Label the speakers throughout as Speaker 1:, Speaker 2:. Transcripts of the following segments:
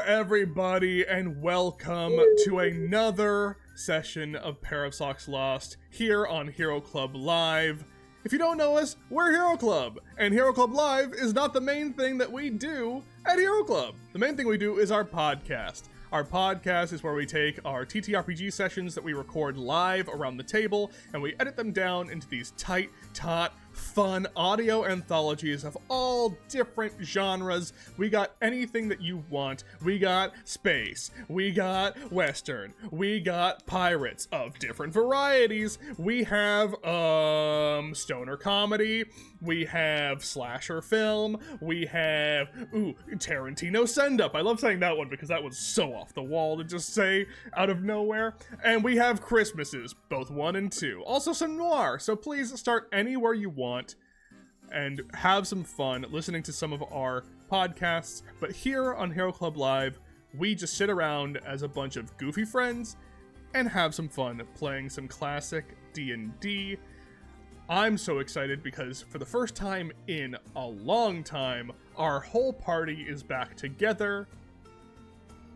Speaker 1: everybody, and welcome to another session of PairOfSocks Lost here on Hero Club Live. If you don't know us, we're Hero Club, and Hero Club Live is not the main thing that we do at Hero Club. The main thing we do is our podcast. Our podcast is where we take our TTRPG sessions that we record live around the table, and we edit them down into these tight, taut, fun audio anthologies of all different genres. We got anything that you want. We got space. We got western. We got pirates of different varieties. We have, stoner comedy. We have slasher film. We have, Tarantino send-up. I love saying that one because that was so off the wall to just say out of nowhere. And we have Christmases, both 1 and 2. Also some noir, so please start anywhere you want and have some fun listening to some of our podcasts. But here on Hero Club Live, we just sit around as a bunch of goofy friends and have some fun playing some classic D&D. I'm so excited because for the first time in a long time, our whole party is back together.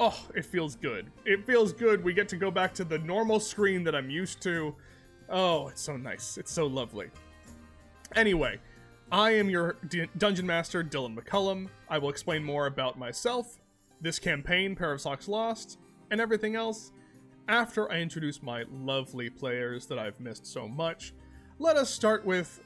Speaker 1: Oh, it feels good. It feels good. We get to go back to the normal screen that I'm used to. Oh, it's so nice. It's so lovely. Anyway, I am your Dungeon Master, Dylan McCullum. I will explain more about myself, this campaign, PairOfSocks Lost, and everything else after I introduce my lovely players that I've missed so much. Let us start with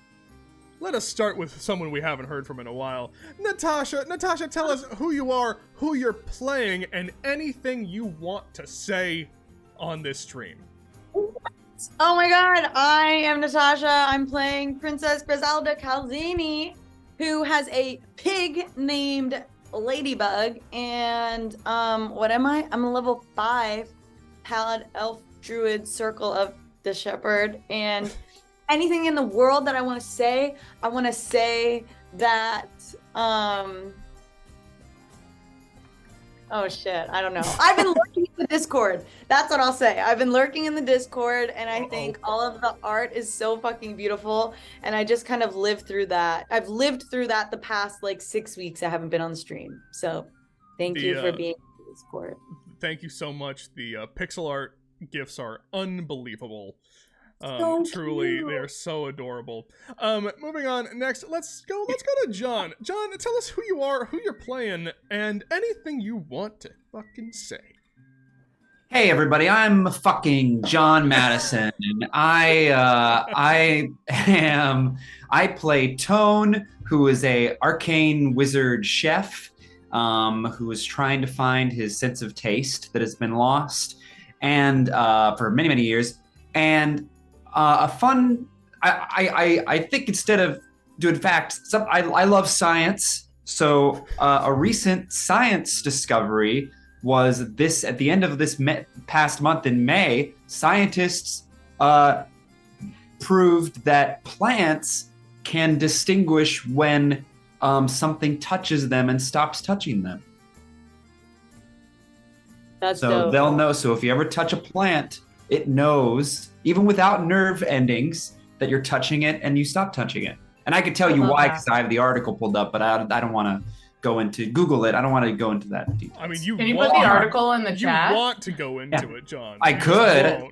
Speaker 1: someone we haven't heard from in a while. Natasha, tell us who you are, who you're playing, and anything you want to say on this stream.
Speaker 2: Oh my god, I am Natasha. I'm playing Princess Grizellda Calzini, who has a pig named Ladybug, and what am I? I'm a level 5 Paladin Elf Druid Circle of the Shepherd, and anything in the world that I want to say that oh shit, I don't know. I've been lurking in the Discord. That's what I'll say. I've been lurking in the Discord, and I think all of the art is so fucking beautiful, and I just kind of lived through that. I've lived through that the past 6 weeks I haven't been on the stream. So thank you for being in the Discord.
Speaker 1: Thank you so much. The pixel art gifs are unbelievable. Truly,
Speaker 2: cute.
Speaker 1: they're so adorable. Moving on, next, let's go to John. John, tell us who you are, who you're playing, and anything you want to fucking say.
Speaker 3: Hey everybody, I'm fucking John Madison, and I play Tone, who is a arcane wizard chef, who is trying to find his sense of taste that has been lost, and for many, many years, and a fun, I think instead of doing facts, I love science. So a recent science discovery was this, at the end of this past month in May, scientists proved that plants can distinguish when something touches them and stops touching them.
Speaker 2: That's
Speaker 3: so
Speaker 2: dope.
Speaker 3: They'll know. So if you ever touch a plant, it knows, even without nerve endings, that you're touching it and you stop touching it. And I could tell you why, because I have the article pulled up, but I don't want to go into Google it. I don't want to go into that detail.
Speaker 1: I mean,
Speaker 4: Can you put the article in the chat?
Speaker 1: You want to go into it, John.
Speaker 3: I could.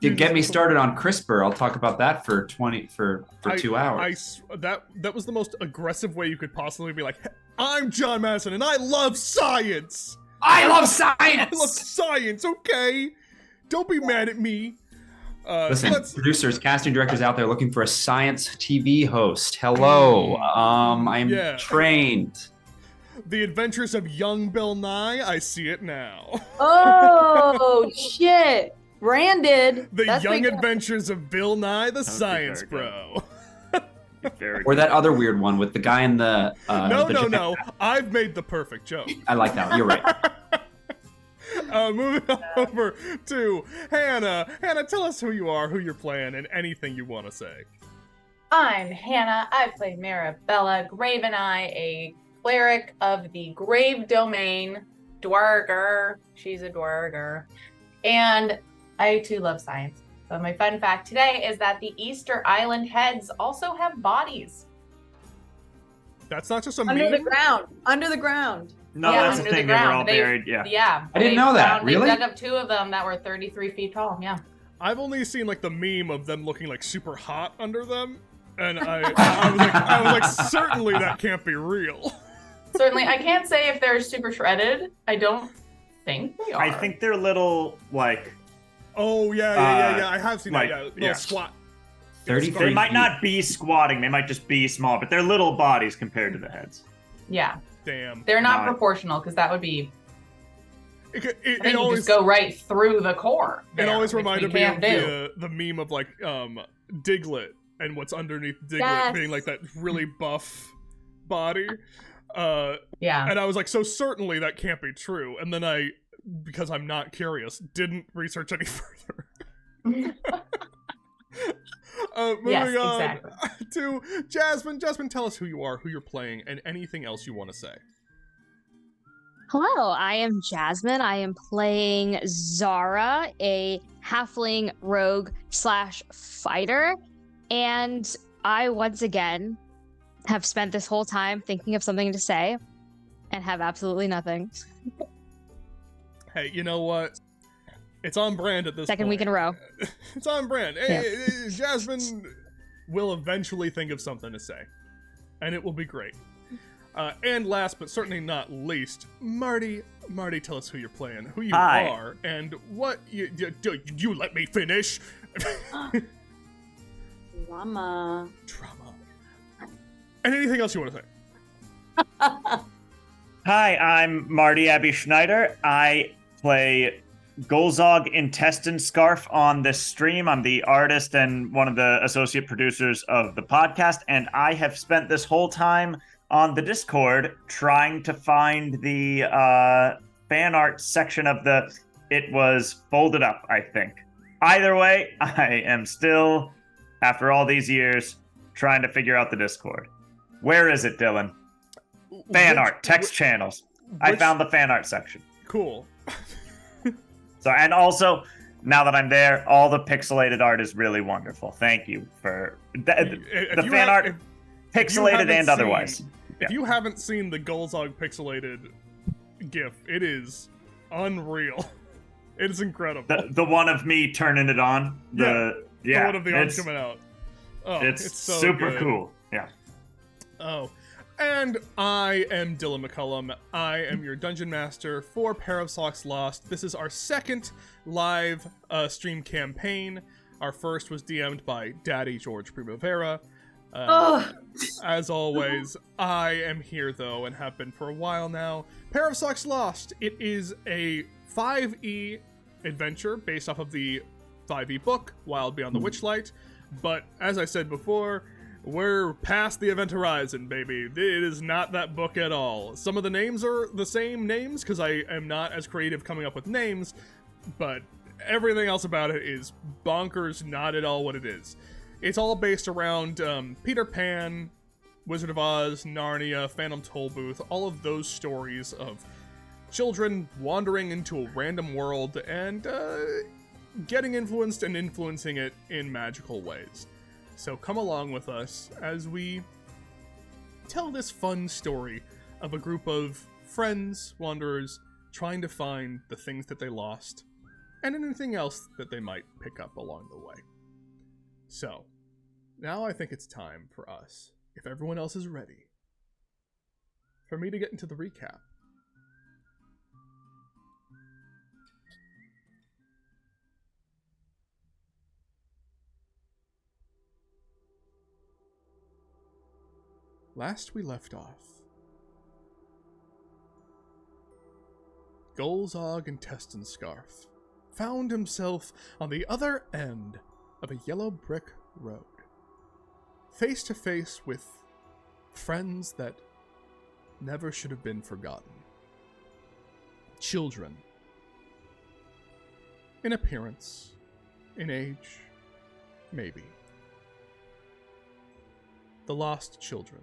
Speaker 3: You get me started on CRISPR. I'll talk about that for 2 hours.
Speaker 1: That was the most aggressive way you could possibly be like, I'm John Madison and I love science.
Speaker 3: I love science.
Speaker 1: I love science. Okay. Don't be mad at me.
Speaker 3: Listen, producers, casting directors out there looking for a science TV host. Hello. I'm trained.
Speaker 1: The Adventures of Young Bill Nye. I see it now.
Speaker 2: Oh, shit. Branded.
Speaker 1: The Young Adventures of Bill Nye, the Science Bro.
Speaker 3: Or that other weird one with the guy in the...
Speaker 1: No. I've made the perfect joke.
Speaker 3: I like that one. You're right.
Speaker 1: Moving on over to Hannah. Hannah, tell us who you are, who you're playing, and anything you want to say.
Speaker 4: I'm Hannah. I play Marabella Graveneye, a cleric of the Grave Domain, Dwarger. She's a Dwarger. And I too love science. But my fun fact today is that the Easter Island heads also have bodies.
Speaker 1: That's not just a
Speaker 2: Under
Speaker 1: meme?
Speaker 2: the ground.
Speaker 5: No,
Speaker 4: Yeah,
Speaker 5: that's the
Speaker 4: under the
Speaker 5: thing. They were all
Speaker 4: ground.
Speaker 5: buried. Yeah.
Speaker 4: Yeah.
Speaker 3: I didn't know that.
Speaker 4: They
Speaker 3: Really?
Speaker 4: dug up 2 of them that were 33 feet tall. Yeah.
Speaker 1: I've only seen like the meme of them looking like super hot under them, and I was like, certainly that can't be real.
Speaker 4: Certainly, I can't say if they're super shredded. I don't think they are.
Speaker 5: I think they're little like
Speaker 1: Oh yeah. I have seen
Speaker 5: like,
Speaker 1: that. Yeah, little
Speaker 5: yeah.
Speaker 1: squat.
Speaker 3: 33
Speaker 5: they might
Speaker 3: feet.
Speaker 5: not be squatting. They might just be small, but they're little bodies compared to the heads.
Speaker 4: Yeah,
Speaker 1: Damn.
Speaker 4: they're not
Speaker 5: No.
Speaker 4: proportional because that would be.
Speaker 1: It
Speaker 4: I think
Speaker 1: it
Speaker 4: you
Speaker 1: always
Speaker 4: just go right through the core.
Speaker 1: it
Speaker 4: there,
Speaker 1: always
Speaker 4: which
Speaker 1: reminded
Speaker 4: we
Speaker 1: me
Speaker 4: can't
Speaker 1: of
Speaker 4: do.
Speaker 1: the meme of like Diglett and what's underneath Diglett
Speaker 2: Yes.
Speaker 1: being like that really buff body.
Speaker 4: Yeah.
Speaker 1: And I was like, so certainly that can't be true. And then I, because I'm not curious, didn't research any further. Moving
Speaker 4: Yes,
Speaker 1: on
Speaker 4: exactly.
Speaker 1: to Jasmine. Jasmine, tell us who you are, who you're playing, and anything else you want to say.
Speaker 6: Hello, I am Jasmine. I am playing Zara, a halfling rogue / fighter. And I once again have spent this whole time thinking of something to say and have absolutely nothing.
Speaker 1: Hey, you know what? It's on brand at this
Speaker 6: Second
Speaker 1: point.
Speaker 6: week in a row.
Speaker 1: It's on brand. Hey, Jasmine will eventually think of something to say, and it will be great. And last but certainly not least, Marty. Marty, tell us who you're playing, who you
Speaker 5: Hi.
Speaker 1: are, and what you let me finish.
Speaker 2: Drama.
Speaker 1: Drama. And anything else you want to say?
Speaker 5: Hi, I'm Marty Abby Schneider. I play Golzog Intestine Scarf on this stream. I'm the artist and one of the associate producers of the podcast, and I have spent this whole time on the Discord trying to find the fan art section of the. It was folded up, I think. Either way, I am still, after all these years, trying to figure out the Discord. Where is it, Dylan? Fan art, text channels. I found the fan art section.
Speaker 1: Cool.
Speaker 5: So, and also, now that I'm there, all the pixelated art is really wonderful. Thank you for the fan art, pixelated and otherwise.
Speaker 1: If you haven't seen the Golzog pixelated GIF, it is unreal. It is incredible.
Speaker 5: The one of me turning it on. The
Speaker 1: one of the arms
Speaker 5: it's,
Speaker 1: coming out. Oh,
Speaker 5: it's
Speaker 1: so
Speaker 5: super
Speaker 1: good.
Speaker 5: cool. Yeah.
Speaker 1: Oh. And I am Dylan McCullum. I am your dungeon master for PairOfSocks Lost. This is our second live stream campaign. Our first was DM'd by Daddy George Primavera. As always, I am here though and have been for a while now. PairOfSocks Lost. It is a 5e adventure based off of the 5e book, Wild Beyond the Witchlight. But as I said before, we're past the event horizon, baby. It is not that book at all. Some of the names are the same names because I am not as creative coming up with names, but everything else about it is bonkers, not at all what it is. It's all based around Peter Pan, Wizard of Oz, Narnia, Phantom Tollbooth, all of those stories of children wandering into a random world and getting influenced and influencing it in magical ways. So come along with us as we tell this fun story of a group of friends, wanderers, trying to find the things that they lost and anything else that they might pick up along the way. So, now I think it's time for us, if everyone else is ready, for me to get into the recap. Last we left off, Golzog Intestine Scarf found himself on the other end of a yellow brick road, face to face with friends that never should have been forgotten. Children. In appearance, in age, maybe. The lost children.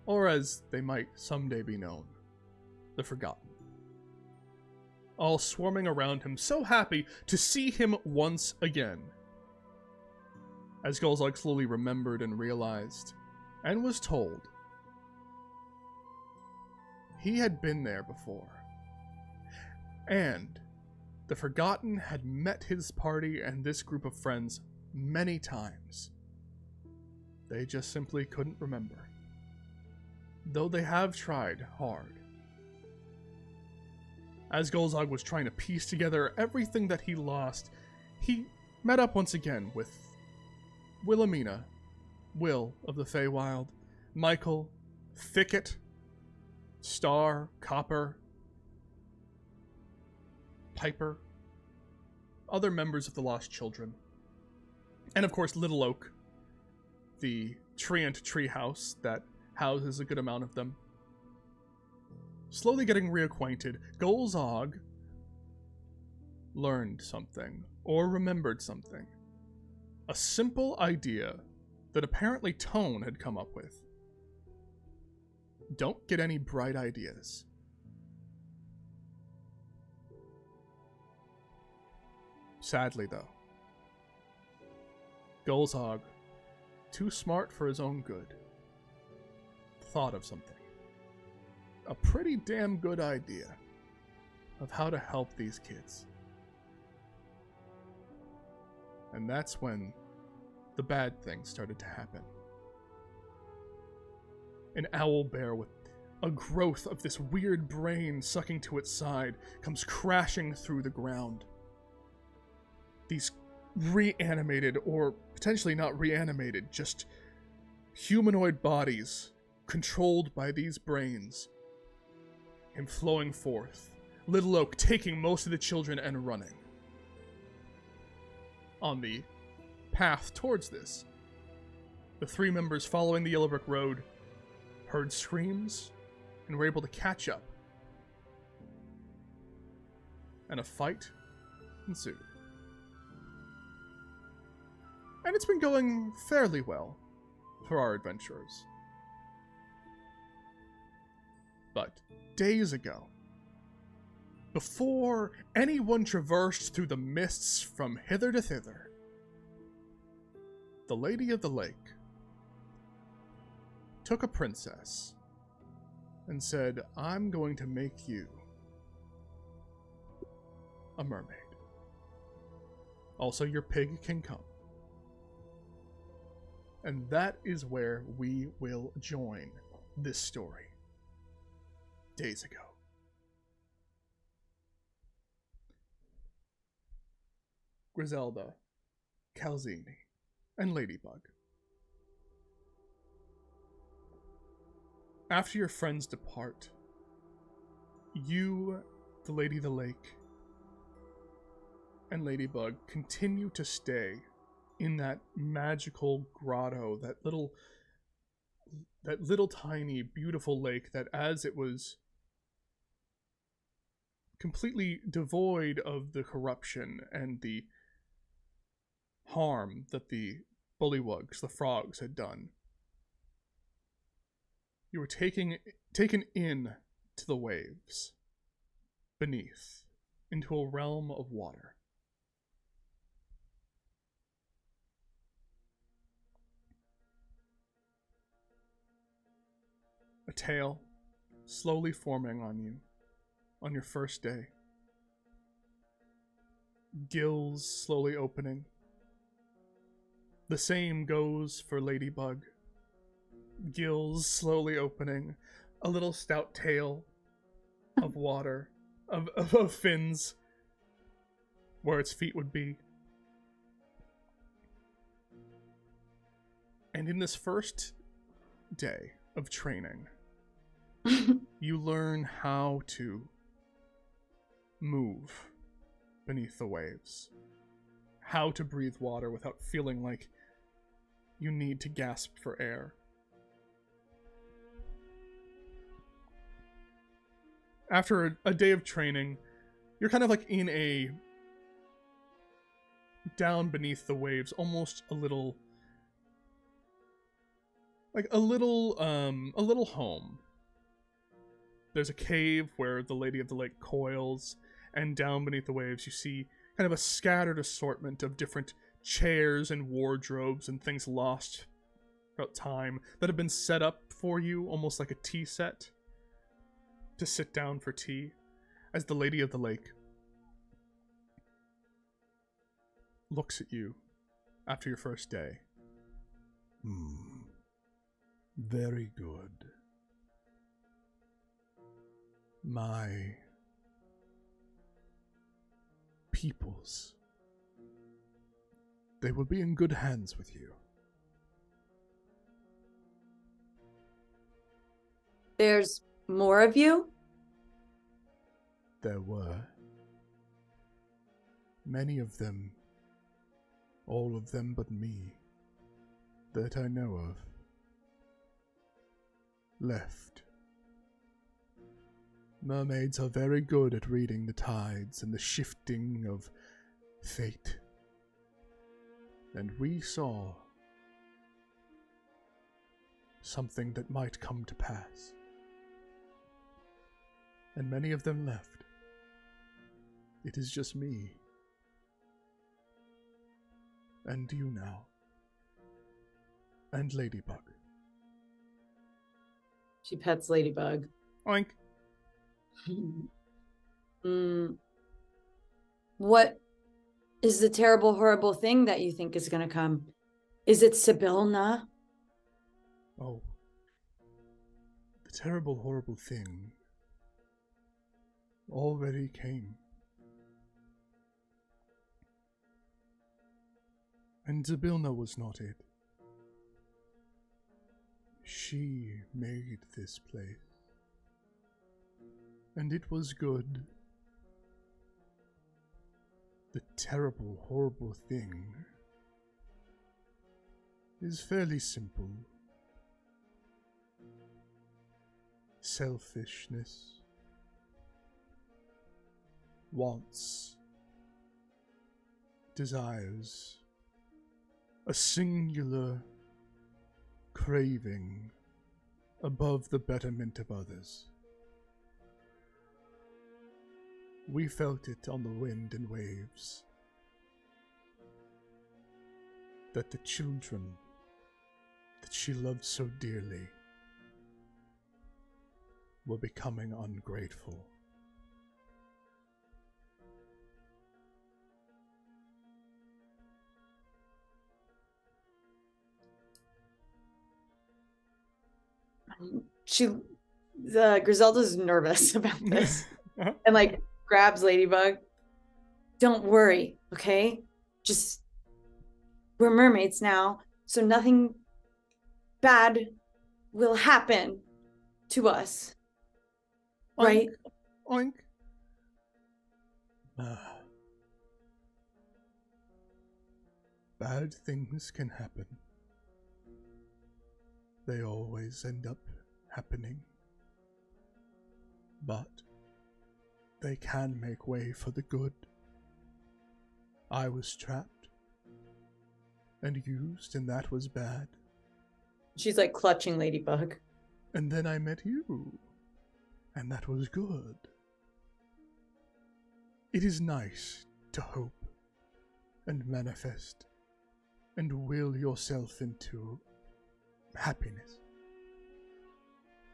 Speaker 1: Or as they might someday be known, the Forgotten. All swarming around him, so happy to see him once again. As Golzog slowly remembered and realized, and was told, He had been there before. And the Forgotten had met his party and this group of friends many times. They just simply couldn't remember. Though they have tried hard. As Gulzog was trying to piece together everything that he lost, he met up once again with Wilhelmina, Will of the Feywild, Michael, Thicket, Star, Copper, Piper, other members of the Lost Children, and of course Little Oak, the treant treehouse that houses a good amount of them. Slowly getting reacquainted, Gulzog learned something, or remembered something. A simple idea that apparently Tone had come up with. Don't get any bright ideas. Sadly, though, Gulzog, too smart for his own good, thought of something. A pretty damn good idea of how to help these kids. And that's when the bad things started to happen. An owl bear with a growth of this weird brain sucking to its side comes crashing through the ground. These reanimated, or potentially not reanimated, just humanoid bodies controlled by these brains, and flowing forth. Little Oak taking most of the children and running. On the path towards this, the three members following the Yellow Brick Road heard screams and were able to catch up. And a fight ensued. And it's been going fairly well for our adventurers. But days ago, before anyone traversed through the mists from hither to thither, the Lady of the Lake took a princess and said, I'm going to make you a mermaid. Also, your pig can come. And that is where we will join this story. Days ago. Grizellda, Calzini, and Ladybug. After your friends depart, you, the Lady of the Lake, and Ladybug continue to stay in that magical grotto, that little tiny beautiful lake that, as it was completely devoid of the corruption and the harm that the bullywugs, the frogs, had done, you were taken in to the waves beneath, into a realm of water. A tail slowly forming on you on your first day. Gills slowly opening. The same goes for Ladybug. Gills slowly opening. A little stout tail of water, of fins, where its feet would be. And in this first day of training, you learn how to move beneath the waves, how to breathe water without feeling like you need to gasp for air. After a day of training, you're kind of like in a down beneath the waves, almost a little home. There's a cave where the Lady of the Lake coils, and down beneath the waves you see kind of a scattered assortment of different chairs and wardrobes and things lost throughout time that have been set up for you, almost like a tea set, to sit down for tea as the Lady of the Lake looks at you after your first day.
Speaker 7: Very good. My peoples. They will be in good hands with you.
Speaker 2: There's more of you?
Speaker 7: There were. Many of them. All of them but me. That I know of. Left. Mermaids are very good at reading the tides and the shifting of fate. And we saw something that might come to pass. And many of them left. It is just me. And you now. And Ladybug.
Speaker 2: She pets Ladybug.
Speaker 1: Oink.
Speaker 2: What is the terrible, horrible thing that you think is going to come? Is it Sibylna?
Speaker 7: Oh. The terrible, horrible thing already came. And Sibylna was not it. She made this place. And it was good. The terrible, horrible thing is fairly simple. Selfishness. Wants. Desires. A singular craving above the betterment of others. We felt it on the wind and waves, that the children that she loved so dearly were becoming ungrateful.
Speaker 2: Grizellda's nervous about this. And like grabs Ladybug. Don't worry, okay? Just, we're mermaids now, so nothing bad will happen to us.
Speaker 1: Oink.
Speaker 2: Right?
Speaker 1: Oink.
Speaker 7: Bad things can happen. They always end up happening. But they can make way for the good. I was trapped and used, and that was bad.
Speaker 2: She's like clutching Ladybug.
Speaker 7: And then I met you, and that was good. It is nice to hope and manifest and will yourself into happiness.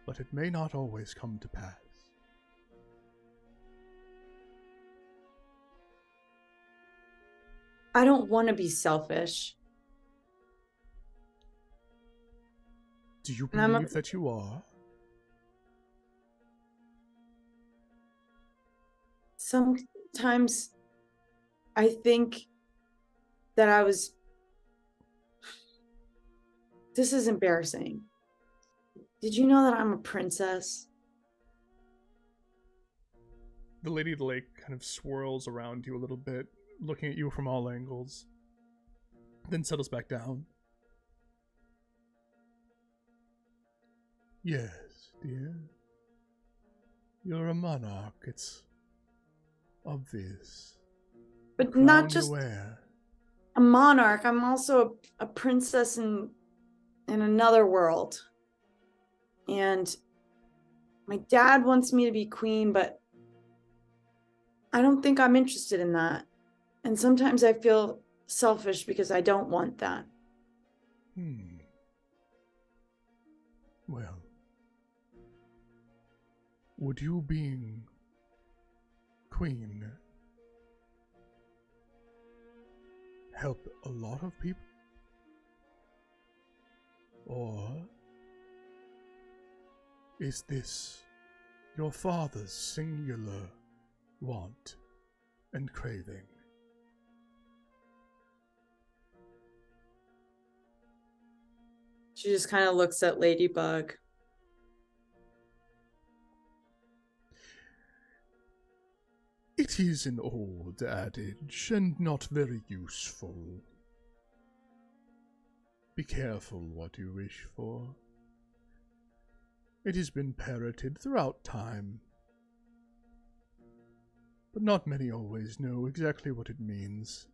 Speaker 7: But it may not always come to pass.
Speaker 2: I don't want to be selfish.
Speaker 7: Do you
Speaker 2: And
Speaker 7: believe that you are?
Speaker 2: Sometimes I think that I was... This is embarrassing. Did you know that I'm a princess?
Speaker 1: The Lady of the Lake kind of swirls around you a little bit, looking at you from all angles, then settles back down.
Speaker 7: Yes, dear. You're a monarch, it's obvious.
Speaker 2: But
Speaker 7: Crown
Speaker 2: not
Speaker 7: you
Speaker 2: just
Speaker 7: wear.
Speaker 2: a monarch. I'm also a princess in another world. And my dad wants me to be queen, but I don't think I'm interested in that. And sometimes I feel selfish because I don't want that.
Speaker 7: Well, would you being queen help a lot of people? Or is this your father's singular want and craving?
Speaker 2: She just kind of looks at Ladybug.
Speaker 7: It is an old adage and not very useful. Be careful what you wish for. It has been parroted throughout time, but not many always know exactly what it means.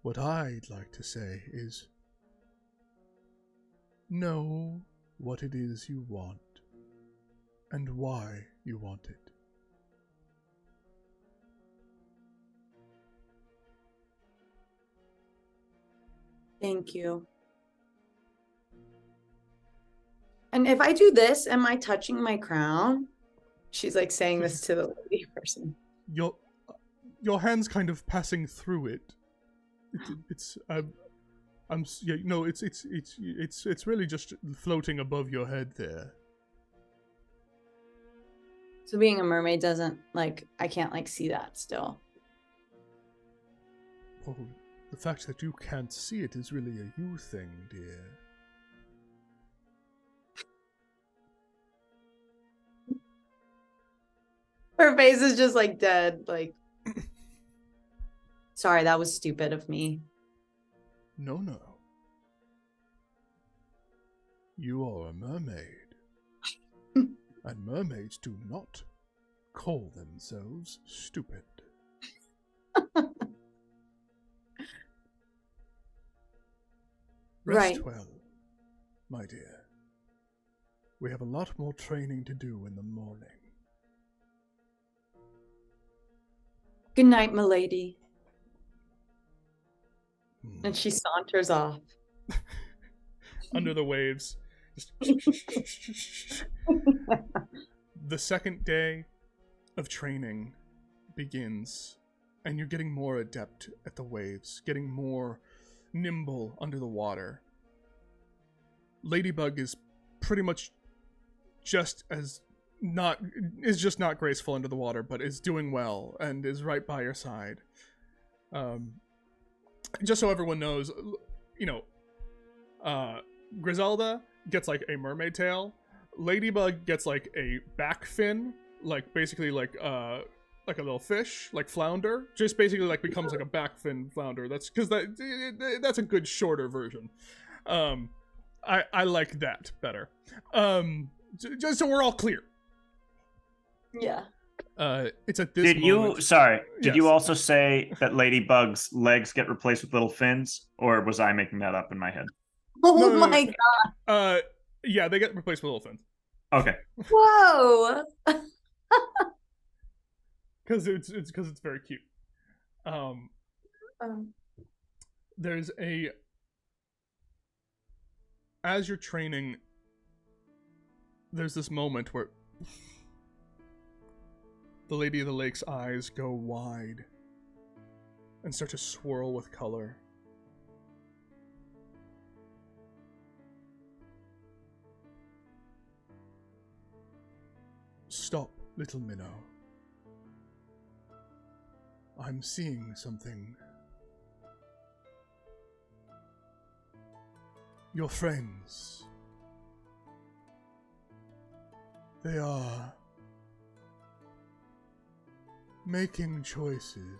Speaker 7: What I'd like to say is, know what it is you want and why you want it.
Speaker 2: Thank you. And if I do this, am I touching my crown? She's like saying this to the lady person.
Speaker 7: Your hand's kind of passing through it. It's really just floating above your head there.
Speaker 2: So being a mermaid doesn't I can't see that still.
Speaker 7: Well, the fact that you can't see it is really a you thing, dear.
Speaker 2: Her face is just dead, sorry, that was stupid of me.
Speaker 7: No. You are a mermaid. And mermaids do not call themselves stupid. Rest
Speaker 2: Right.
Speaker 7: well, my dear. We have a lot more training to do in the morning.
Speaker 2: Good night, milady. And she saunters off.
Speaker 1: Under the waves. The second day of training begins, and you're getting more adept at the waves, getting more nimble under the water. Ladybug is pretty much just not graceful under the water, but is doing well and is right by your side. Just so everyone knows, Grizellda gets a mermaid tail. Ladybug gets a back fin, basically a little fish, flounder. Just basically becomes a back fin flounder. That's because that's a good shorter version. I like that better. Just so we're all clear.
Speaker 2: Yeah.
Speaker 1: It's at this moment.
Speaker 5: Did you also say that Ladybug's legs get replaced with little fins? Or was I making that up in my head?
Speaker 2: Oh my god.
Speaker 1: Yeah, they get replaced with little fins.
Speaker 5: Okay.
Speaker 2: Whoa.
Speaker 1: Because it's very cute. There's as you're training, there's this moment where the Lady of the Lake's eyes go wide and start to swirl with color. Stop, little minnow. I'm seeing something. Your friends. They are making choices.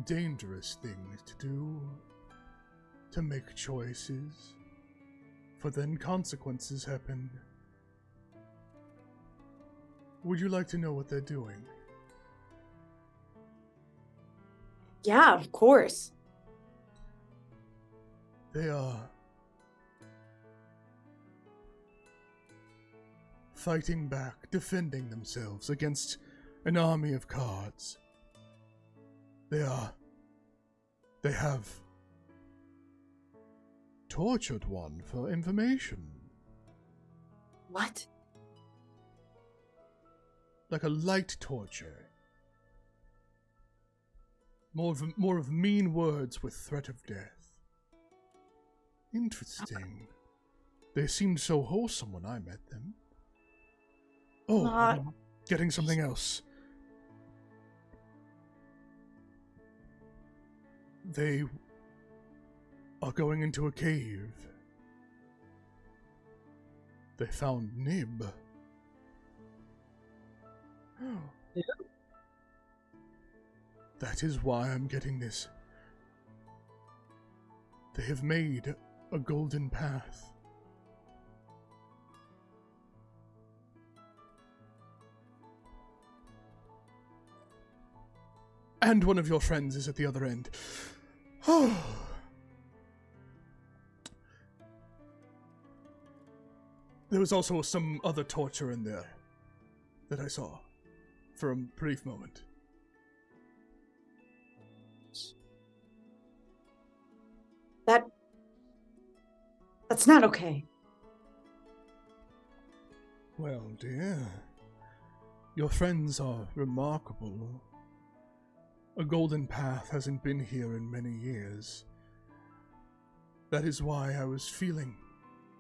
Speaker 1: Dangerous things to do. To make choices. For then consequences happen. Would you like to know what they're doing?
Speaker 2: Yeah, of course.
Speaker 7: They are fighting back, defending themselves against an army of cards. They have tortured one for information.
Speaker 2: What?
Speaker 7: Like a light torture. More of mean words with threat of death. Interesting. They seemed so wholesome when I met them. Oh, I'm getting something else. They are going into a cave. They found Nib.
Speaker 2: Yeah.
Speaker 7: That is why I'm getting this. They have made a golden path. And one of your friends is at the other end. Oh. There was also some other torture in there that I saw for a brief moment.
Speaker 2: That's not okay.
Speaker 7: Well, dear, your friends are remarkable. A golden path hasn't been here in many years. That is why I was feeling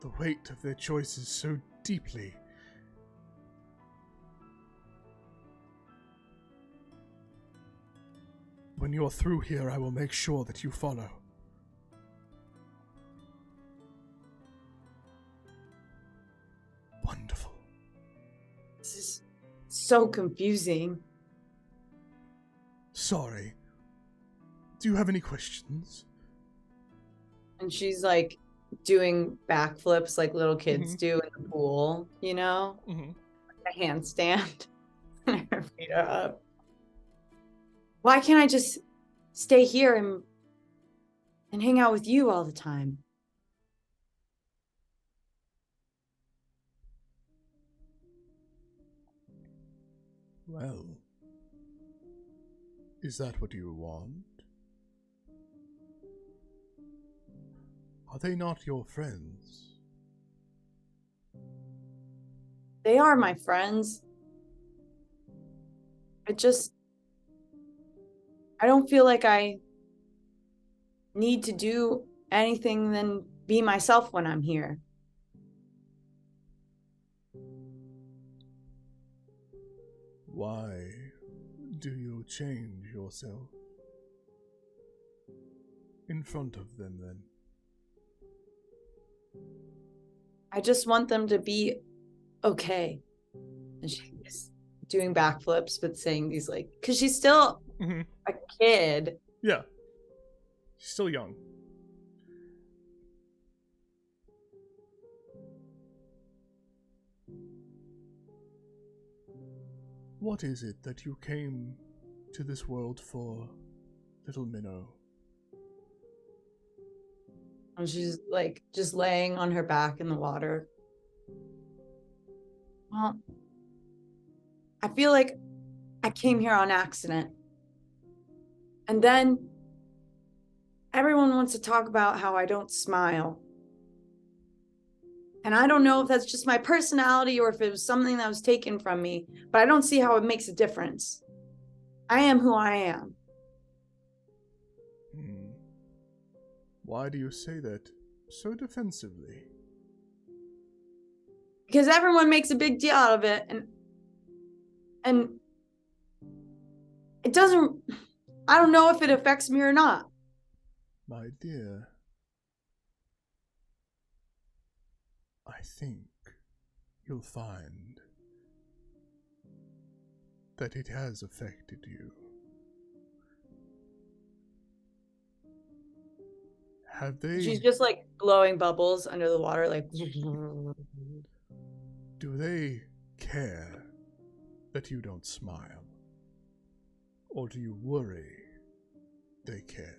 Speaker 7: the weight of their choices so deeply. When you're through here, I will make sure that you follow. Wonderful.
Speaker 2: This is so confusing.
Speaker 7: Sorry. Do you have any questions?
Speaker 2: And she's like doing backflips like little kids do in the pool, you know? A handstand. Her feet are up. Why can't I just stay here and hang out with you all the time?
Speaker 7: Well, is that what you want? Are they not your friends?
Speaker 2: They are my friends. I don't feel like I need to do anything than be myself when I'm here.
Speaker 7: Why do you change yourself? In front of them, then.
Speaker 2: I just want them to be okay. And she's doing backflips, but saying these like, because she's still a kid.
Speaker 1: Yeah. She's still young.
Speaker 7: What is it that you came to this world for, little minnow?
Speaker 2: And she's like just laying on her back in the water. Well, I feel like I came here on accident. And then everyone wants to talk about how I don't smile. And I don't know if that's just my personality or if it was something that was taken from me, but I don't see how it makes a difference. I am who I am.
Speaker 7: Why do you say that so defensively?
Speaker 2: Because everyone makes a big deal out of it, and it doesn't, I don't know if it affects me or not.
Speaker 7: My dear, I think you'll find that it has affected you. Have they...
Speaker 2: She's just like blowing bubbles under the water, like...
Speaker 7: Do they care that you don't smile? Or do you worry they care?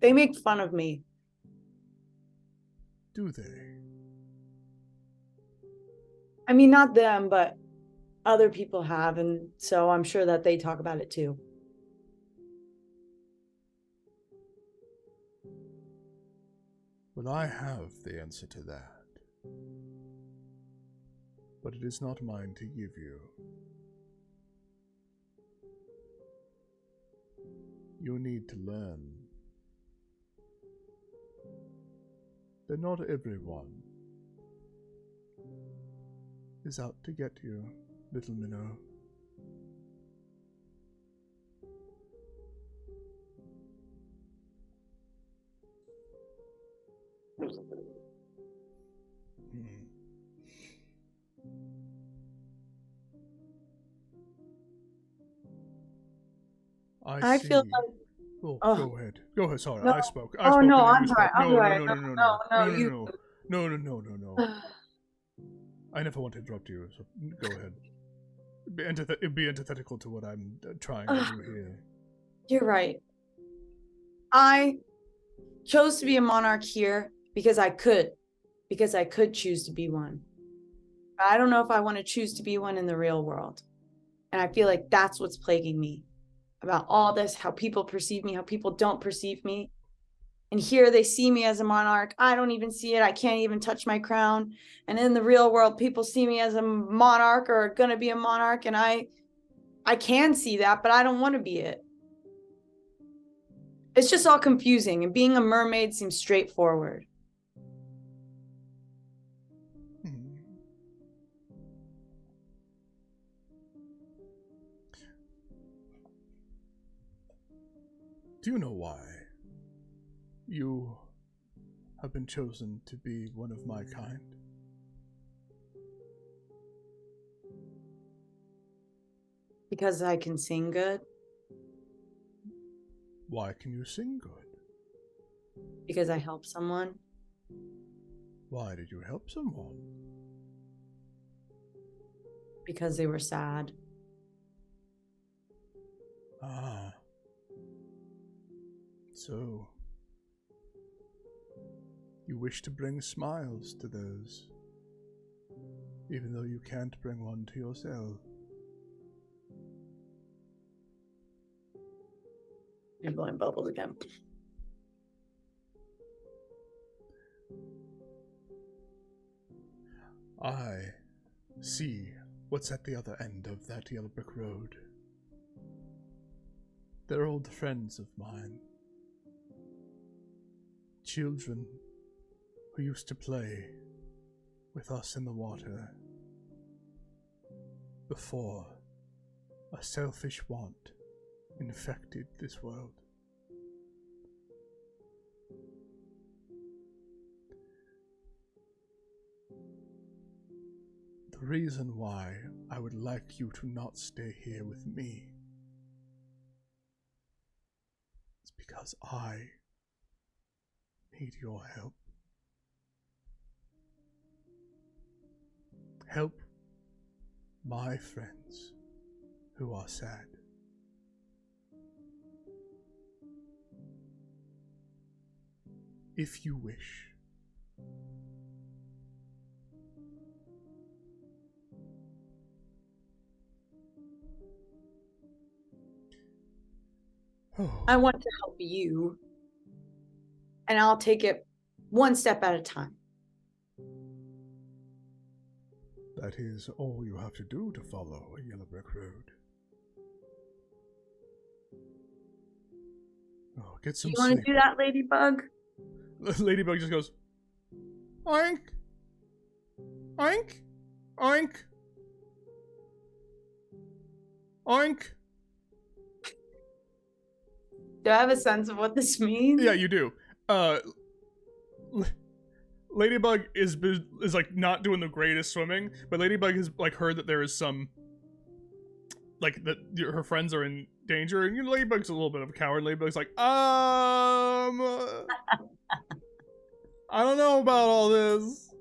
Speaker 2: They make fun of me.
Speaker 7: Do they?
Speaker 2: I mean, not them, but other people have, and so I'm sure that they talk about it too.
Speaker 7: Well, I have the answer to that. But it is not mine to give you. You need to learn that not everyone is out to get you, little minnow.
Speaker 2: I
Speaker 7: see.
Speaker 2: feel like
Speaker 7: Oh,
Speaker 2: Oh.
Speaker 7: go ahead. Go ahead. Sorry,
Speaker 2: No.
Speaker 7: I spoke. I
Speaker 2: Oh,
Speaker 7: spoke.
Speaker 2: no,
Speaker 7: and then
Speaker 2: I'm
Speaker 7: you
Speaker 2: sorry.
Speaker 7: spoke.
Speaker 2: I'm
Speaker 7: No,
Speaker 2: sorry.
Speaker 7: no, no, no, no,
Speaker 2: No,
Speaker 7: no,
Speaker 2: no,
Speaker 7: no,
Speaker 2: you.
Speaker 7: no, no, no, no, no, no. I never want to interrupt you, so go ahead. It'd be antithetical to what I'm trying to do here.
Speaker 2: You're right. I chose to be a monarch here because I could choose to be one. But I don't know if I want to choose to be one in the real world. And I feel like that's what's plaguing me about all this, how people perceive me, how people don't perceive me. And here they see me as a monarch. I don't even see it. I can't even touch my crown. And in the real world, people see me as a monarch or going to be a monarch. And I can see that, but I don't want to be it. It's just all confusing. And being a mermaid seems straightforward.
Speaker 7: Do you know why you have been chosen to be one of my kind?
Speaker 2: Because I can sing good.
Speaker 7: Why can you sing good?
Speaker 2: Because I help someone.
Speaker 7: Why did you help someone?
Speaker 2: Because they were sad.
Speaker 7: Ah. So, you wish to bring smiles to those, even though you can't bring one to yourself.
Speaker 2: You're blowing bubbles again.
Speaker 7: I see what's at the other end of that yellow brick road. They're old friends of mine. Children who used to play with us in the water before a selfish want infected this world. The reason why I would like you to not stay here with me is because I need your help. Help my friends who are sad. If you wish. Oh.
Speaker 2: I want to help you. And I'll take it one step at a time.
Speaker 7: That is all you have to do to follow a yellow brick road. Oh, get some
Speaker 2: You want
Speaker 7: sleep.
Speaker 2: to do that, Ladybug?
Speaker 1: Ladybug just goes, oink, oink, oink, oink.
Speaker 2: Do I have a sense of what this means?
Speaker 1: Yeah, you do. Ladybug is like not doing the greatest swimming, but Ladybug has like heard that there is some like that her friends are in danger, and Ladybug's a little bit of a coward. Ladybug's like, I don't know about all this.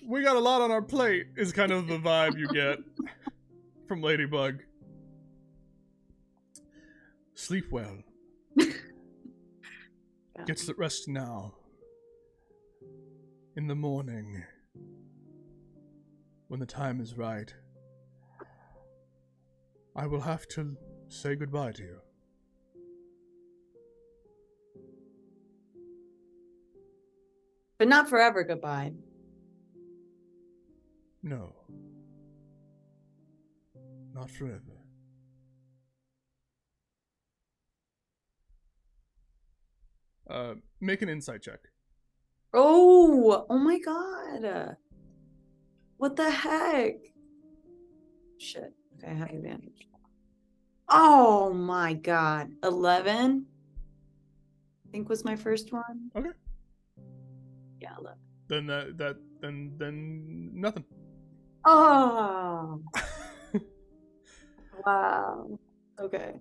Speaker 1: We got a lot on our plate, is kind of the vibe you get from Ladybug. Sleep well. Get to rest now. In the morning, when the time is right, I will have to say goodbye to you.
Speaker 2: But not forever goodbye.
Speaker 7: No. Not forever.
Speaker 1: Make an insight check.
Speaker 2: Oh my god. What the heck? Shit. Okay, I have advantage. Oh my god. 11? I think was my first one.
Speaker 1: Okay.
Speaker 2: Yeah, 11.
Speaker 1: Then nothing.
Speaker 2: Oh. Wow. Okay.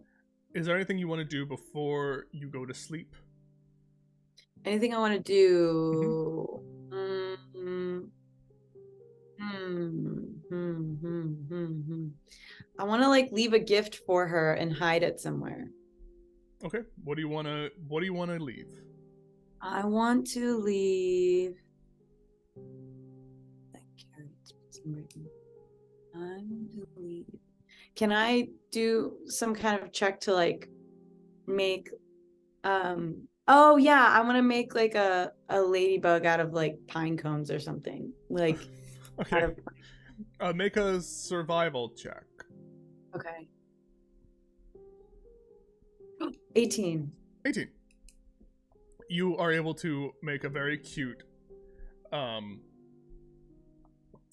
Speaker 1: Is there anything you want to do before you go to sleep?
Speaker 2: Anything I want to do? I want to like leave a gift for her and hide it somewhere.
Speaker 1: Okay. What do you want to leave?
Speaker 2: I want to leave that carrot. I want to leave. Can I do some kind of check to like make oh yeah, I want to make like a ladybug out of like pine cones or something. Like
Speaker 1: Okay. Make a survival check.
Speaker 2: Okay. 18.
Speaker 1: 18. You are able to make a very cute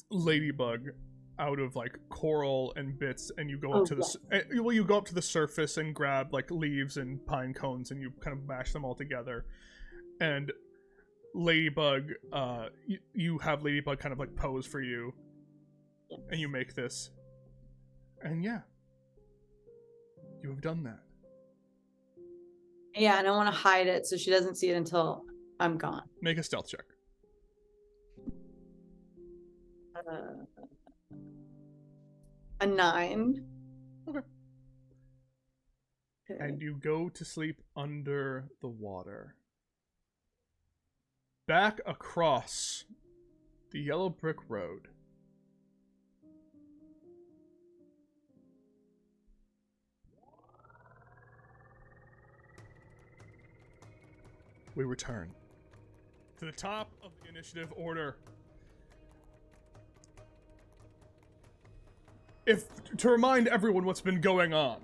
Speaker 1: ladybug out of like coral and bits, and you go up to you go up to the surface and grab like leaves and pine cones, and you kind of mash them all together. And Ladybug, you have Ladybug kind of like pose for you, and you make this, and yeah, you have done that.
Speaker 2: Yeah, and I want to hide it so she doesn't see it until I'm gone.
Speaker 1: Make a stealth check.
Speaker 2: A 9.
Speaker 1: Okay. And you go to sleep under the water. Back across the yellow brick road. We return to the top of the initiative order. To remind everyone what's been going on,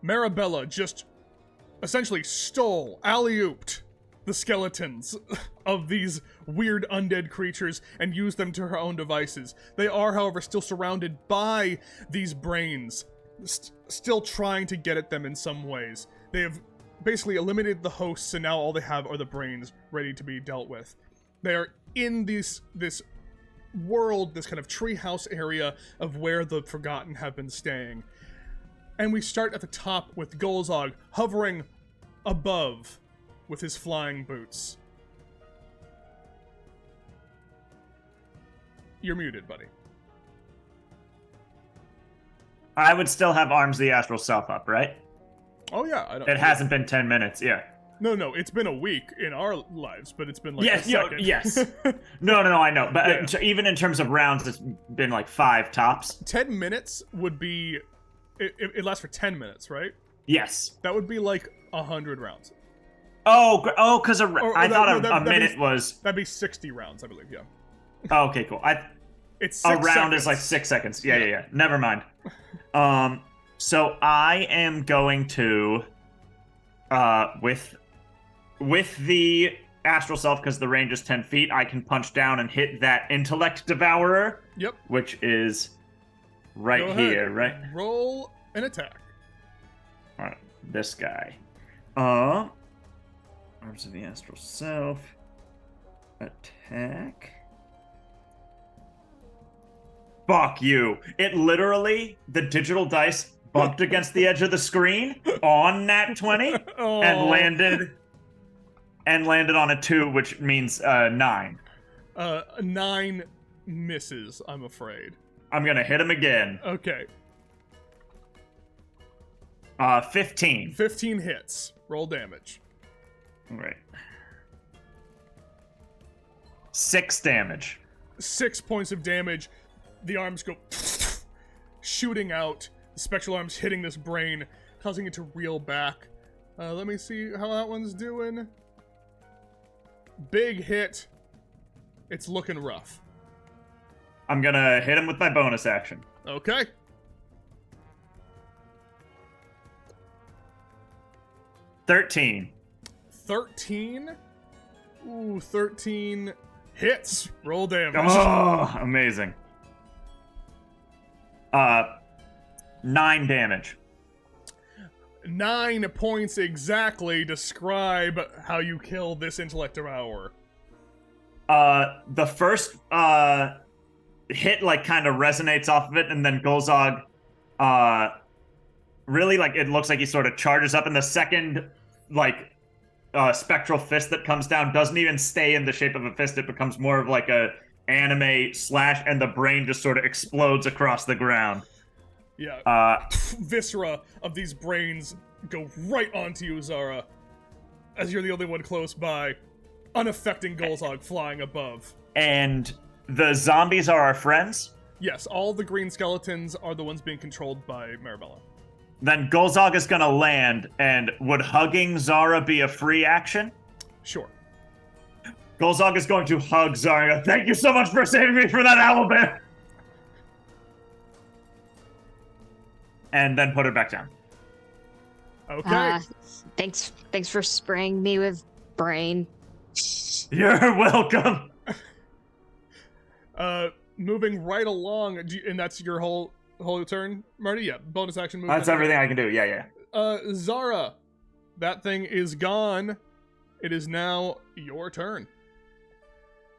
Speaker 1: Marabella just essentially stole, alley-ooped the skeletons of these weird undead creatures and used them to her own devices. They are, however, still surrounded by these brains, still trying to get at them in some ways. They have basically eliminated the hosts, and now all they have are the brains ready to be dealt with. They are in this world, this kind of treehouse area of where the Forgotten have been staying. And we start at the top with Golzog hovering above with his flying boots. You're muted, buddy.
Speaker 5: I would still have Arms of the Astral Self up, right?
Speaker 1: Oh yeah,
Speaker 5: It hasn't been 10 minutes, yeah.
Speaker 1: No, it's been a week in our lives, but it's been like
Speaker 5: yes,
Speaker 1: a second.
Speaker 5: Yes. No, I know. But even in terms of rounds, it's been like 5 tops.
Speaker 1: 10 minutes would be... It lasts for 10 minutes, right?
Speaker 5: Yes.
Speaker 1: That would be like 100 rounds.
Speaker 5: Oh, because I thought a minute was...
Speaker 1: That'd be 60 rounds, I believe, yeah.
Speaker 5: Oh, okay, cool.
Speaker 1: It's
Speaker 5: a
Speaker 1: 6
Speaker 5: round
Speaker 1: seconds.
Speaker 5: is like 6 seconds. Yeah. Never mind. So I am going to... With the Astral Self, because the range is 10 feet, I can punch down and hit that Intellect Devourer.
Speaker 1: Yep.
Speaker 5: Which is right here, right?
Speaker 1: Roll an attack.
Speaker 5: Alright, this guy. Arms of the Astral Self. Attack. Fuck you. It literally, the digital dice bumped against the edge of the screen on nat 20 and landed on a 2, which means 9.
Speaker 1: 9 misses, I'm afraid.
Speaker 5: I'm gonna hit him again.
Speaker 1: Okay.
Speaker 5: 15.
Speaker 1: 15 hits. Roll damage.
Speaker 5: All right. 6 damage.
Speaker 1: 6 points of damage. The arms go shooting out. The spectral arms hitting this brain, causing it to reel back. Let me see how that one's doing. big hit. It's looking rough.
Speaker 5: I'm gonna hit him with my bonus action.
Speaker 1: Okay.
Speaker 5: 13.
Speaker 1: 13. Ooh, 13 hits. Roll damage.
Speaker 5: Oh, amazing. 9 damage.
Speaker 1: 9 points exactly. Describe how you kill this intellect devourer.
Speaker 5: The first hit like kind of resonates off of it, and then Golzog really like it looks like he sort of charges up, and the second like spectral fist that comes down doesn't even stay in the shape of a fist. It becomes more of like a anime slash, and the brain just sort of explodes across the ground.
Speaker 1: Yeah. Viscera of these brains go right onto you, Zara, as you're the only one close by, unaffecting Golzog flying above.
Speaker 5: And the zombies are our friends?
Speaker 1: Yes, all the green skeletons are the ones being controlled by Marabella.
Speaker 5: Then Golzog is gonna land, and would hugging Zara be a free action?
Speaker 1: Sure.
Speaker 5: Golzog is going to hug Zara. Thank you so much for saving me from that owlbear! And then put her back down.
Speaker 1: Okay.
Speaker 6: Thanks for spraying me with brain.
Speaker 5: You're welcome.
Speaker 1: Moving right along, and that's your whole turn, Marty? Yeah, bonus action movement.
Speaker 5: That's everything I can do, yeah.
Speaker 1: Zara, that thing is gone. It is now your turn.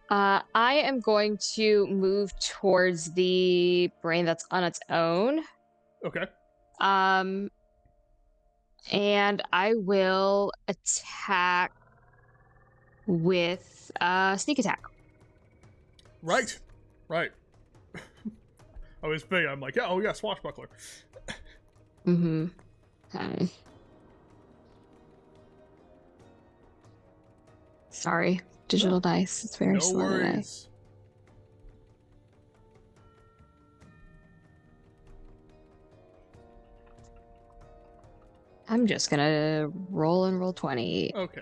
Speaker 6: I am going to move towards the brain that's on its own.
Speaker 1: Okay.
Speaker 6: And I will attack with sneak attack.
Speaker 1: Right. I was big. I'm like, yeah, swashbuckler.
Speaker 6: Mm-hmm. Okay. Sorry, digital dice. It's very
Speaker 1: No
Speaker 6: slow today.
Speaker 1: worries.
Speaker 6: I'm just gonna roll 20.
Speaker 1: Okay.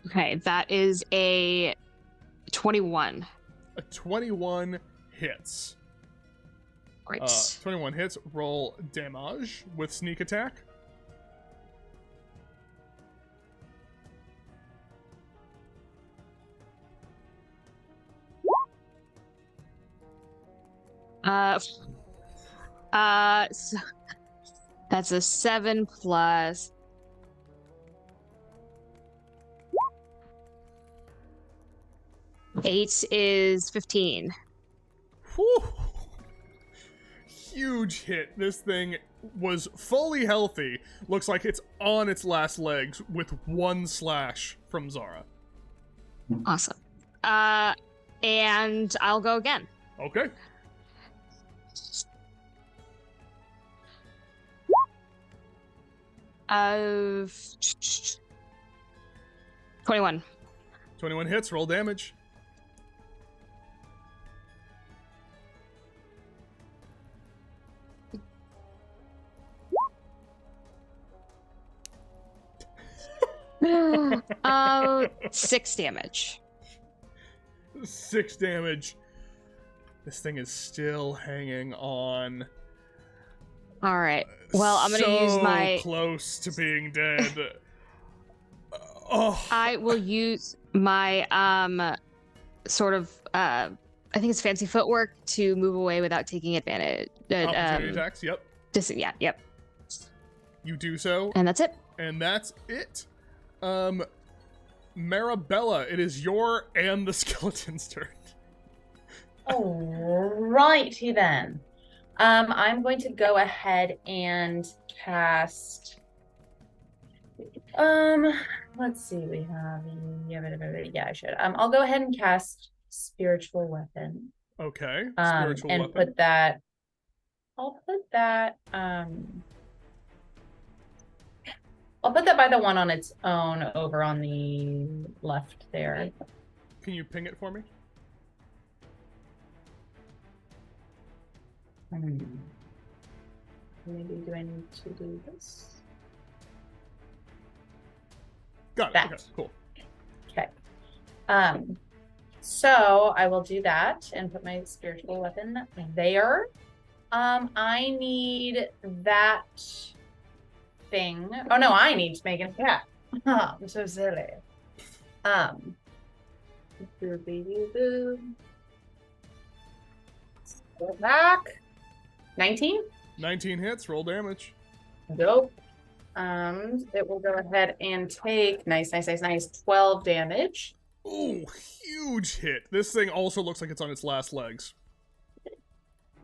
Speaker 6: Okay, that is a 21.
Speaker 1: A 21 hits.
Speaker 6: Great.
Speaker 1: 21 hits. Roll damage with sneak attack.
Speaker 6: So that's a 7 plus 8 is 15.
Speaker 1: Whew. Huge hit. This thing was fully healthy. Looks like it's on its last legs with 1 slash from Zara.
Speaker 6: Awesome. And I'll go again.
Speaker 1: Okay.
Speaker 6: Of 21.
Speaker 1: 21 hits. Roll damage.
Speaker 6: Oh, 6 damage.
Speaker 1: 6 damage. This thing is still hanging on.
Speaker 6: All right. Well, I'm going to use my...
Speaker 1: close to being dead. Oh.
Speaker 6: I will use my, sort of, I think it's fancy footwork to move away without taking advantage.
Speaker 1: Opportunity attacks, yep.
Speaker 6: Yep.
Speaker 1: You do so.
Speaker 6: And that's it.
Speaker 1: And that's it. Marabella, it is your and the skeleton's turn.
Speaker 4: Alrighty then. I'm going to go ahead and cast. Let's see. We have. Yeah, I should. I'll go ahead and cast Spiritual Weapon.
Speaker 1: Okay. Spiritual
Speaker 4: and
Speaker 1: weapon.
Speaker 4: put that. I'll put that. I'll put that by the one on its own over on the left there.
Speaker 1: Can you ping it for me?
Speaker 4: Maybe do I need to do this?
Speaker 1: Got it.
Speaker 4: That.
Speaker 1: Okay, cool.
Speaker 4: Okay. So I will do that and put my spiritual weapon there. I need that thing. Oh no, I need to make an attack. I'm so silly. Back. 19?
Speaker 1: 19 hits, roll damage.
Speaker 4: Nope. It will go ahead and take nice 12 damage.
Speaker 1: Ooh, huge hit. This thing also looks like it's on its last legs.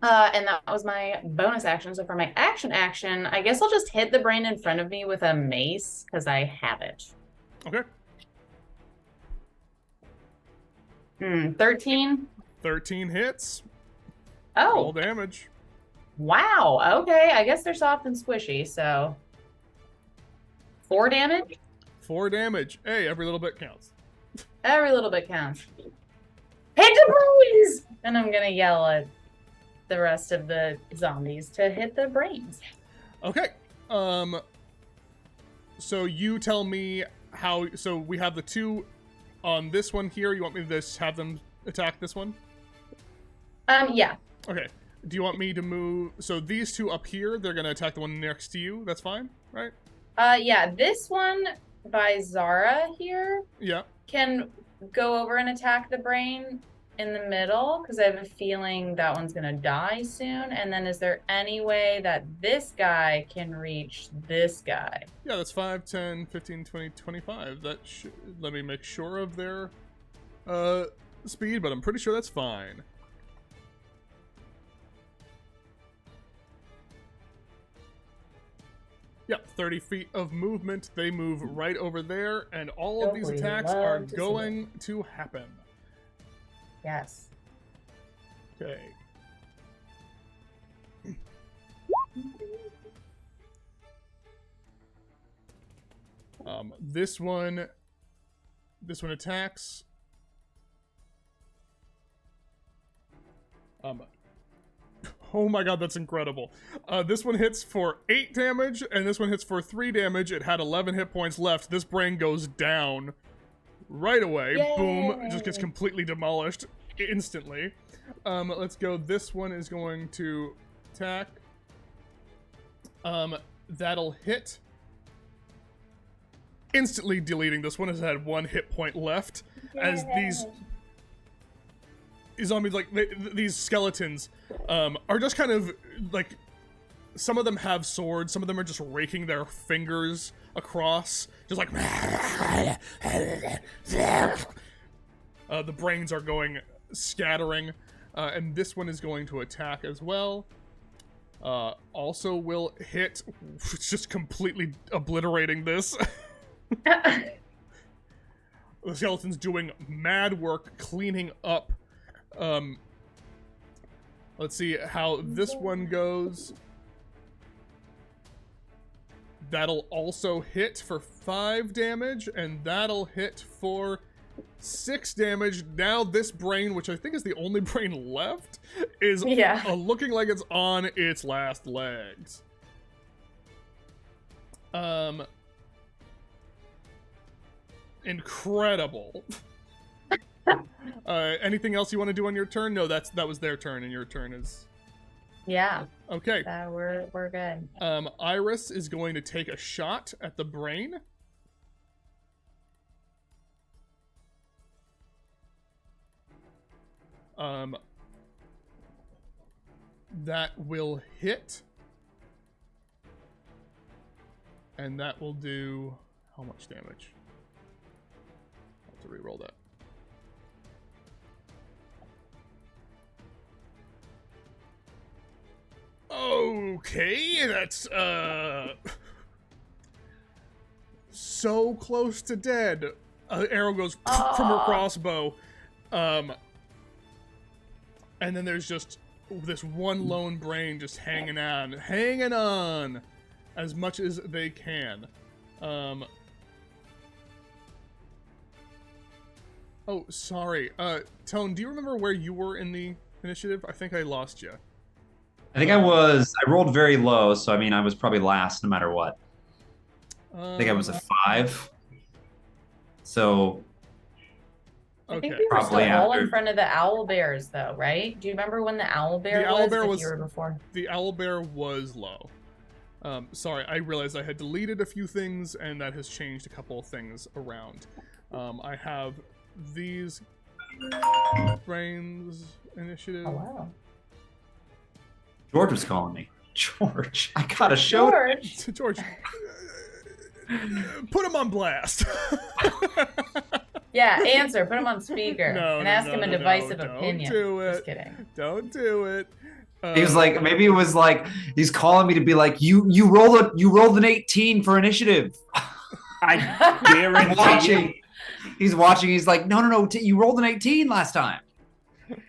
Speaker 4: And that was my bonus action. So for my action, I guess I'll just hit the brain in front of me with a mace because I have it.
Speaker 1: Okay.
Speaker 4: 13.
Speaker 1: 13 hits.
Speaker 4: Oh,
Speaker 1: Roll damage.
Speaker 4: wow. Okay, I guess they're soft and squishy. So 4 damage.
Speaker 1: 4 damage. Hey, every little bit counts.
Speaker 4: Every little bit counts. Hit the brains! And I'm gonna yell at the rest of the zombies to hit the brains.
Speaker 1: Okay. So you tell me how. So we have the 2 on this one here. You want me to just have them attack this one?
Speaker 4: Yeah.
Speaker 1: Okay. Do you want me to move? So these 2 up here, they're gonna attack the one next to you. That's fine, right?
Speaker 4: Yeah. This one by Zara here
Speaker 1: Yeah.
Speaker 4: can go over and attack the brain in the middle because I have a feeling that one's gonna die soon. And then is there any way that this guy can reach this guy?
Speaker 1: Yeah, that's 5, 10, 15, 20, 25. That let me make sure of their speed, but I'm pretty sure that's fine. Yep, 30 feet of movement. They move right over there, and all of these
Speaker 4: Don't we
Speaker 1: attacks
Speaker 4: love
Speaker 1: are
Speaker 4: to see
Speaker 1: going to happen.
Speaker 4: Yes.
Speaker 1: Okay. This one attacks. Oh my god, that's incredible. This one hits for 8 damage, and this one hits for 3 damage. It had 11 hit points left. This brain goes down right away.
Speaker 4: Yay.
Speaker 1: Boom. It just gets completely demolished instantly. Let's go. This one is going to attack. That'll hit. Instantly deleting. This one has had 1 hit point left. As these zombies, like these skeletons, are just kind of like, some of them have swords, some of them are just raking their fingers across, just like the brains are going scattering, and this one is going to attack as well. Also will hit, just completely obliterating this. The skeleton's doing mad work cleaning up. Let's see how this one goes. That'll also hit for 5 damage, and that'll hit for 6 damage. Now this brain, which I think is the only brain left, is looking like it's on its last legs. Incredible. Anything else you want to do on your turn? No, that was their turn, and your turn is...
Speaker 4: Yeah.
Speaker 1: Okay.
Speaker 4: We're good.
Speaker 1: Iris is going to take a shot at the brain. That will hit. And that will do... how much damage? I'll have to re-roll that. Okay, that's, so close to dead. Arrow goes from her crossbow. And then there's just this one lone brain just hanging on as much as they can. Oh, sorry. Tone, do you remember where you were in the initiative? I think I lost you.
Speaker 3: I think I rolled very low, so I mean, I was probably last no matter what. I think I was a 5. So
Speaker 4: I think
Speaker 1: Okay.
Speaker 4: we were still
Speaker 3: Probably
Speaker 4: all
Speaker 3: after.
Speaker 4: in front of the owl bears, though, right? Do you remember when the owl bear
Speaker 1: The owl bear
Speaker 4: if
Speaker 1: was-
Speaker 4: you were before?
Speaker 1: The owlbear was low. Sorry, I realized I had deleted a few things, and that has changed a couple of things around. I have these brains initiative.
Speaker 4: Oh wow.
Speaker 3: George was calling me. George, I got a show.
Speaker 4: George.
Speaker 1: George, put him on blast.
Speaker 4: Yeah, answer. Put him on speaker
Speaker 1: No,
Speaker 4: and
Speaker 1: no,
Speaker 4: ask
Speaker 1: no,
Speaker 4: him a
Speaker 1: no,
Speaker 4: divisive
Speaker 1: don't
Speaker 4: opinion.
Speaker 1: do it.
Speaker 4: Just kidding.
Speaker 1: Don't do it.
Speaker 3: He was like, maybe it was like he's calling me to be like, you rolled an 18 for initiative.
Speaker 5: I
Speaker 3: He's
Speaker 5: guarantee.
Speaker 3: watching. He's watching. He's like, no, you rolled an 18 last time.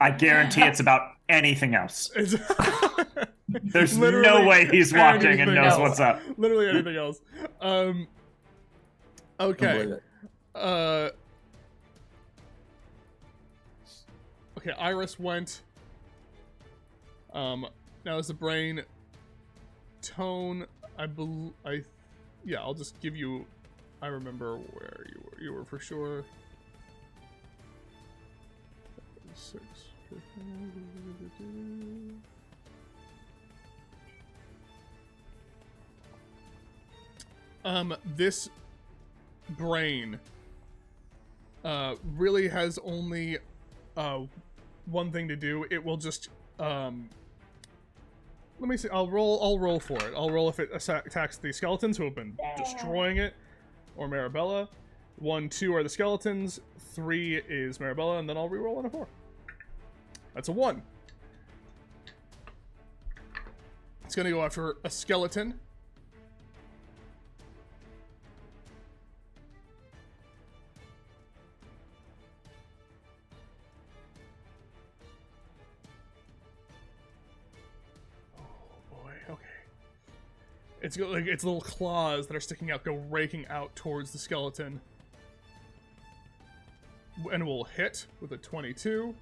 Speaker 5: I guarantee it's about anything else.
Speaker 1: It's-
Speaker 5: There's
Speaker 1: Literally
Speaker 5: no way he's watching and
Speaker 1: anything
Speaker 5: knows
Speaker 1: else.
Speaker 5: what's up.
Speaker 1: Literally anything else. Okay. Okay, Iris went. Now is the brain. Tone, yeah, I'll just give you. I remember where you were. You were for sure. 6. This brain really has only one thing to do. It will just let me see. I'll roll for it. I'll roll if it attacks the skeletons who have been destroying it, or Marabella. 1, 2 are the skeletons. 3 is Marabella, and then I'll reroll on a 4. That's a 1. It's gonna go after a skeleton. It's like its little claws that are sticking out go raking out towards the skeleton. And will hit with a 22.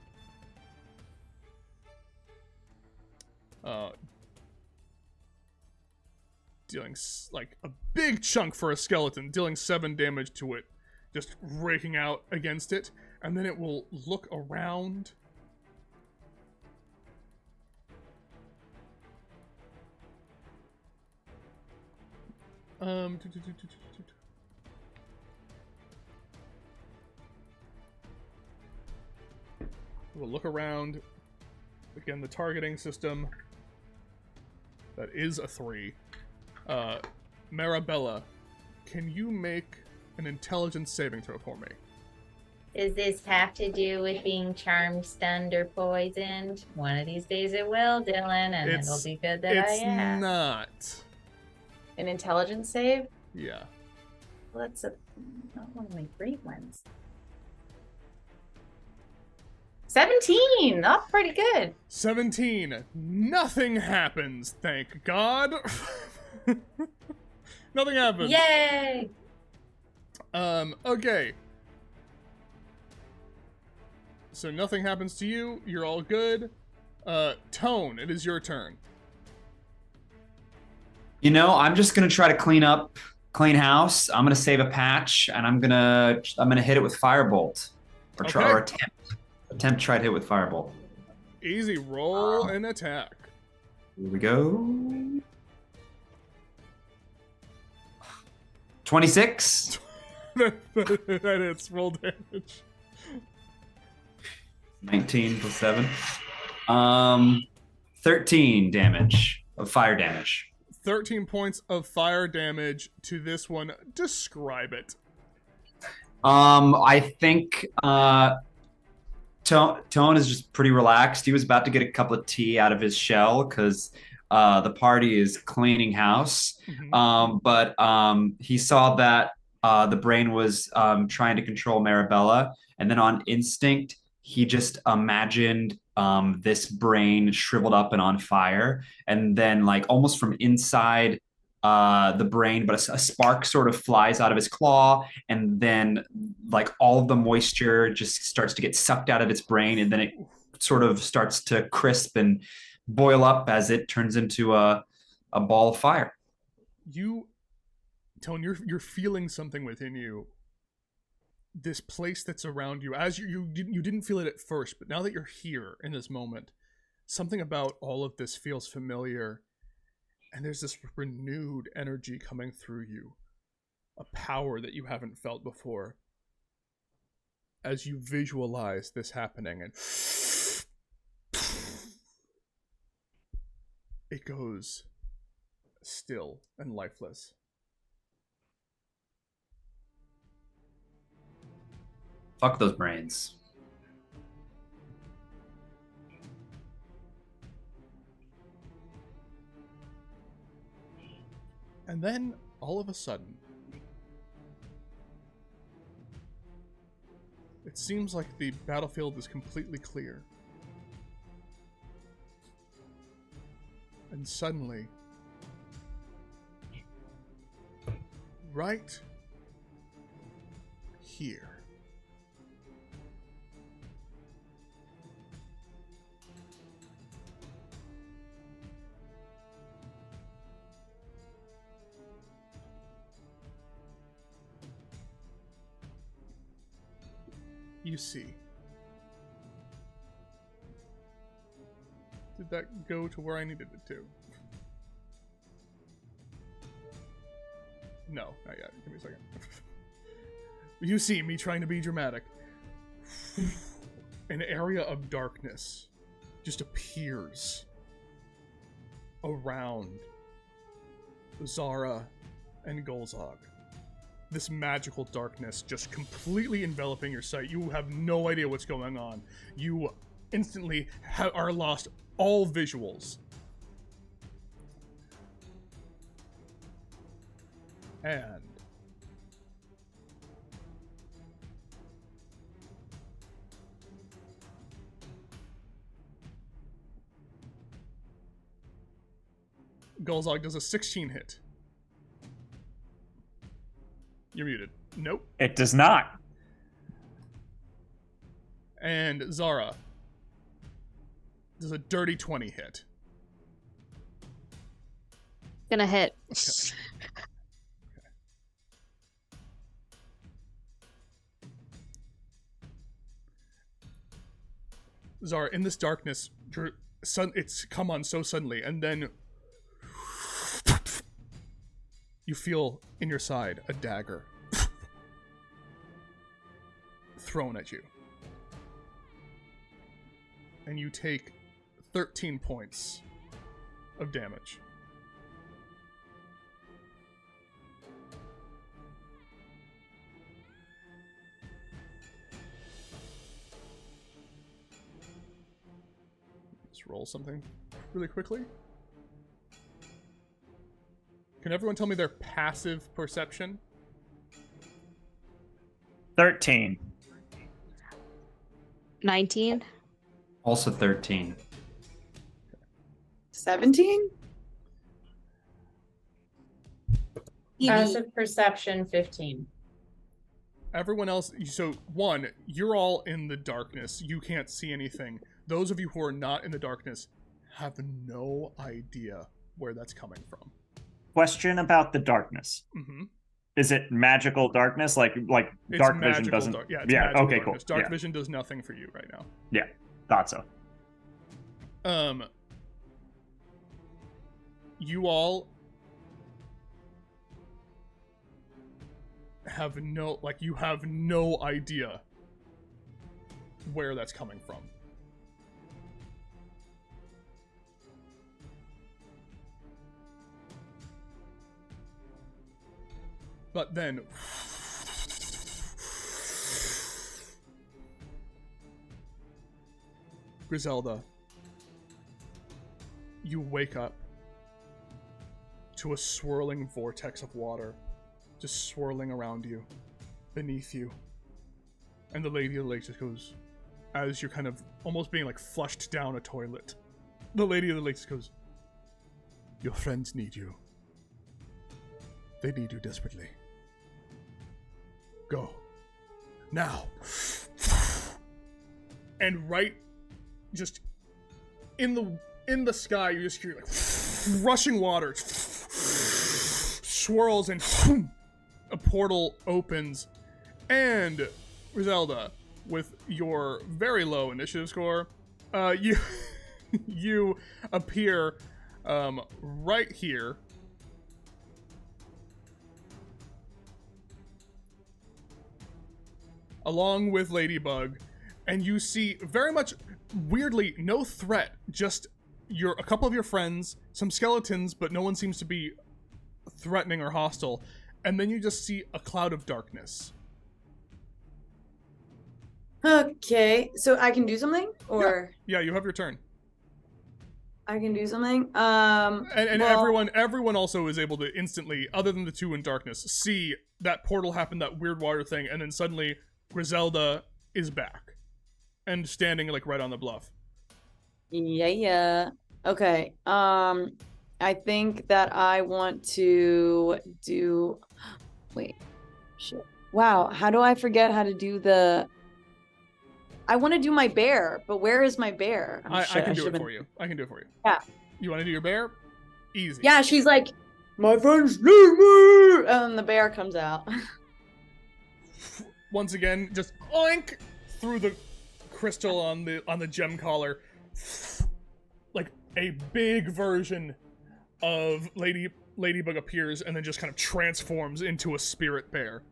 Speaker 1: Dealing like a big chunk for a skeleton, dealing 7 damage to it, just raking out against it, and then it will look around. We'll look around. Again, the targeting system. That is a 3. Marabella, can you make an intelligence saving throw for me?
Speaker 8: Does this have to do with being charmed, stunned, or poisoned? One of these days it will, Dylan, and it'll be good that I
Speaker 1: It's
Speaker 8: am.
Speaker 1: not.
Speaker 4: An intelligence save?
Speaker 1: Yeah.
Speaker 8: Well, that's not one of my great ones.
Speaker 4: 17. That's pretty good.
Speaker 1: 17. Nothing happens, thank God. Nothing happens.
Speaker 8: Yay!
Speaker 1: Okay. So nothing happens to you. You're all good. Tone, it is your turn.
Speaker 3: You know, I'm just gonna try to clean house. I'm gonna save a patch, and I'm gonna hit it with firebolt, or
Speaker 1: Okay.
Speaker 3: attempt to try to hit with firebolt.
Speaker 1: Easy. Roll and attack.
Speaker 3: Here we go. 26.
Speaker 1: That hits. Roll damage.
Speaker 3: 19 plus 7. 13 damage of fire damage.
Speaker 1: 13 points of fire damage to this one. Describe it.
Speaker 3: I think Tone is just pretty relaxed. He was about to get a cup of tea out of his shell because the party is cleaning house.
Speaker 1: Mhm.
Speaker 3: But he saw that the brain was trying to control Marabella, and then on instinct, he just imagined this brain shriveled up and on fire, and then like almost from inside the brain, but a spark sort of flies out of his claw, and then like all of the moisture just starts to get sucked out of its brain, and then it sort of starts to crisp and boil up as it turns into a ball of fire.
Speaker 1: Tone, you're feeling something within you. This place that's around you, as you didn't feel it at first, but now that you're here in this moment, something about all of this feels familiar, and there's this renewed energy coming through you, a power that you haven't felt before. As you visualize this happening, and it goes still and lifeless.
Speaker 3: Fuck those brains.
Speaker 1: And then, all of a sudden, it seems like the battlefield is completely clear. And suddenly, right here, you see. Did that go to where I needed it to? No, not yet. Give me a second. You see me trying to be dramatic. An area of darkness just appears around Zara and Golzog. This magical darkness just completely enveloping your sight. You have no idea what's going on. You instantly are lost all visuals. And Golzog does a 16 hit. You're muted. Nope.
Speaker 5: It does not.
Speaker 1: And Zara does a dirty 20 hit.
Speaker 6: Gonna hit.
Speaker 1: Okay. Zara, in this darkness, it's come on so suddenly, and then you feel in your side a dagger thrown at you. And you take 13 points of damage. Let's roll something really quickly. Can everyone tell me their passive perception?
Speaker 5: 13.
Speaker 6: 19.
Speaker 3: Also 13.
Speaker 2: 17?
Speaker 4: Passive perception 15.
Speaker 1: Everyone else, so one, you're all in the darkness. You can't see anything. Those of you who are not in the darkness have no idea where that's coming from.
Speaker 5: Question about the darkness.
Speaker 1: Mm-hmm.
Speaker 5: Is it magical darkness? Like
Speaker 1: It's
Speaker 5: dark vision
Speaker 1: magical
Speaker 5: doesn't.
Speaker 1: yeah, it's magical
Speaker 5: okay,
Speaker 1: darkness.
Speaker 5: cool.
Speaker 1: Dark vision does nothing for you right now.
Speaker 5: Yeah, thought so.
Speaker 1: You all have you have no idea where that's coming from. But then Grizellda, you wake up to a swirling vortex of water just swirling around you, beneath you. And the Lady of the Lake just goes, as you're kind of almost being like flushed down a toilet. The Lady of the Lake just goes, "Your friends need you. They need you desperately. Go. Now." And right just in the in the sky, you just hear like rushing water, swirls, and a portal opens. And Grizellda, with your very low initiative score, you appear right here. Along with Ladybug, and you see very much weirdly no threat, just a couple of your friends, some skeletons, but no one seems to be threatening or hostile, and then you just see a cloud of darkness.
Speaker 2: Okay, so I can do something, or
Speaker 1: Yeah, you have your turn.
Speaker 2: I can do something.
Speaker 1: And
Speaker 2: well,
Speaker 1: everyone also is able to instantly, other than the two in darkness, see that portal happen, that weird water thing, and then suddenly Grizellda is back and standing like right on the bluff.
Speaker 2: Yeah. Okay. I think that I want to do. Wait. Shit. Wow. How do I forget how to do the? I want to do my bear, but where is my bear? Oh,
Speaker 1: I
Speaker 2: shit,
Speaker 1: can do
Speaker 2: should've
Speaker 1: it
Speaker 2: been-
Speaker 1: for you. I can do it for you.
Speaker 2: Yeah.
Speaker 1: You want to do your bear? Easy.
Speaker 2: Yeah, she's like, my friends need me, and the bear comes out.
Speaker 1: Once again, just oink through the crystal on the gem collar. Like a big version of Ladybug appears and then just kind of transforms into a spirit bear.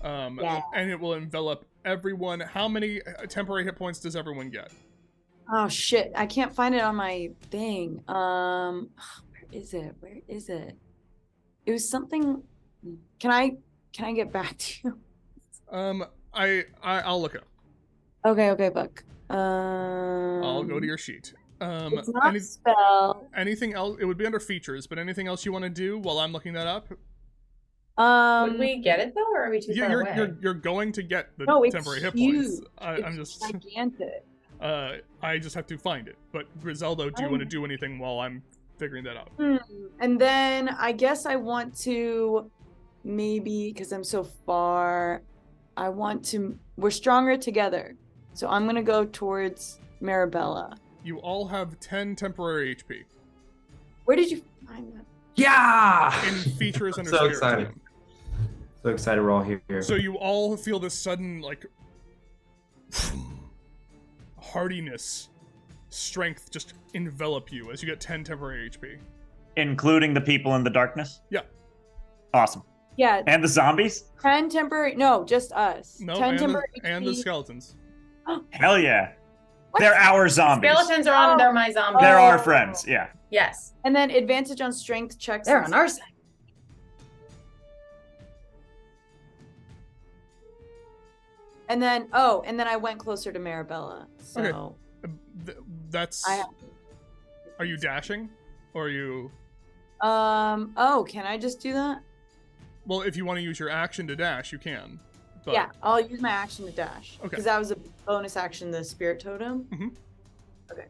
Speaker 2: Yeah.
Speaker 1: And it will envelop everyone. How many temporary hit points does everyone get?
Speaker 2: Oh shit! I can't find it on my thing. Where is it? Where is it? It was something. Can I get back to you?
Speaker 1: I'll look it up.
Speaker 2: Okay, Buck.
Speaker 1: I'll go to your sheet.
Speaker 2: It's not spell.
Speaker 1: Anything else? It would be under features, but anything else you want to do while I'm looking that up?
Speaker 4: Would we get it though, or are we too far away?
Speaker 1: You're going to get the
Speaker 2: No, it's
Speaker 1: temporary hit
Speaker 2: huge.
Speaker 1: points. I'm just
Speaker 2: gigantic.
Speaker 1: I just have to find it. But Grizellda, do you want to do anything while I'm figuring that out?
Speaker 2: And then I guess I want to maybe, because I'm so far, I want to. We're stronger together, so I'm gonna go towards Marabella.
Speaker 1: You all have 10 temporary HP.
Speaker 2: Where did you find that?
Speaker 3: Yeah!
Speaker 1: In features under
Speaker 3: So
Speaker 1: Spirit
Speaker 3: excited.
Speaker 1: Totem.
Speaker 3: So excited we're all here.
Speaker 1: So you all feel this sudden, like, hardiness, strength just envelop you as you get 10 temporary HP.
Speaker 5: Including the people in the darkness?
Speaker 1: Yeah.
Speaker 5: Awesome.
Speaker 2: Yeah,
Speaker 5: And the zombies?
Speaker 2: 10 temporary. No, just us.
Speaker 1: No,
Speaker 2: 10
Speaker 1: and
Speaker 2: temporary.
Speaker 1: and the
Speaker 2: HP.
Speaker 1: skeletons.
Speaker 5: Hell yeah.
Speaker 2: What?
Speaker 5: They're our zombies.
Speaker 4: Skeletons are on. They're my zombies.
Speaker 5: They're
Speaker 2: Oh.
Speaker 5: our friends, yeah.
Speaker 4: Yes,
Speaker 2: And then advantage on strength checks.
Speaker 4: they're
Speaker 2: and
Speaker 4: on our side.
Speaker 2: And then I went closer to Marabella. So
Speaker 1: Okay. That's.
Speaker 2: I have.
Speaker 1: Are you dashing? Or are you.
Speaker 2: Oh, can I just do that?
Speaker 1: Well, if you want to use your action to dash, you can. But
Speaker 2: Yeah, I'll use my action to dash.
Speaker 1: Okay.
Speaker 2: Because that was a bonus action, the spirit totem.
Speaker 1: Mhm.
Speaker 2: Okay.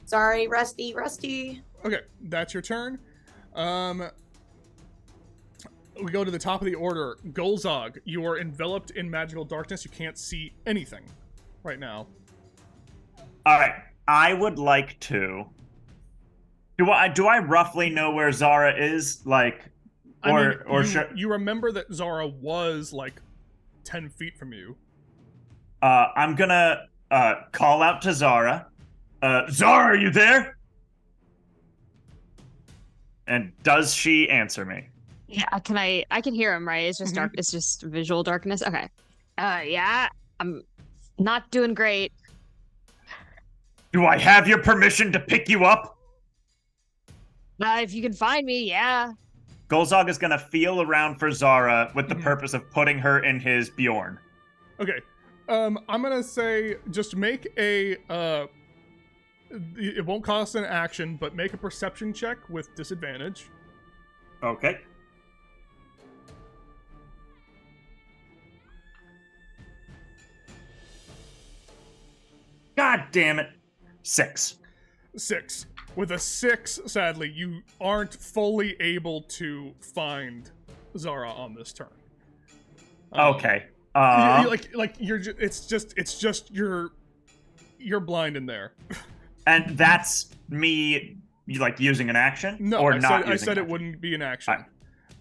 Speaker 2: Sorry, Rusty.
Speaker 1: Okay, that's your turn. We go to the top of the order. Golzog, you are enveloped in magical darkness. You can't see anything right now.
Speaker 5: All right. I would like to. Do I roughly know where Zara is? Like,
Speaker 1: You remember that Zara was like 10 feet from you.
Speaker 5: I'm gonna call out to Zara. Zara, are you there? And does she answer me?
Speaker 6: Yeah, I can hear him, right? It's just dark. It's just visual darkness. Okay. Yeah, I'm not doing great.
Speaker 5: Do I have your permission to pick you up?
Speaker 6: If you can find me, yeah.
Speaker 5: Golzog is gonna feel around for Zara with the purpose of putting her in his Bjorn.
Speaker 1: Okay. I'm gonna say just make a it won't cost an action, but make a perception check with disadvantage.
Speaker 5: Okay. God damn it. 6.
Speaker 1: 6. With a 6, sadly, you aren't fully able to find Zara on this turn.
Speaker 5: Okay.
Speaker 1: Like you're it's just you're blind in there.
Speaker 5: And that's me, like, using an action?
Speaker 1: No,
Speaker 5: or
Speaker 1: I
Speaker 5: not
Speaker 1: said,
Speaker 5: using
Speaker 1: it
Speaker 5: an action?
Speaker 1: wouldn't be an action.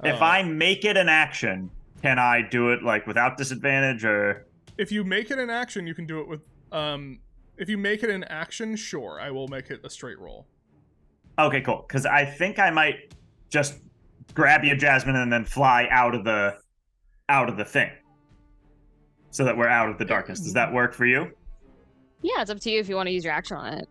Speaker 5: If I make it an action, can I do it, like, without disadvantage, or...
Speaker 1: If you make it an action, you can do it with... if you make it an action, sure, I will make it a straight roll.
Speaker 5: Okay, cool. Because I think I might just grab you, Jasmine, and then fly out of the thing. So that we're out of the darkness. Does that work for you?
Speaker 6: Yeah, it's up to you if you want to use your action on it.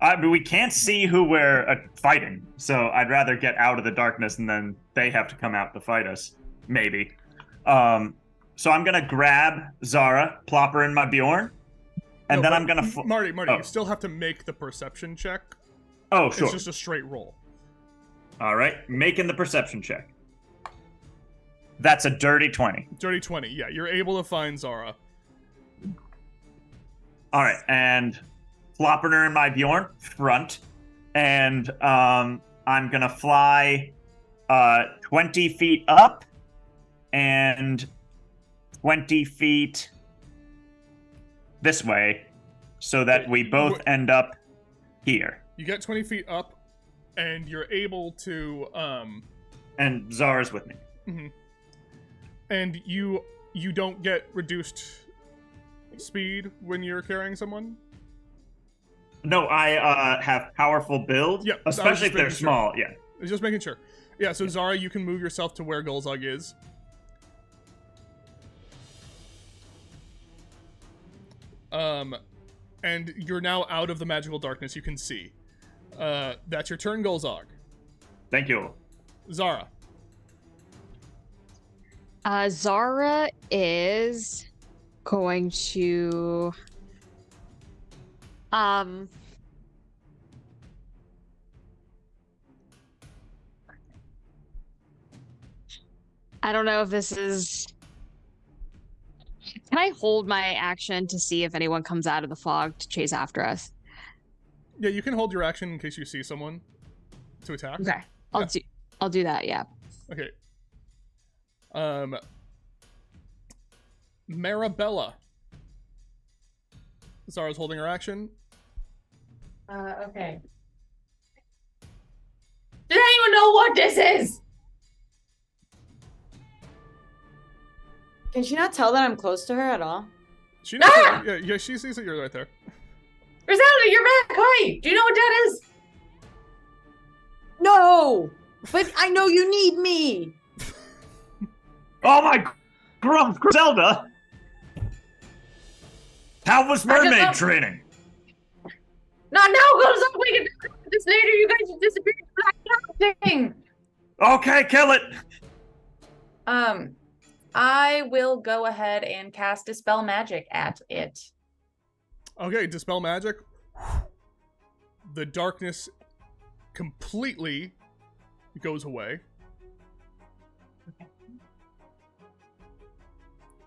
Speaker 5: But we can't see who we're fighting, so I'd rather get out of the darkness and then they have to come out to fight us. Maybe. So I'm gonna grab Zara, plop her in my Bjorn, and then I'm gonna...
Speaker 1: Marty, you still have to make the perception check.
Speaker 5: Oh, sure.
Speaker 1: It's just a straight roll.
Speaker 5: All right, making the perception check. That's a dirty 20.
Speaker 1: Dirty 20, yeah. You're able to find Zara.
Speaker 5: All right, and plopping her in my Bjorn front, and I'm gonna fly 20 feet up and 20 feet this way, so that we both end up here.
Speaker 1: You get 20 feet up, and you're able to
Speaker 5: And Zara's with me.
Speaker 1: Mm-hmm. And you don't get reduced speed when you're carrying someone?
Speaker 5: No, I have powerful build.
Speaker 1: Yeah,
Speaker 5: especially if they're small.
Speaker 1: Sure.
Speaker 5: Yeah,
Speaker 1: I was just making sure. Yeah, so Zara, you can move yourself to where Gulzog is. And you're now out of the magical darkness. You can see. That's your turn, Gulzog.
Speaker 5: Thank you.
Speaker 1: Zara.
Speaker 6: Zara is going to I don't know if this is... Can I hold my action to see if anyone comes out of the fog to chase after us?
Speaker 1: Yeah, you can hold your action in case you see someone to attack.
Speaker 6: Okay. I'll do that, yeah.
Speaker 1: Okay. Marabella. Zara's holding her action.
Speaker 4: Okay. Does anyone know what this is?
Speaker 2: Can she not tell that I'm close to her at all?
Speaker 1: She knows yeah, she sees that you're right there.
Speaker 4: Grizellda, you're back. Hi. Do you know what that is?
Speaker 2: No! But I know you need me!
Speaker 5: Oh my grump, Grizellda! How was mermaid training?
Speaker 4: Not now, goes up. We can talk about this later. You guys just disappeared in the black thing.
Speaker 5: Okay, kill it.
Speaker 4: I will go ahead and cast Dispel Magic at it.
Speaker 1: Okay, Dispel Magic. The darkness completely goes away.
Speaker 4: Okay.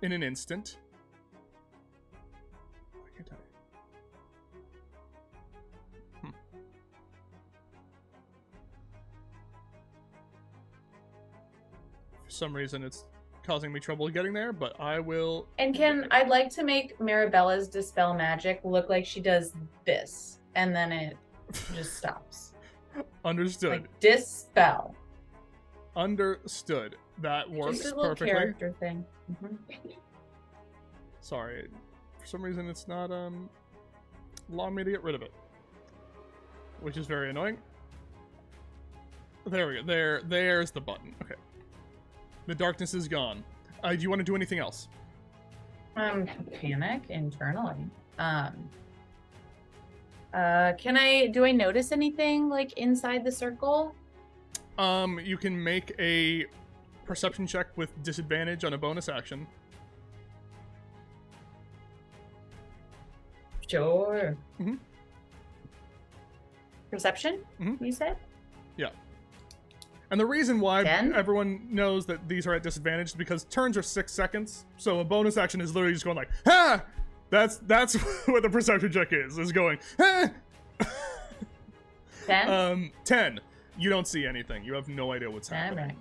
Speaker 1: In an instant. Why can't I? For some reason, it's causing me trouble getting there, but I will...
Speaker 4: And I'd like to make Marabella's Dispel Magic look like she does this, and then it just stops.
Speaker 1: Understood.
Speaker 4: Like Dispel.
Speaker 1: Understood. That works
Speaker 4: Just a little
Speaker 1: perfectly.
Speaker 4: character thing. Mm-hmm.
Speaker 1: Sorry. For some reason, it's not allowing me to get rid of it. Which is very annoying. There we go. There's the button. Okay. The darkness is gone. Do you want to do anything else?
Speaker 4: Panic internally. Do I notice anything like inside the circle?
Speaker 1: You can make a perception check with disadvantage on a bonus action.
Speaker 4: Sure.
Speaker 1: Mm-hmm.
Speaker 4: Perception, you said?
Speaker 1: Yeah. And the reason why
Speaker 4: 10?
Speaker 1: everyone knows that these are at disadvantage is because turns are 6 seconds. So a bonus action is literally just going like, ha! That's what the perception check is going, ha!
Speaker 4: 10?
Speaker 1: 10. You don't see anything. You have no idea what's happening.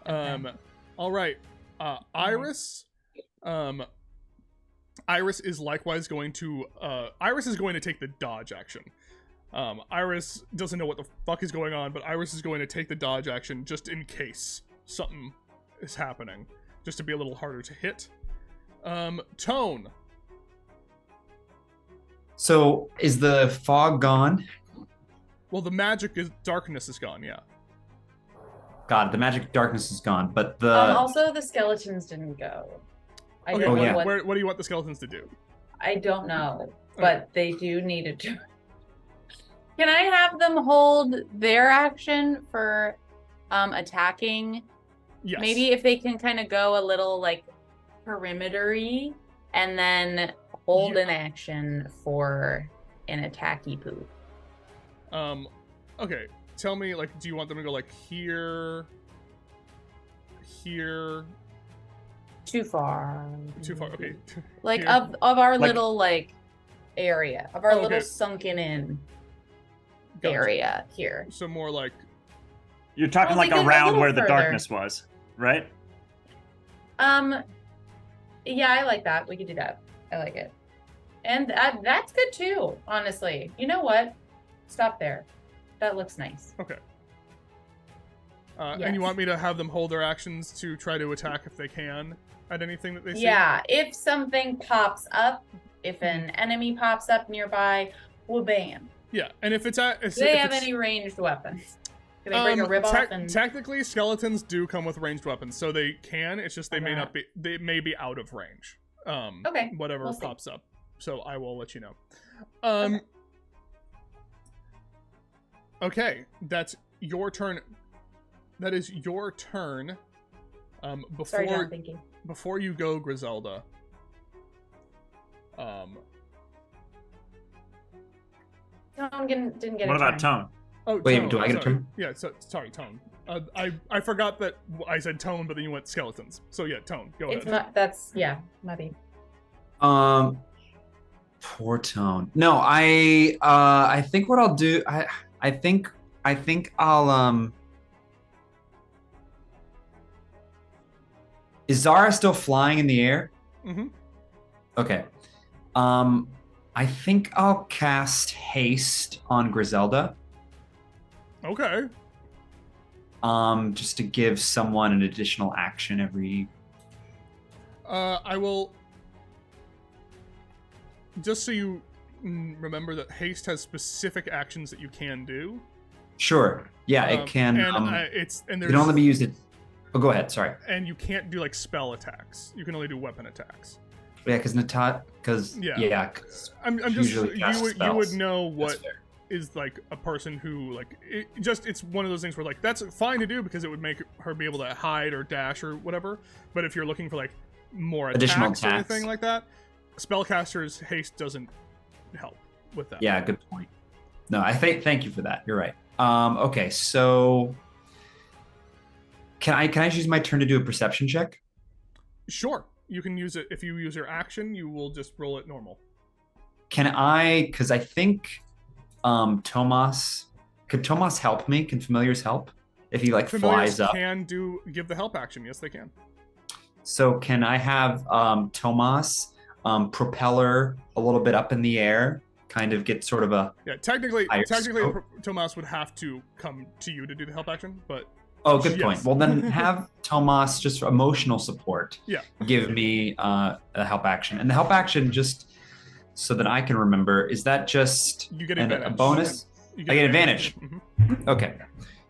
Speaker 4: All right.
Speaker 1: All right. Iris, Iris is likewise going to Iris is going to take the dodge action. Iris doesn't know what the fuck is going on, but Iris is going to take the dodge action just in case something is happening, just to be a little harder to hit. Tone.
Speaker 3: So is the fog gone?
Speaker 1: Well, the magic darkness is gone, yeah.
Speaker 3: God, the magic darkness is gone, but the
Speaker 4: Also, the skeletons didn't go. I
Speaker 1: Okay,
Speaker 4: don't know
Speaker 3: yeah.
Speaker 1: what do you want the skeletons to do?
Speaker 4: I don't know, but they do need to do. Can I have them hold their action for attacking?
Speaker 1: Yes.
Speaker 4: Maybe if they can kind of go a little like perimeter-y and then hold an action for an attacky poo.
Speaker 1: Okay. Tell me, like, do you want them to go like here, here?
Speaker 4: Too far.
Speaker 1: Too far. Okay.
Speaker 4: Like
Speaker 1: Here.
Speaker 4: of our
Speaker 5: Like-
Speaker 4: little like area of our
Speaker 1: Oh,
Speaker 4: little
Speaker 1: okay.
Speaker 4: sunken in
Speaker 1: Gotcha.
Speaker 4: area here.
Speaker 1: So more like
Speaker 5: You're talking
Speaker 4: Well,
Speaker 5: like
Speaker 4: they go a
Speaker 5: around
Speaker 4: little
Speaker 5: where the
Speaker 4: further.
Speaker 5: darkness was, right?
Speaker 4: Yeah, I like that. We could do that. I like it. And that's good too, honestly. You know what? Stop there. That looks nice.
Speaker 1: okay. And
Speaker 4: Yes.
Speaker 1: you want me to have them hold their actions to try to attack if they can at anything that they see?
Speaker 4: Yeah, if something pops up, if an enemy pops up nearby, well, bam.
Speaker 1: Yeah, and if it's at
Speaker 4: Do
Speaker 1: if
Speaker 4: they have
Speaker 1: it's-
Speaker 4: any ranged weapons? Can they break a rib off? And
Speaker 1: Technically, skeletons do come with ranged weapons, so they can. It's just they may
Speaker 4: Okay.
Speaker 1: not be. They may be out of range.
Speaker 4: Okay,
Speaker 1: Whatever
Speaker 4: we'll see.
Speaker 1: pops up. So I will let you know.
Speaker 4: Okay.
Speaker 1: Okay, that's your turn. That is your turn.
Speaker 4: Sorry, John,
Speaker 1: Before
Speaker 4: thinking.
Speaker 1: before you go, Grizellda.
Speaker 4: Tone didn't get
Speaker 5: What
Speaker 4: a
Speaker 5: about
Speaker 4: turn.
Speaker 5: Tone?
Speaker 1: Oh,
Speaker 3: Wait,
Speaker 1: Tone,
Speaker 3: do I get a
Speaker 1: sorry.
Speaker 3: turn?
Speaker 1: Yeah, so sorry, Tone. I forgot that I said Tone, but then you went skeletons. So yeah, Tone, go
Speaker 4: It's
Speaker 1: ahead.
Speaker 4: that's muddy.
Speaker 3: Poor Tone. No, I think what I'll do, I think I'll Is Zara still flying in the air?
Speaker 1: Mm-hmm.
Speaker 3: Okay. I think I'll cast haste on Grizellda.
Speaker 1: Okay.
Speaker 3: Just to give someone an additional action every.
Speaker 1: I will. Just so you remember that haste has specific actions that you can do.
Speaker 3: Sure. Yeah, it can.
Speaker 1: And
Speaker 3: It
Speaker 1: there's
Speaker 3: can only be used. Oh, go ahead. Sorry.
Speaker 1: and you can't do like spell attacks. You can only do weapon attacks.
Speaker 3: Yeah, because
Speaker 1: Yeah.
Speaker 3: 'cause
Speaker 1: I'm just
Speaker 3: usually
Speaker 1: you
Speaker 3: cast
Speaker 1: would
Speaker 3: spells.
Speaker 1: know
Speaker 3: that's
Speaker 1: what
Speaker 3: fair.
Speaker 1: is like a person who like it's one of those things where like that's fine to do because it would make her be able to hide or dash or whatever. But if you're looking for like more
Speaker 3: Additional
Speaker 1: attacks or
Speaker 3: attacks.
Speaker 1: anything like that, spellcaster's haste doesn't help with that.
Speaker 3: Yeah, good point. No, I thank you for that. You're right. Okay, so can I just use my turn to do a perception check?
Speaker 1: Sure. You can use it if you use your action. You will just roll it normal.
Speaker 3: Can I? Because I think Tomas. Could Tomas help me? Can familiars help if he like
Speaker 1: Familiars
Speaker 3: flies up?
Speaker 1: can give the help action. Yes, they can.
Speaker 3: So can I have Tomas propeller a little bit up in the air, kind of get sort of a.
Speaker 1: Yeah, technically,
Speaker 3: Higher scope.
Speaker 1: Tomas would have to come to you to do the help action, but
Speaker 3: Oh, good
Speaker 1: Yes.
Speaker 3: point. Well, then have Tomas just for emotional support.
Speaker 1: Yeah.
Speaker 3: Give me a help action, and the help action just so that I can remember. Is that just
Speaker 1: you get
Speaker 3: a
Speaker 1: advantage.
Speaker 3: bonus?
Speaker 1: You
Speaker 3: I get advantage.
Speaker 1: Mhm.
Speaker 3: Okay.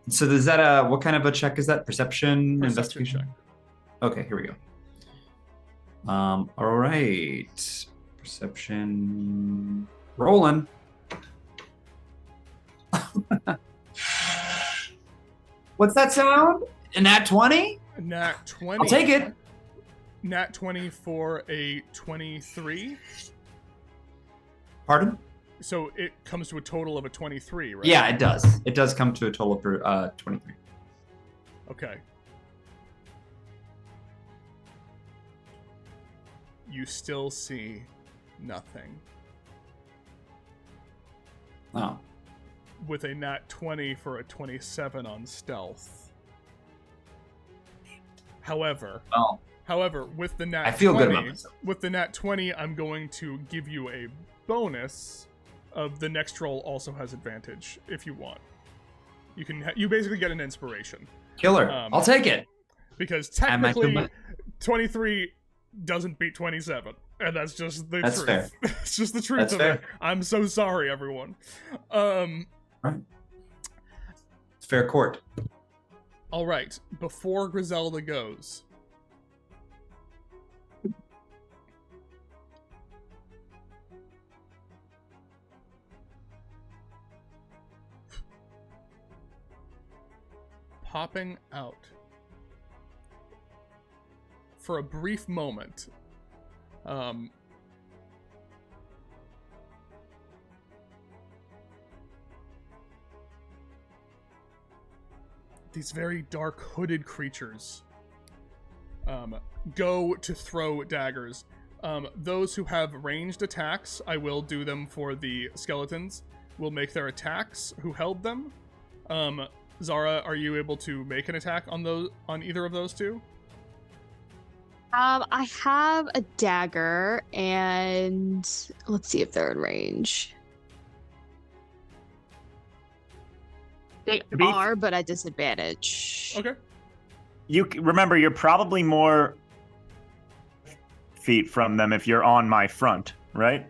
Speaker 3: So is that what kind of a check is that? Perception,
Speaker 1: Perception
Speaker 3: investigation?
Speaker 1: check.
Speaker 3: Okay, here we go. All right. Perception. Rolling. What's that sound? A nat 20?
Speaker 1: Nat 20.
Speaker 3: I'll take it.
Speaker 1: Nat 20 for a 23.
Speaker 3: Pardon?
Speaker 1: So it comes to a total of a 23, right?
Speaker 3: Yeah, it does. It does come to a total of 23.
Speaker 1: Okay. You still see nothing.
Speaker 3: Oh.
Speaker 1: With a nat 20 for a 27 on stealth. However,
Speaker 3: Well,
Speaker 1: However, with the nat
Speaker 3: I feel
Speaker 1: 20,
Speaker 3: good about myself.
Speaker 1: with the nat 20, I'm going to give you a bonus of the next roll also has advantage if you want. You basically get an inspiration.
Speaker 3: Killer. I'll take it.
Speaker 1: Because
Speaker 3: I might do
Speaker 1: technically
Speaker 3: my-
Speaker 1: 23 doesn't beat 27. And that's just the
Speaker 3: That's
Speaker 1: truth.
Speaker 3: fair.
Speaker 1: It's just the truth
Speaker 3: That's
Speaker 1: of
Speaker 3: fair.
Speaker 1: it. I'm so sorry, everyone.
Speaker 3: It's fair court.
Speaker 1: All right. Before Grizellda goes, popping out for a brief moment. These very dark hooded creatures go to throw daggers. Those who have ranged attacks, I will do them for the skeletons, will make their attacks who held them. Zara, are you able to make an attack on either of those two?
Speaker 6: I have a dagger, and let's see if they're in range. They are, but at disadvantage.
Speaker 1: Okay.
Speaker 5: You remember, you're probably more feet from them if you're on my front, right?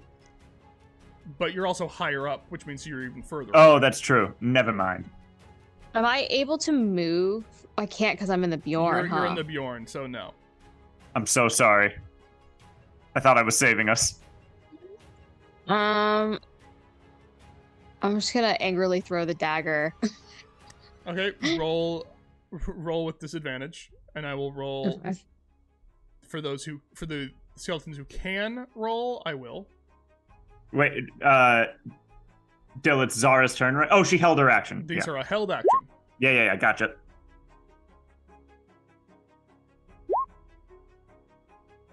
Speaker 1: But you're also higher up, which means you're even further.
Speaker 5: Oh, that's true. Never mind.
Speaker 6: Am I able to move? I can't because I'm in the Bjorn.
Speaker 1: You're in the Bjorn, so no.
Speaker 5: I'm so sorry. I thought I was saving us.
Speaker 6: I'm just gonna angrily throw the dagger.
Speaker 1: Okay, roll with disadvantage, and I will roll for the skeletons who can roll. I will.
Speaker 5: Wait, Dill, it's Zara's turn, right? Oh, she held her action.
Speaker 1: These
Speaker 5: Yeah.
Speaker 1: are a held action.
Speaker 5: Yeah, gotcha.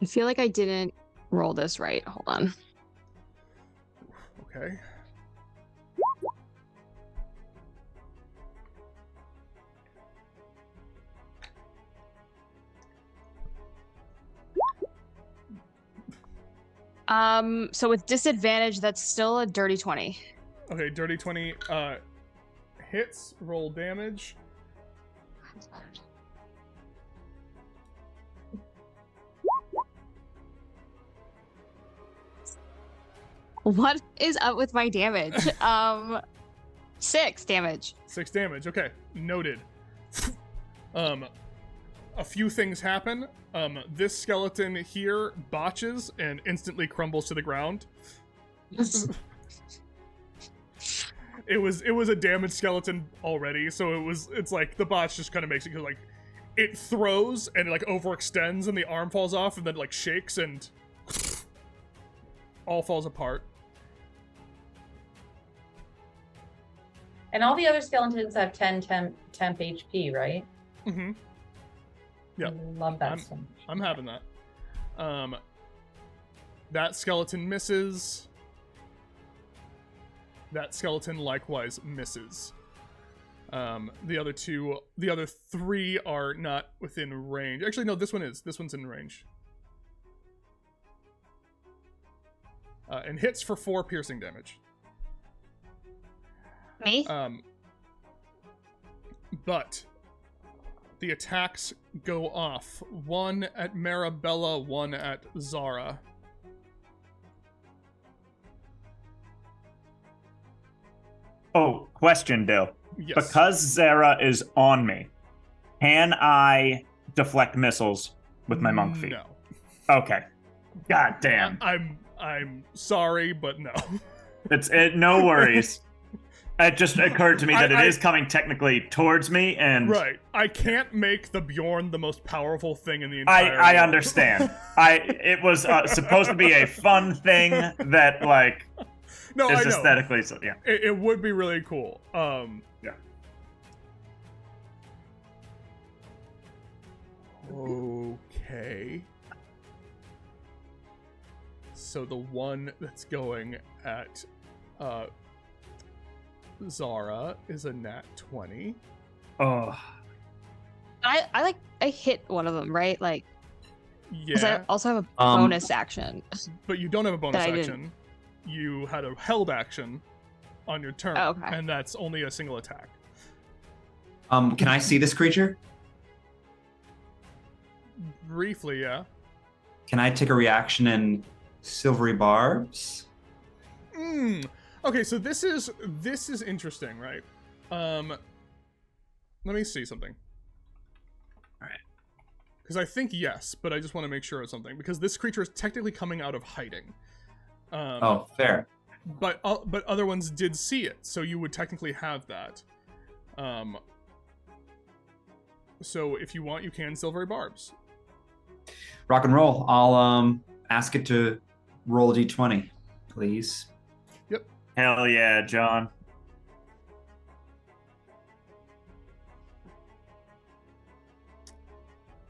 Speaker 6: I feel like I didn't roll this right. Hold on.
Speaker 1: Okay.
Speaker 6: So with disadvantage, that's still a dirty 20.
Speaker 1: Okay, dirty 20 hits, roll damage.
Speaker 6: What is up with my damage? 6 damage.
Speaker 1: 6 damage. Okay, noted. A few things happen. This skeleton here botches and instantly crumbles to the ground. It was a damaged skeleton already, so it's like the botch just kind of makes it cause like it throws and it like overextends and the arm falls off and then like shakes and all falls apart.
Speaker 4: And all the other skeletons have 10 temp HP, right?
Speaker 1: Mm-hmm. Yeah.
Speaker 4: I love that so much.
Speaker 1: I'm having that. That skeleton misses. That skeleton likewise misses. The other 3 are not within range. Actually, no, this one is. This one's in range. And hits for 4 piercing damage.
Speaker 6: Me?
Speaker 1: But the attacks go off. 1 at Marabella, 1 at Zara.
Speaker 5: Oh, question, Dill.
Speaker 1: Yes.
Speaker 5: Because Zara is on me, can I deflect missiles with my monk feet?
Speaker 1: No.
Speaker 5: Okay. God damn.
Speaker 1: I'm sorry, but no.
Speaker 5: No worries. It just occurred to me that it is coming technically towards me, and
Speaker 1: Right. I can't make the Bjorn the most powerful thing in the entire
Speaker 5: I
Speaker 1: world.
Speaker 5: understand. It was supposed to be a fun thing that like
Speaker 1: No,
Speaker 5: is
Speaker 1: I know.
Speaker 5: aesthetically so yeah.
Speaker 1: It would be really cool.
Speaker 5: Yeah.
Speaker 1: Okay. So the one that's going at Zara is a nat 20.
Speaker 5: Oh.
Speaker 6: I hit one of them, right? Like, Because I
Speaker 1: Yeah,
Speaker 6: also have a
Speaker 3: Um,
Speaker 6: bonus action.
Speaker 1: but you don't have a bonus
Speaker 6: That I
Speaker 1: action. You had a held action on your turn,
Speaker 6: Oh, okay.
Speaker 1: and that's only a single attack.
Speaker 3: Can I see this creature?
Speaker 1: Briefly, yeah.
Speaker 3: Can I take a reaction in silvery barbs?
Speaker 1: Okay, so this is interesting, right? Let me see something.
Speaker 3: Alright.
Speaker 1: Because I think yes, but I just want to make sure of something because this creature is technically coming out of hiding.
Speaker 3: Oh, fair.
Speaker 1: But other ones did see it, so you would technically have that. So if you want, you can silvery barbs.
Speaker 3: Rock and roll. I'll ask it to roll a d20, please.
Speaker 5: Hell yeah, John.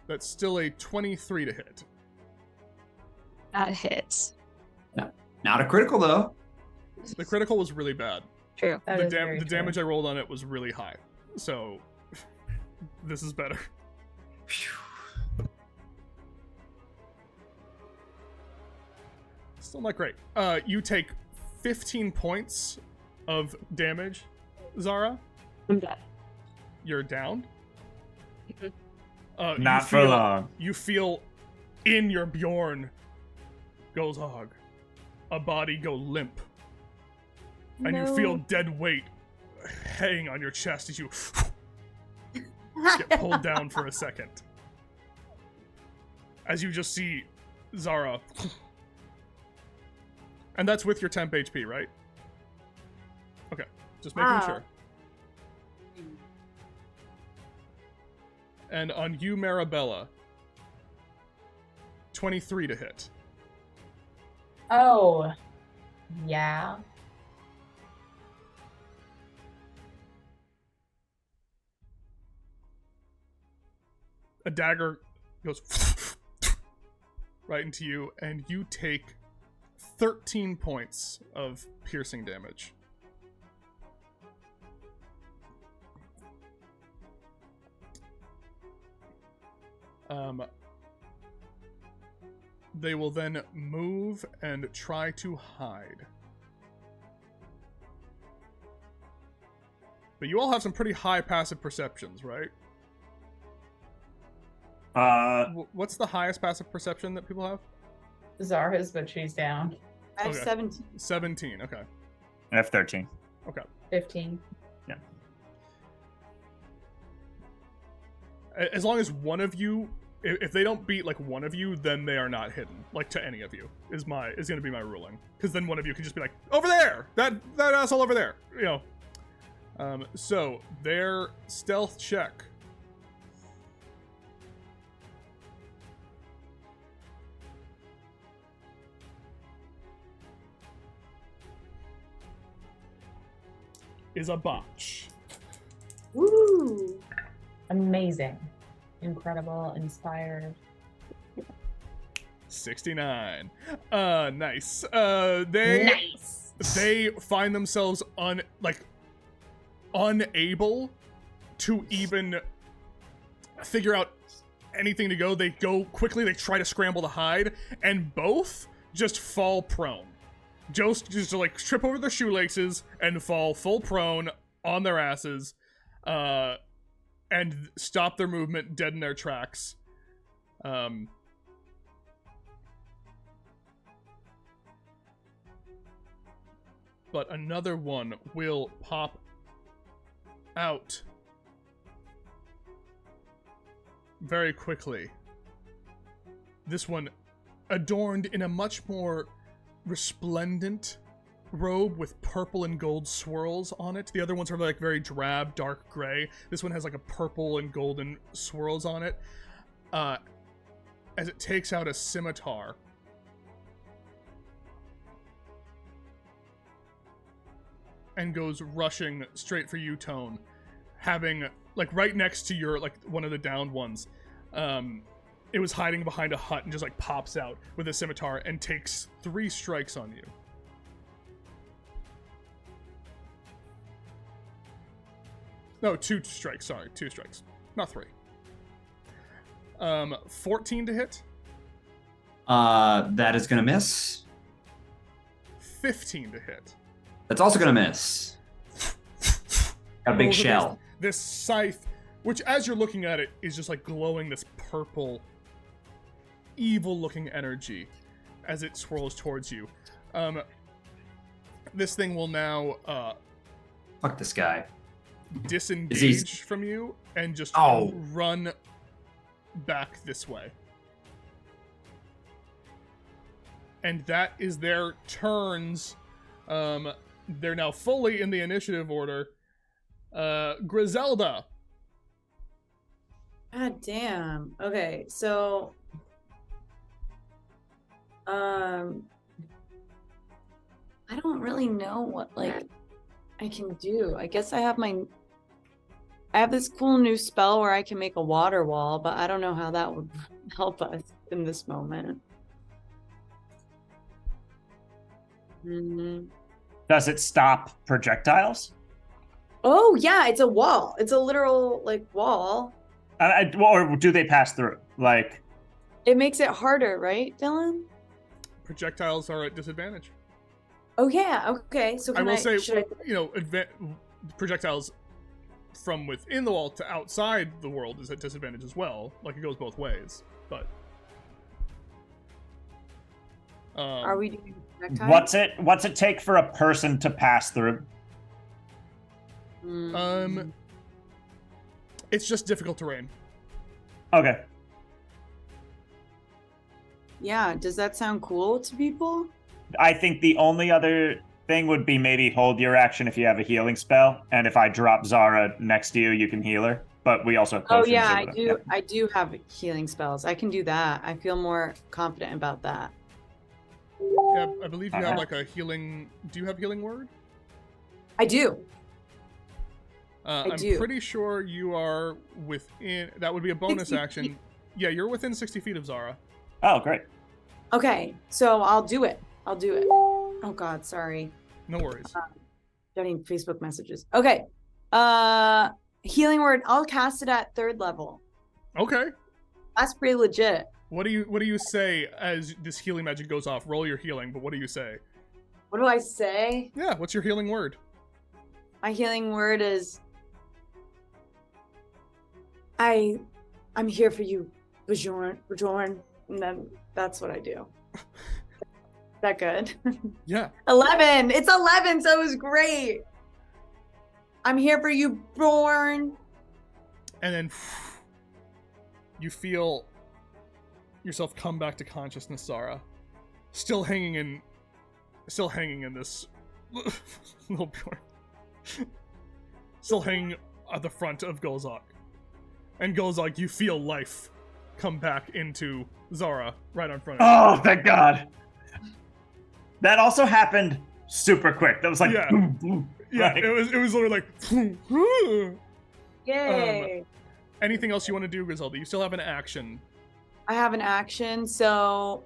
Speaker 1: That's still a 23 to hit.
Speaker 6: That hits.
Speaker 3: Not a critical though.
Speaker 1: The critical was really bad.
Speaker 6: True.
Speaker 4: That
Speaker 1: The,
Speaker 4: is very
Speaker 1: the
Speaker 4: true.
Speaker 1: damage I rolled on it was really high. So this is better. Still not great. You take 15 points of damage, Zara.
Speaker 6: I'm dead.
Speaker 1: You're down.
Speaker 5: Not for long.
Speaker 1: You feel in your Bjorn Gozhog, a body go limp. And you feel dead weight hanging on your chest as you get pulled down for a second. As you just see Zara. And that's with your temp HP, right? Okay, just making
Speaker 2: Wow.
Speaker 1: sure. And on you, Marabella, 23 to hit.
Speaker 4: Oh, yeah.
Speaker 1: A dagger goes right into you, and you take 13 points of piercing damage. They will then move and try to hide. But you all have some pretty high passive perceptions, right? What's the highest passive perception that people have?
Speaker 4: Zara's, but she's down.
Speaker 2: I have
Speaker 1: Okay.
Speaker 2: 17.
Speaker 1: 17, okay.
Speaker 5: F13.
Speaker 1: Okay.
Speaker 4: 15.
Speaker 1: As long as one of you, if they don't beat like one of you, then they are not hidden. Like to any of you is gonna be my ruling. Because then one of you can just be like, over there! That asshole over there! You know. So their stealth check. Is a botch.
Speaker 2: Woo!
Speaker 4: Amazing. Incredible. Inspired.
Speaker 1: 69. Nice. They find themselves unable to even figure out anything to go. They go quickly, they try to scramble to hide, and both just fall prone. Just like trip over their shoelaces and fall full prone on their asses, and stop their movement dead in their tracks. But another one will pop out very quickly. This one adorned in a much more resplendent robe with purple and gold swirls on it. The other ones are like very drab, dark gray. This one has like a purple and golden swirls on it. As it takes out a scimitar. And goes rushing straight for you, Tone. Having, like, right next to your, like, one of the downed ones. It was hiding behind a hut and just, like, pops out with a scimitar and takes 3 strikes on you. No, 2 strikes, sorry. 2 strikes. Not 3. 14 to hit.
Speaker 3: That is going to miss.
Speaker 1: 15 to hit.
Speaker 3: That's also going to miss. A big shell.
Speaker 1: This scythe, which as you're looking at it, is just like glowing this purple, evil-looking energy as it swirls towards you. This thing will now
Speaker 3: Fuck this guy.
Speaker 1: disengage from you and just run back this way. And that is their turns. They're now fully in the initiative order. Grizellda.
Speaker 2: God damn. Okay, so I don't really know what like I can do. I guess I have this cool new spell where I can make a water wall, but I don't know how that would help us in this moment.
Speaker 5: Does it stop projectiles?
Speaker 2: Oh yeah, it's a wall. It's a literal like wall.
Speaker 5: Or do they pass through? Like,
Speaker 2: It makes it harder, right, Dylan?
Speaker 1: Projectiles are at disadvantage.
Speaker 2: Oh yeah. Okay. So
Speaker 1: I will say,
Speaker 2: should I...
Speaker 1: you know, projectiles from within the wall to outside the world is at disadvantage as well. Like it goes both ways, but.
Speaker 2: Are we doing projectile?
Speaker 5: what's it take for a person to pass through?
Speaker 1: It's just difficult terrain.
Speaker 5: Okay.
Speaker 2: Yeah, does that sound cool to people?
Speaker 5: I think the only other thing would be maybe hold your action if you have a healing spell, and if I drop Zara next to you, you can heal her. But we also have
Speaker 2: Oh
Speaker 5: potions
Speaker 2: yeah,
Speaker 5: over
Speaker 2: I
Speaker 5: them.
Speaker 2: do.
Speaker 5: Yep.
Speaker 2: I do have healing spells. I can do that. I feel more confident about that.
Speaker 1: Yeah, I believe you have like a healing. Do you have healing word?
Speaker 2: I do.
Speaker 1: I'm pretty sure you are within. That would be a bonus
Speaker 2: 60
Speaker 1: action.
Speaker 2: feet.
Speaker 1: Yeah, you're within 60 feet of Zara.
Speaker 5: Oh, great.
Speaker 2: Okay, so I'll do it. Oh God, sorry.
Speaker 1: No worries.
Speaker 2: Getting Facebook messages. Okay. Healing word. I'll cast it at 3rd level.
Speaker 1: Okay.
Speaker 2: That's pretty legit.
Speaker 1: What do you say as this healing magic goes off? Roll your healing, but what do you say?
Speaker 2: What do I say?
Speaker 1: Yeah, what's your healing word?
Speaker 2: My healing word is I'm here for you, Bajorn. And then that's what I do. Is that good?
Speaker 1: Yeah.
Speaker 2: 11. It's 11, so it was great. I'm here for you, Bjorn.
Speaker 1: And then you feel yourself come back to consciousness, Zara. Still hanging in this little Bjorn. Still hanging at the front of Golzok. And Golzok, you feel life come back into Zara right in front of you.
Speaker 5: Oh, thank God. That also happened super quick. That was like boom, boom.
Speaker 1: Yeah,
Speaker 5: Like,
Speaker 1: it was literally like
Speaker 2: Yay.
Speaker 1: anything else you want to do, Grizellda? You still have an action.
Speaker 2: I have an action, so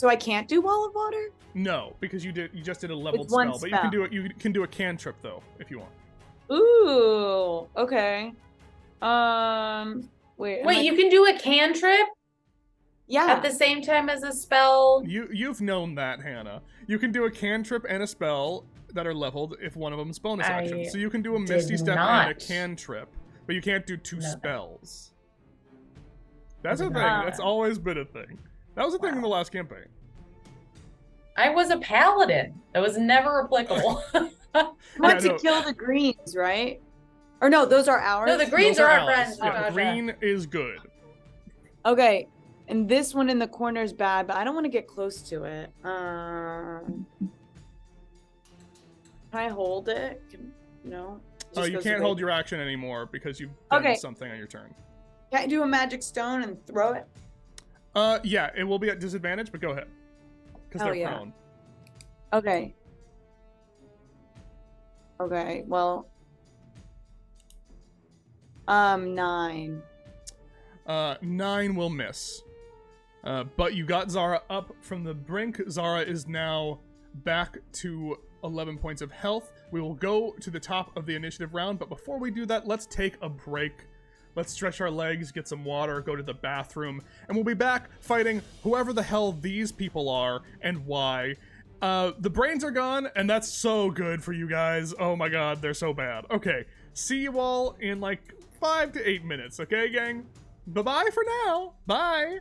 Speaker 2: I can't do Wall of Water?
Speaker 1: No, because you just did a leveled
Speaker 2: It's one
Speaker 1: spell, but you can do a cantrip though, if you want.
Speaker 2: Ooh, okay.
Speaker 4: Wait, you can do a cantrip
Speaker 2: Yeah.
Speaker 4: at the same time as a spell?
Speaker 1: You've known that, Hannah. You can do a cantrip and a spell that are leveled if one of them is bonus action. So you can do a Misty Step and a
Speaker 4: not.
Speaker 1: cantrip, but you can't do two
Speaker 4: No.
Speaker 1: spells. That's a
Speaker 4: Did
Speaker 1: thing.
Speaker 4: not.
Speaker 1: That's always been a thing. That was a thing in the last campaign.
Speaker 4: I was a paladin. That was never applicable.
Speaker 2: You want
Speaker 1: Yeah,
Speaker 2: to kill the greens, right? Or no, those are ours?
Speaker 4: No, the greens
Speaker 1: Those
Speaker 4: are our
Speaker 1: allies.
Speaker 4: friends.
Speaker 1: Yeah,
Speaker 4: Natasha.
Speaker 1: green is good.
Speaker 2: Okay. And this one in the corner is bad, but I don't want to get close to it. Can I hold it? No? It just
Speaker 1: You
Speaker 2: goes
Speaker 1: can't
Speaker 2: away.
Speaker 1: hold your action anymore because you've done
Speaker 2: Okay.
Speaker 1: something on your turn.
Speaker 2: Can I do a magic stone and throw it?
Speaker 1: Yeah, it will be at disadvantage, but go ahead. Because
Speaker 2: Oh,
Speaker 1: they're
Speaker 2: yeah.
Speaker 1: prone.
Speaker 2: Okay. Okay, well. 9.
Speaker 1: 9 will miss. But you got Zara up from the brink. Zara is now back to 11 points of health. We will go to the top of the initiative round, but before we do that, let's take a break Let's stretch our legs, get some water, go to the bathroom, and we'll be back fighting whoever the hell these people are and why. The brains are gone, and that's so good for you guys. Oh my god, they're so bad. Okay, see you all in like 5 to 8 minutes, okay, gang? Bye-bye for now. Bye.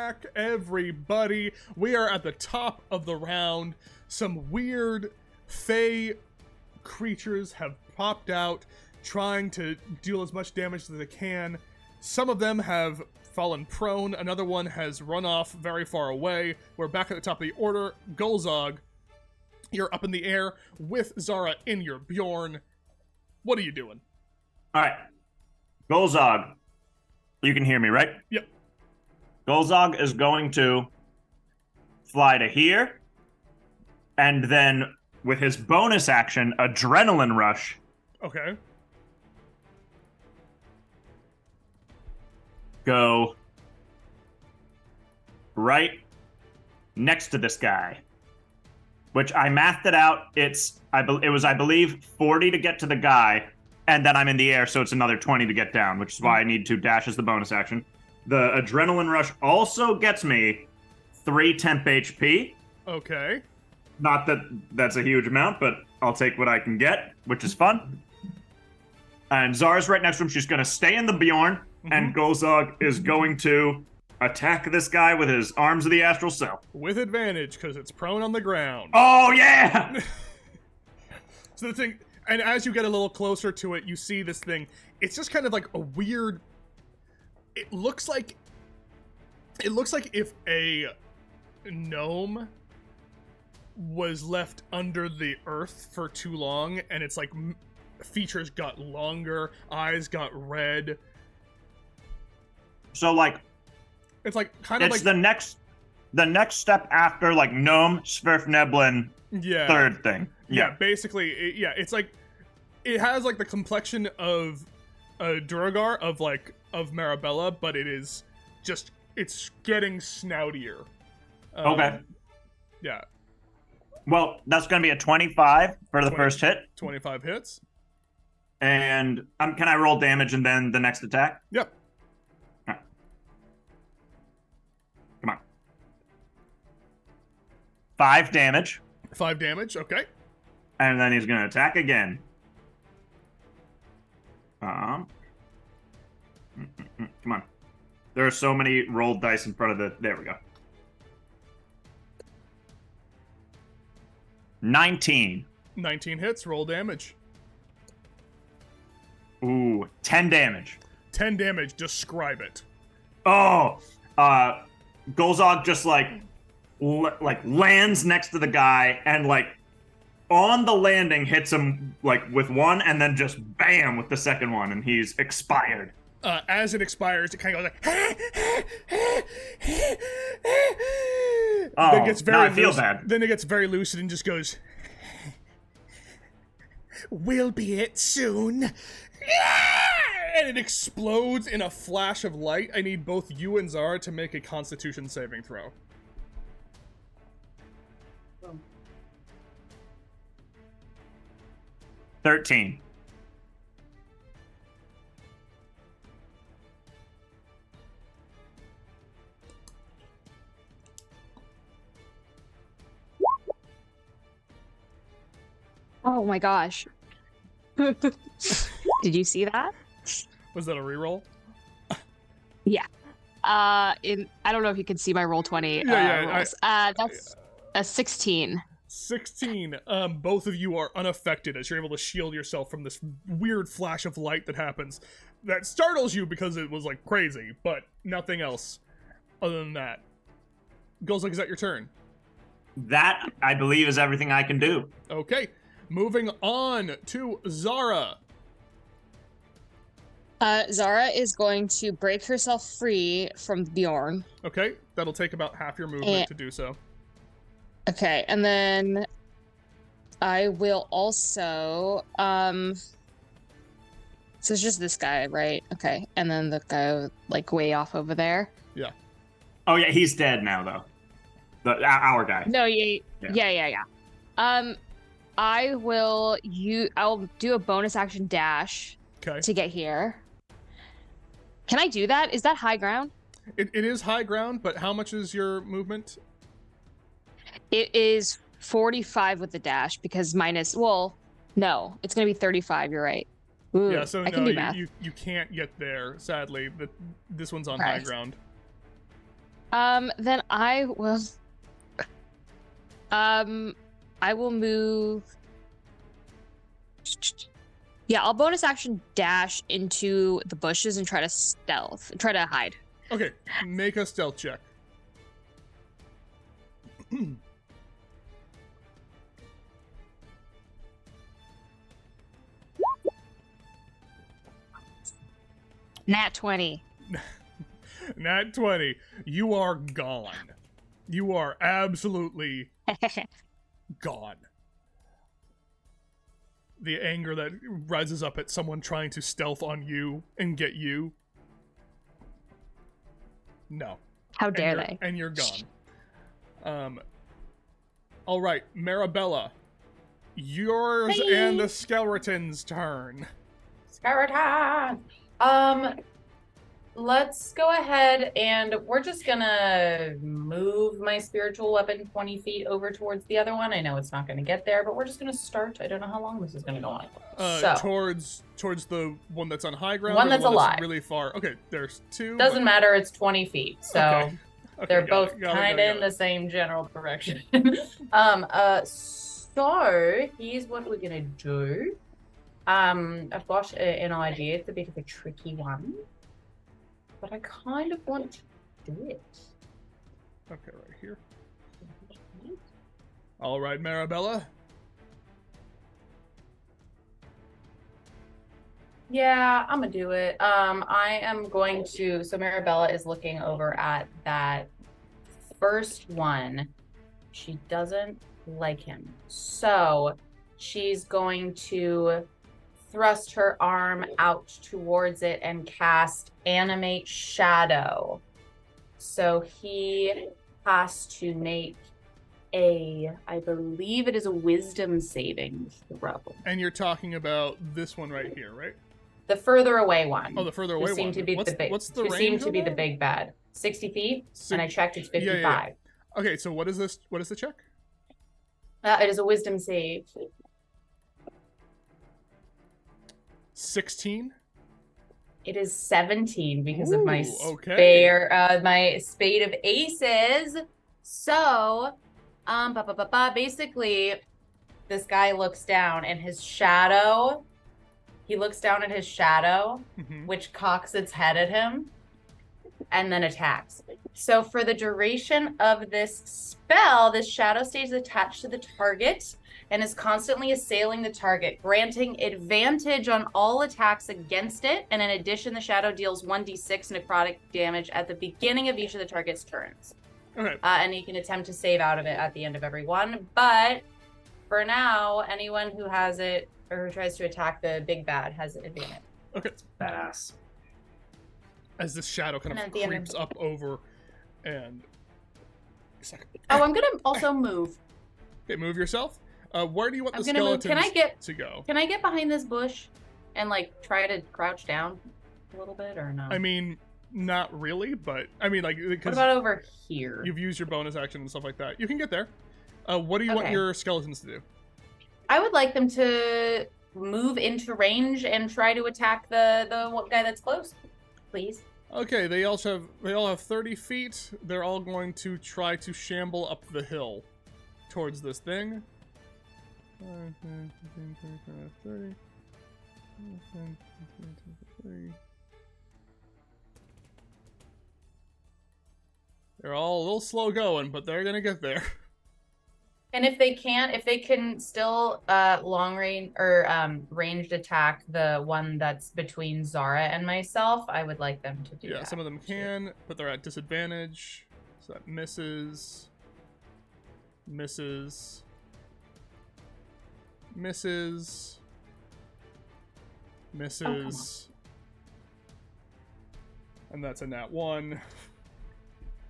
Speaker 1: back, everybody. We are at the top of the round. Some weird fey creatures have popped out, trying to deal as much damage as they can. Some of them have fallen prone. Another one has run off very far away. We're back at the top of the order. Gulzog, you're up in the air with Zara in your Bjorn. What are you doing?
Speaker 5: All right. Golzog, you can hear me, right?
Speaker 1: Yep.
Speaker 5: Golzog is going to fly to here, and then with his bonus action, Adrenaline Rush,
Speaker 1: Okay.
Speaker 5: go right next to this guy, which I mathed it out. It was, I believe, 40 to get to the guy, and then I'm in the air, so it's another 20 to get down, which is why I need 2 dash as the bonus action. The Adrenaline Rush also gets me 3 temp HP.
Speaker 1: Okay.
Speaker 5: Not that that's a huge amount, but I'll take what I can get, which is fun. And Zara's right next to him. She's going to stay in the Bjorn, and Golzog is going to attack this guy with his Arms of the Astral Self.
Speaker 1: With advantage, because it's prone on the ground.
Speaker 5: Oh, yeah!
Speaker 1: So the thing, and as you get a little closer to it, you see this thing. It's just kind of like a weird. It looks like if a gnome was left under the earth for too long, and it's like features got longer, eyes got red.
Speaker 5: So, like,
Speaker 1: it's like kind of
Speaker 5: it's
Speaker 1: like
Speaker 5: the next step after, like, Gnome, Svirfneblin,
Speaker 1: yeah,
Speaker 5: third thing.
Speaker 1: Yeah, basically, it's like it has like the complexion of a Duragar of Marabella, but it's getting snoutier.
Speaker 5: Okay.
Speaker 1: Yeah.
Speaker 5: Well, that's going to be a 25 for the first hit.
Speaker 1: 25 hits.
Speaker 5: And can I roll damage and then the next attack?
Speaker 1: Yep.
Speaker 5: All right. Come on. 5 damage.
Speaker 1: 5 damage, okay.
Speaker 5: And then he's going to attack again. Come on. There are so many rolled dice in front of the... There we go. 19.
Speaker 1: 19 hits, roll damage.
Speaker 5: Ooh, 10 damage.
Speaker 1: 10 damage, describe it.
Speaker 5: Oh! Golzog just, lands next to the guy and, on the landing hits him, with one, and then just bam with the second one, and he's expired.
Speaker 1: As it expires, it kind of goes
Speaker 5: oh,
Speaker 1: then it gets very
Speaker 5: I feel bad.
Speaker 1: Then it gets very lucid and just goes, "We'll be it soon." And it explodes in a flash of light. I need both you and Zara to make a Constitution saving throw.
Speaker 5: Oh. 13.
Speaker 6: Oh my gosh. Did you see that?
Speaker 1: Was that a reroll?
Speaker 6: Yeah. I don't know if you can see my roll 20 rolls. That's a 16.
Speaker 1: 16. Both of you are unaffected as you're able to shield yourself from this weird flash of light that happens. That startles you because it was crazy, but nothing else other than that. Gulzog, is that your turn?
Speaker 5: That, I believe, is everything I can do.
Speaker 1: Okay. Moving on to Zara.
Speaker 6: Zara is going to break herself free from Bjorn.
Speaker 1: Okay, that'll take about half your movement to do so.
Speaker 6: Okay, and then I will also, so it's just this guy, right? Okay, and then the guy, way off over there.
Speaker 1: Yeah.
Speaker 5: Oh, yeah, he's dead now, though. Our guy.
Speaker 6: No, yeah. I'll do a bonus action dash to get here. Can I do that? Is that high ground?
Speaker 1: It is high ground, but how much is your movement?
Speaker 6: It is 45 with the dash because no, it's going to be 35. You're right. Ooh,
Speaker 1: yeah, so
Speaker 6: I can do math.
Speaker 1: You can't get there, sadly. This one's on high ground.
Speaker 6: Then I will. I will move. Yeah, I'll bonus action dash into the bushes and try to hide.
Speaker 1: Okay, make a stealth check.
Speaker 6: Nat 20.
Speaker 1: Nat 20. You are gone. You are absolutely gone. The anger that rises up at someone trying to stealth on you and get you. No.
Speaker 6: How dare they?
Speaker 1: And you're gone. All right, Marabella. Yours and the skeleton's turn.
Speaker 4: Skeleton! Let's go ahead and we're just gonna move my spiritual weapon 20 feet over towards the other one. I know it's not gonna get there, but we're just gonna start. I don't know how long this is gonna go on.
Speaker 1: Towards the one that's on high ground.
Speaker 4: One that's alive.
Speaker 1: Really far. Okay, there's two.
Speaker 4: Doesn't matter. It's 20 feet, so
Speaker 1: okay,
Speaker 4: they're both kind of in the same general direction. So here's what we're gonna do. I've got an idea. It's a bit of a tricky one. But I kind of want to do it.
Speaker 1: Okay, right here. All right, Marabella.
Speaker 4: Yeah, I'm gonna do it. I am going to. So Marabella is looking over at that first one. She doesn't like him, so she's going to thrust her arm out towards it and cast Animate Shadow. So he has to make I believe it is a Wisdom saving throw.
Speaker 1: And you're talking about this one right here, right?
Speaker 4: The further away one.
Speaker 1: Oh, the further away one.
Speaker 4: To be
Speaker 1: what's the range?
Speaker 4: Seemed to be the big bad. 60 feet, and I checked it's 55.
Speaker 1: Yeah. Okay, so what is this? What is the check?
Speaker 4: It is a Wisdom save.
Speaker 1: 16.
Speaker 4: It is 17 because of my my spade of aces. So, basically, this guy looks down and his shadow. He looks down at his shadow, which cocks its head at him, and then attacks. So, for the duration of this spell, this shadow stays attached to the target and is constantly assailing the target, granting advantage on all attacks against it. And in addition, the shadow deals 1d6 necrotic damage at the beginning of each of the target's turns.
Speaker 1: Okay.
Speaker 4: And you can attempt to save out of it at the end of every one. But for now, anyone who has it or who tries to attack the big bad has an advantage.
Speaker 1: Okay.
Speaker 3: Badass.
Speaker 1: As this shadow kind of creeps up over and...
Speaker 4: Oh, I'm going to also move.
Speaker 1: Okay, move yourself. Where do you want the skeletons to go?
Speaker 4: Can I get behind this bush and like try to crouch down a little bit or no?
Speaker 1: I mean, not really, but I mean, like,
Speaker 4: what about over here?
Speaker 1: You've used your bonus action and stuff like that. You can get there. What do you want your skeletons to do?
Speaker 4: I would like them to move into range and try to attack the guy that's close, please.
Speaker 1: Okay, they all have 30 feet. They're all going to try to shamble up the hill towards this thing. 30. They're all a little slow going, but they're gonna get there.
Speaker 4: And if they can still long range or ranged attack the one that's between Zara and myself, I would like them to do that.
Speaker 1: Yeah, some of them can, but they're at disadvantage. So that misses. And that's a nat 1.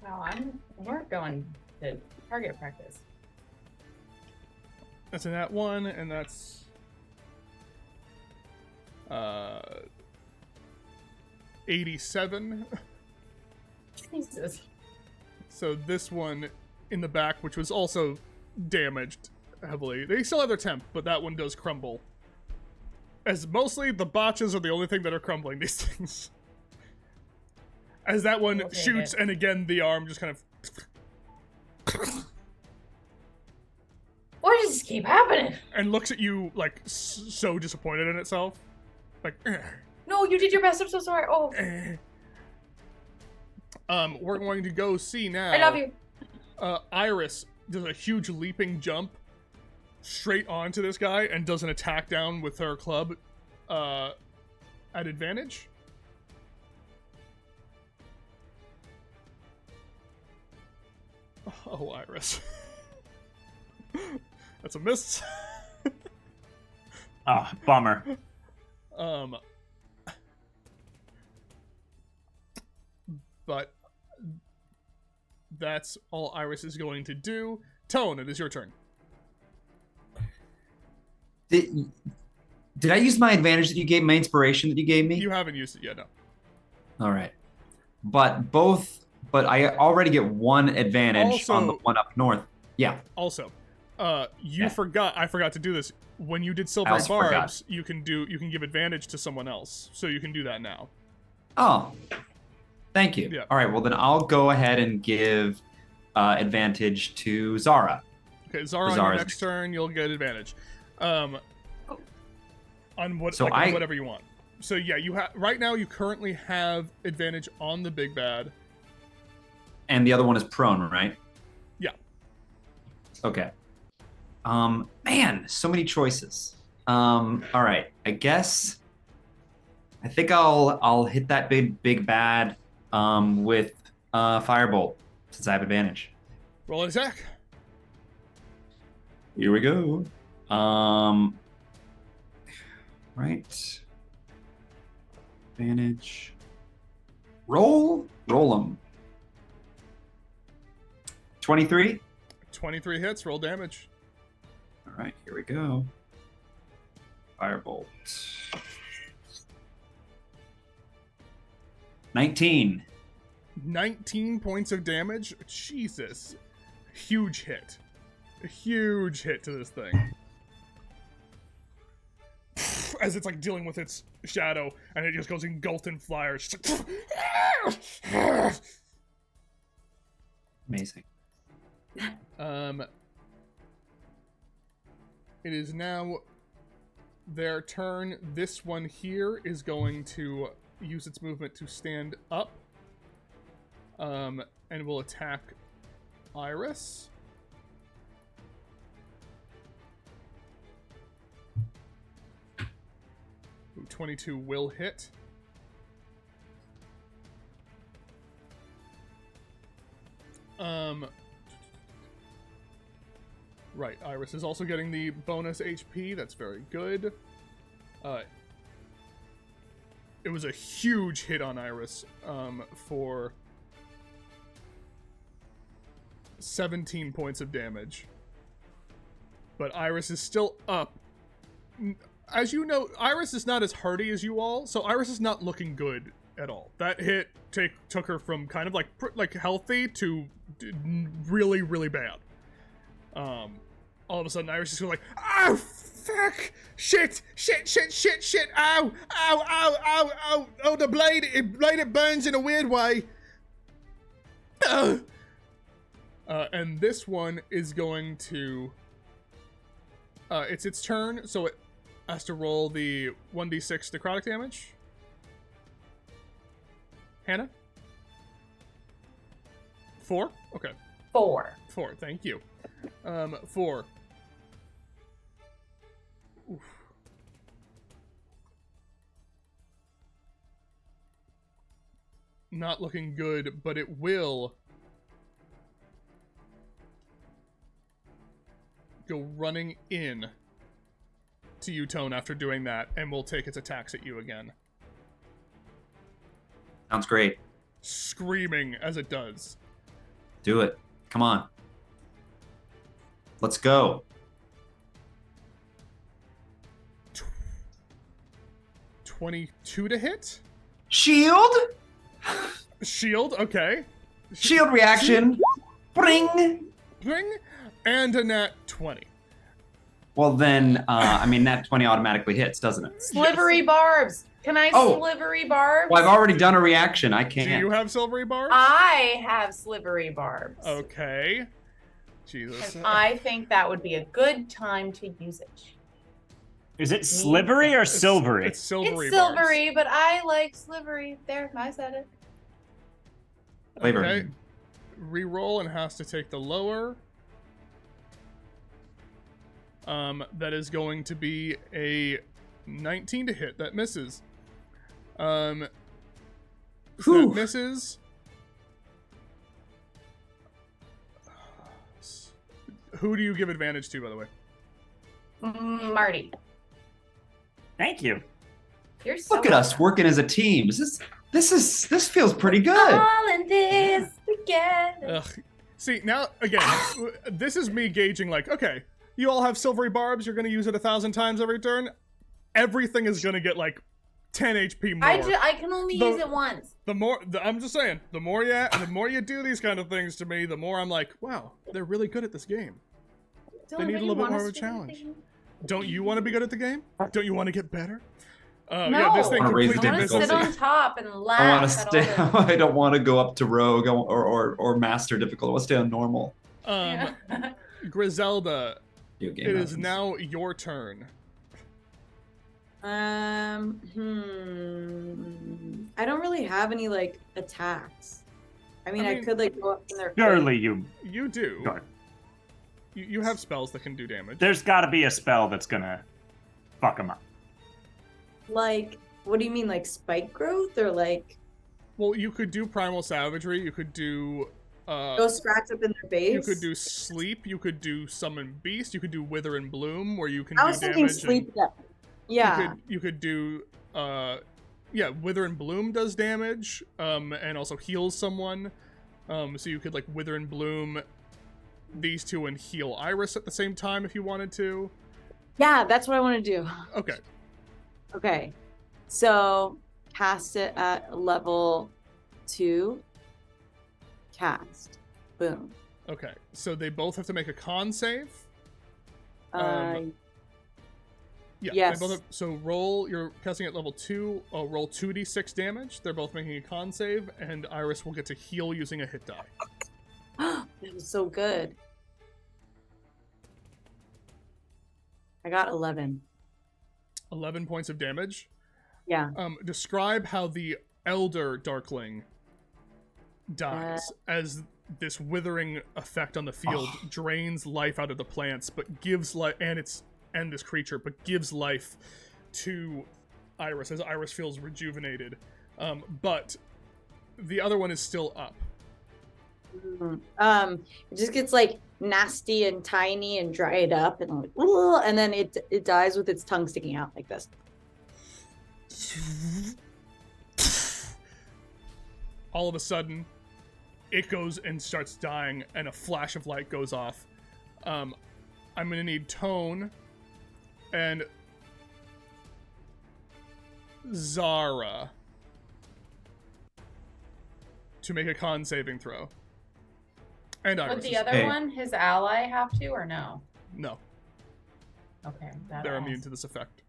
Speaker 4: Wow, we're going to target practice.
Speaker 1: That's a nat 1, and that's 87.
Speaker 4: Jesus.
Speaker 1: So this one in the back, which was also damaged heavily. They still have their temp, but that one does crumble. As mostly the botches are the only thing that are crumbling these things. As that one
Speaker 4: We'll take
Speaker 1: shoots,
Speaker 4: it.
Speaker 1: and again the arm just kind of.
Speaker 4: Why does this keep happening?
Speaker 1: And looks at you like so disappointed in itself. Like,
Speaker 4: No, you did your best. I'm so sorry. Oh,
Speaker 1: we're going to go see now.
Speaker 4: I love you.
Speaker 1: Iris does a huge leaping jump straight onto this guy and does an attack down with her club at advantage. Oh, Iris. That's a miss.
Speaker 5: Ah, bummer.
Speaker 1: But that's all Iris is going to do. Tone, it is your turn.
Speaker 3: Did I use my advantage that you gave, my inspiration that you gave me?
Speaker 1: You haven't used it yet, no.
Speaker 3: All right. But I already get one advantage on the
Speaker 1: Also-
Speaker 3: one up north. Yeah.
Speaker 1: Also, I
Speaker 3: Yeah.
Speaker 1: forgot to do this. When you did silvery
Speaker 3: also forgot.
Speaker 1: barbs, you can give advantage to someone else. So you can do that now.
Speaker 3: Oh, thank you.
Speaker 1: Yeah.
Speaker 3: All right. Well, then I'll go ahead and give advantage to Zara.
Speaker 1: Okay, Zara, on your
Speaker 3: Zara's
Speaker 1: next turn, you'll get advantage. On what,
Speaker 3: So
Speaker 1: on whatever you want. So yeah, you have right now. You currently have advantage on the big bad.
Speaker 3: And the other one is prone, right?
Speaker 1: Yeah.
Speaker 3: Okay. Man, so many choices. All right. I think I'll hit that big bad with firebolt since I have advantage.
Speaker 1: Roll an attack.
Speaker 3: Here we go. Right. Advantage. Roll 'em. 23.
Speaker 1: 23 hits. Roll damage.
Speaker 3: All right, here we go. Firebolt. 19.
Speaker 1: 19 points of damage. Jesus. Huge hit. A huge hit to this thing. As it's like dealing with its shadow, and it just goes engulfed in fire. It's just like...
Speaker 3: Amazing.
Speaker 1: It is now their turn. This one here is going to use its movement to stand up. And will attack Iris. Ooh, 22 will hit. Right, Iris is also getting the bonus HP. That's very good. It was a huge hit on Iris for 17 points of damage. But Iris is still up. As you know, Iris is not as hardy as you all, so Iris is not looking good at all. That hit took her from kind of like healthy to really, really bad. All of a sudden, Iris is going like, "Oh, fuck! Shit! Ow! Oh, the blade! It burns in a weird way." And this one is going to. It's its turn, so it has to roll the 1d6 necrotic damage. Hannah? 4? Okay.
Speaker 4: 4.
Speaker 1: 4, thank you. 4. Oof. Not looking good, but it will go running in to you, Tone, after doing that, and will take its attacks at you again.
Speaker 3: Sounds great.
Speaker 1: Screaming as it does.
Speaker 3: Do it. Come on. Let's go.
Speaker 1: 22 to hit?
Speaker 3: Shield?
Speaker 1: Shield, okay.
Speaker 3: Shield reaction. Bring.
Speaker 1: Bring. And a nat 20.
Speaker 3: Well, then, that 20 automatically hits, doesn't it?
Speaker 4: Slivery barbs. Can I
Speaker 3: Oh.
Speaker 4: slivery barbs?
Speaker 3: Well, I've already done a reaction. I
Speaker 1: Do
Speaker 3: can't.
Speaker 1: you have silvery barbs?
Speaker 4: I have slivery barbs.
Speaker 1: Okay. Jesus.
Speaker 4: And I think that would be a good time to use it.
Speaker 5: Is it slivery or silvery?
Speaker 1: It's silvery.
Speaker 4: It's silvery, but I like slivery. There, I said it.
Speaker 3: Flavor.
Speaker 1: Okay. Reroll and has to take the lower. That is going to be a 19 to hit. That misses. So
Speaker 3: Whew.
Speaker 1: that misses. Who do you give advantage to, by the way?
Speaker 4: Marty.
Speaker 5: Thank you.
Speaker 4: You're so
Speaker 3: Look at us working as a team. This feels pretty good.
Speaker 4: all in this together.
Speaker 1: Ugh. See, now, again, this is me gauging, like, okay, you all have silvery barbs, you're going to use it 1,000 times every turn. Everything is going to get, like, 10 HP more.
Speaker 4: I can only use it once.
Speaker 1: I'm just saying, the more you do these kind of things to me, the more I'm like, wow, they're really good at this game. They need a little bit more of a challenge. Don't you want to be good at the game? Don't you want to get better?
Speaker 4: No.
Speaker 1: Yeah, this thing
Speaker 3: I wanna raise
Speaker 1: completely
Speaker 3: the
Speaker 4: I want to
Speaker 1: misses.
Speaker 4: sit on top and laugh.
Speaker 3: I want to
Speaker 4: at
Speaker 3: stay.
Speaker 4: all
Speaker 3: I don't want to go up to rogue or master difficult. I want to stay on normal.
Speaker 4: the-
Speaker 1: Grizellda,
Speaker 3: Video game
Speaker 1: it is
Speaker 3: options.
Speaker 1: now your turn.
Speaker 2: I don't really have any like attacks. I mean, I could like go up in their face.
Speaker 5: Surely you.
Speaker 1: You do.
Speaker 5: Go ahead.
Speaker 1: You have spells that can do damage.
Speaker 5: There's got to be a spell that's gonna fuck him up.
Speaker 2: Like, what do you mean, like spike growth or like
Speaker 1: Well, you could do Primal Savagery. You could do.
Speaker 2: go scratch up in their base?
Speaker 1: You could do Sleep. You could do Summon Beast. You could do Wither and Bloom, where you can
Speaker 2: I
Speaker 1: do
Speaker 2: was thinking
Speaker 1: damage.
Speaker 2: sleep. Yeah.
Speaker 1: You could do. Yeah, Wither and Bloom does damage, and also heals someone. So you could like Wither and Bloom these two and heal Iris at the same time if you wanted to.
Speaker 2: Yeah, that's what I want to do.
Speaker 1: Okay.
Speaker 2: Okay. So cast it at level 2. Cast. Boom.
Speaker 1: Okay. So they both have to make a con save.
Speaker 2: Uh,
Speaker 1: Yeah.
Speaker 2: Yes.
Speaker 1: They both have, so roll. You're casting at level 2. Roll 2d6 damage. They're both making a con save, and Iris will get to heal using a hit die.
Speaker 2: that was so good. I got 11.
Speaker 1: 11 points of damage.
Speaker 2: Yeah.
Speaker 1: Describe how the Elder Darkling dies as this withering effect on the field drains life out of the plants, but gives life and this creature, but gives life to Iris as Iris feels rejuvenated. But the other one is still up.
Speaker 2: It just gets like nasty and tiny and dried up and like, "Ugh," and then it dies with its tongue sticking out like this.
Speaker 1: All of a sudden, it goes and starts dying, and a flash of light goes off. I'm gonna need Tone and Zara to make a con saving throw. And Iris.
Speaker 4: Would the other one, his ally, have to or no?
Speaker 1: No,
Speaker 4: Okay.
Speaker 1: they're immune to this effect.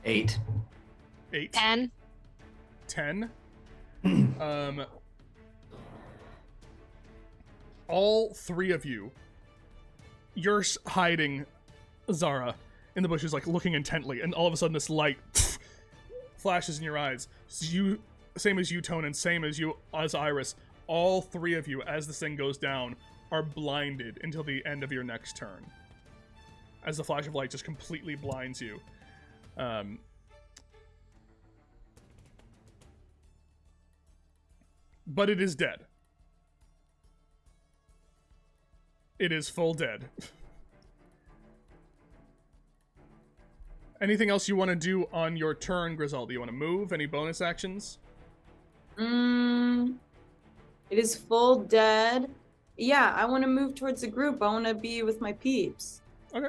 Speaker 3: Eight.
Speaker 1: 8.
Speaker 6: 10.
Speaker 1: 10. All three of you, you're hiding Zara in the bushes, like looking intently, and all of a sudden this light flashes in your eyes. You, same as you, Tone, and same as you, as Iris, all three of you, as this thing goes down, are blinded until the end of your next turn. As the flash of light just completely blinds you. But it is dead. It is full dead. Anything else you want to do on your turn, Grizellda? You want to move? Any bonus actions?
Speaker 2: It is full dead. Yeah, I want to move towards the group. I want to be with my peeps.
Speaker 1: Okay.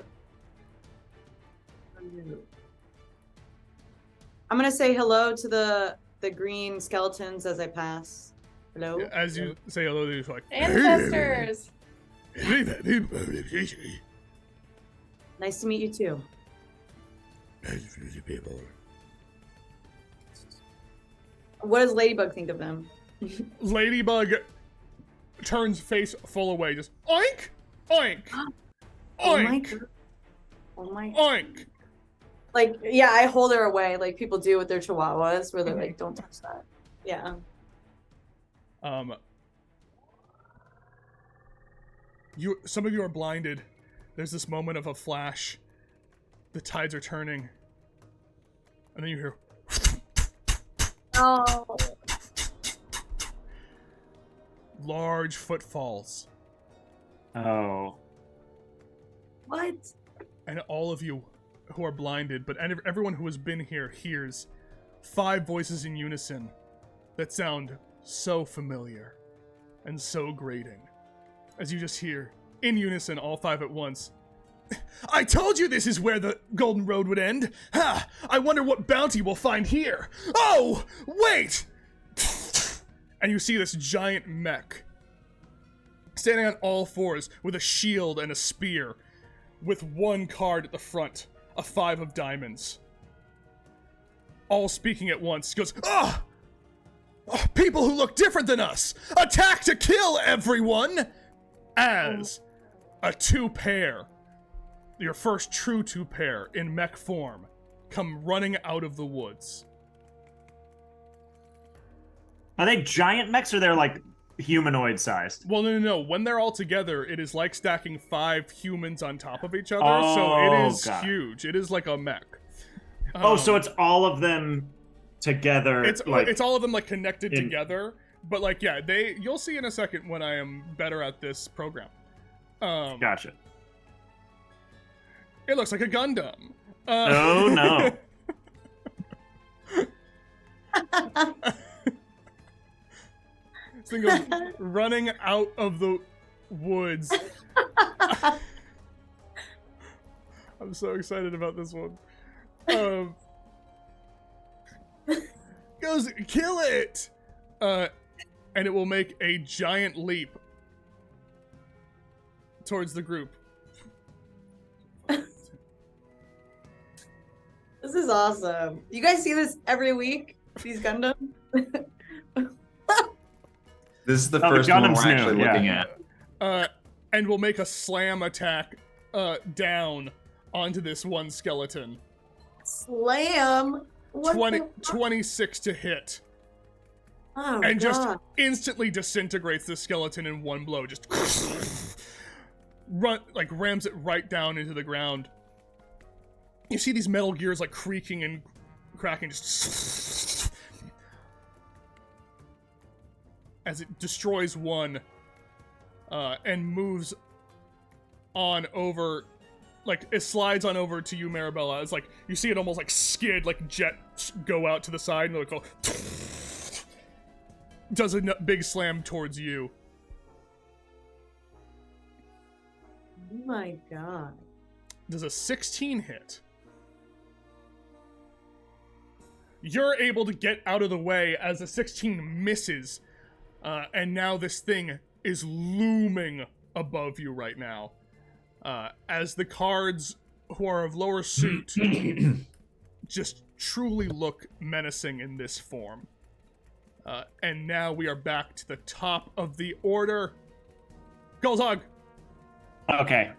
Speaker 2: I'm gonna say hello to the green skeletons as I pass. Hello.
Speaker 1: As you say hello, they're just like,
Speaker 4: Ancestors.
Speaker 2: Nice to meet you too. What does Ladybug think of them?
Speaker 1: Ladybug turns face full away, just oink, oink,
Speaker 2: Oh my
Speaker 1: oink,
Speaker 2: god. Oh my.
Speaker 1: oink.
Speaker 2: Like, yeah, I hold her away like people do with their chihuahuas, where they're like, don't touch that. Yeah.
Speaker 1: Some of you are blinded. There's this moment of a flash. The tides are turning. And then you hear
Speaker 2: Oh.
Speaker 1: large footfalls.
Speaker 5: Oh.
Speaker 2: What?
Speaker 1: And all of you who are blinded, but everyone who has been here hears 5 voices in unison that sound so familiar and so grating. As you just hear, in unison, all 5 at once, I told you this is where the Golden Road would end! Ha! I wonder what bounty we'll find here! Oh! Wait! And you see this giant mech standing on all 4s with a shield and a spear, with 1 card at the front, a 5 of diamonds. All speaking at once, goes, Ah! Oh, people who look different than us! Attack to kill everyone! As a 2-pair, your first true 2-pair in mech form, come running out of the woods.
Speaker 5: Are they giant mechs or they're like humanoid sized?
Speaker 1: Well, no. When they're all together, it is like stacking 5 humans on top of each other,
Speaker 5: Oh,
Speaker 1: so it is
Speaker 5: God.
Speaker 1: huge. It is like a mech.
Speaker 5: So it's all of them together.
Speaker 1: It's all of them like connected together, but like yeah, you'll see in a second when I am better at this program.
Speaker 5: Gotcha.
Speaker 1: It looks like a Gundam.
Speaker 5: Oh no.
Speaker 1: This thing goes running out of the woods. I'm so excited about this one. Goes, kill it! And it will make a giant leap towards the group.
Speaker 2: This is awesome. You guys see this every week? These Gundams?
Speaker 3: This is the
Speaker 5: the
Speaker 3: first one
Speaker 5: Gundam's
Speaker 3: we're
Speaker 5: new,
Speaker 3: actually
Speaker 5: yeah.
Speaker 3: looking at.
Speaker 1: And will make a slam attack down onto this one skeleton.
Speaker 2: Slam? What
Speaker 1: 26 to hit.
Speaker 2: Oh,
Speaker 1: And just
Speaker 2: God.
Speaker 1: instantly disintegrates the skeleton in one blow. Just rams it right down into the ground. You see these metal gears like creaking and cracking just as it destroys one and moves on over, like it slides on over to you, Marabella. It's like you see it almost like skid, like jets go out to the side and like go does a big slam towards you.
Speaker 2: Oh my God.
Speaker 1: Does a 16 hit? You're able to get out of the way as a 16 misses, and now this thing is looming above you right now. As the cards who are of lower suit just truly look menacing in this form. And now we are back to the top of the order. Golzog!
Speaker 5: Okay.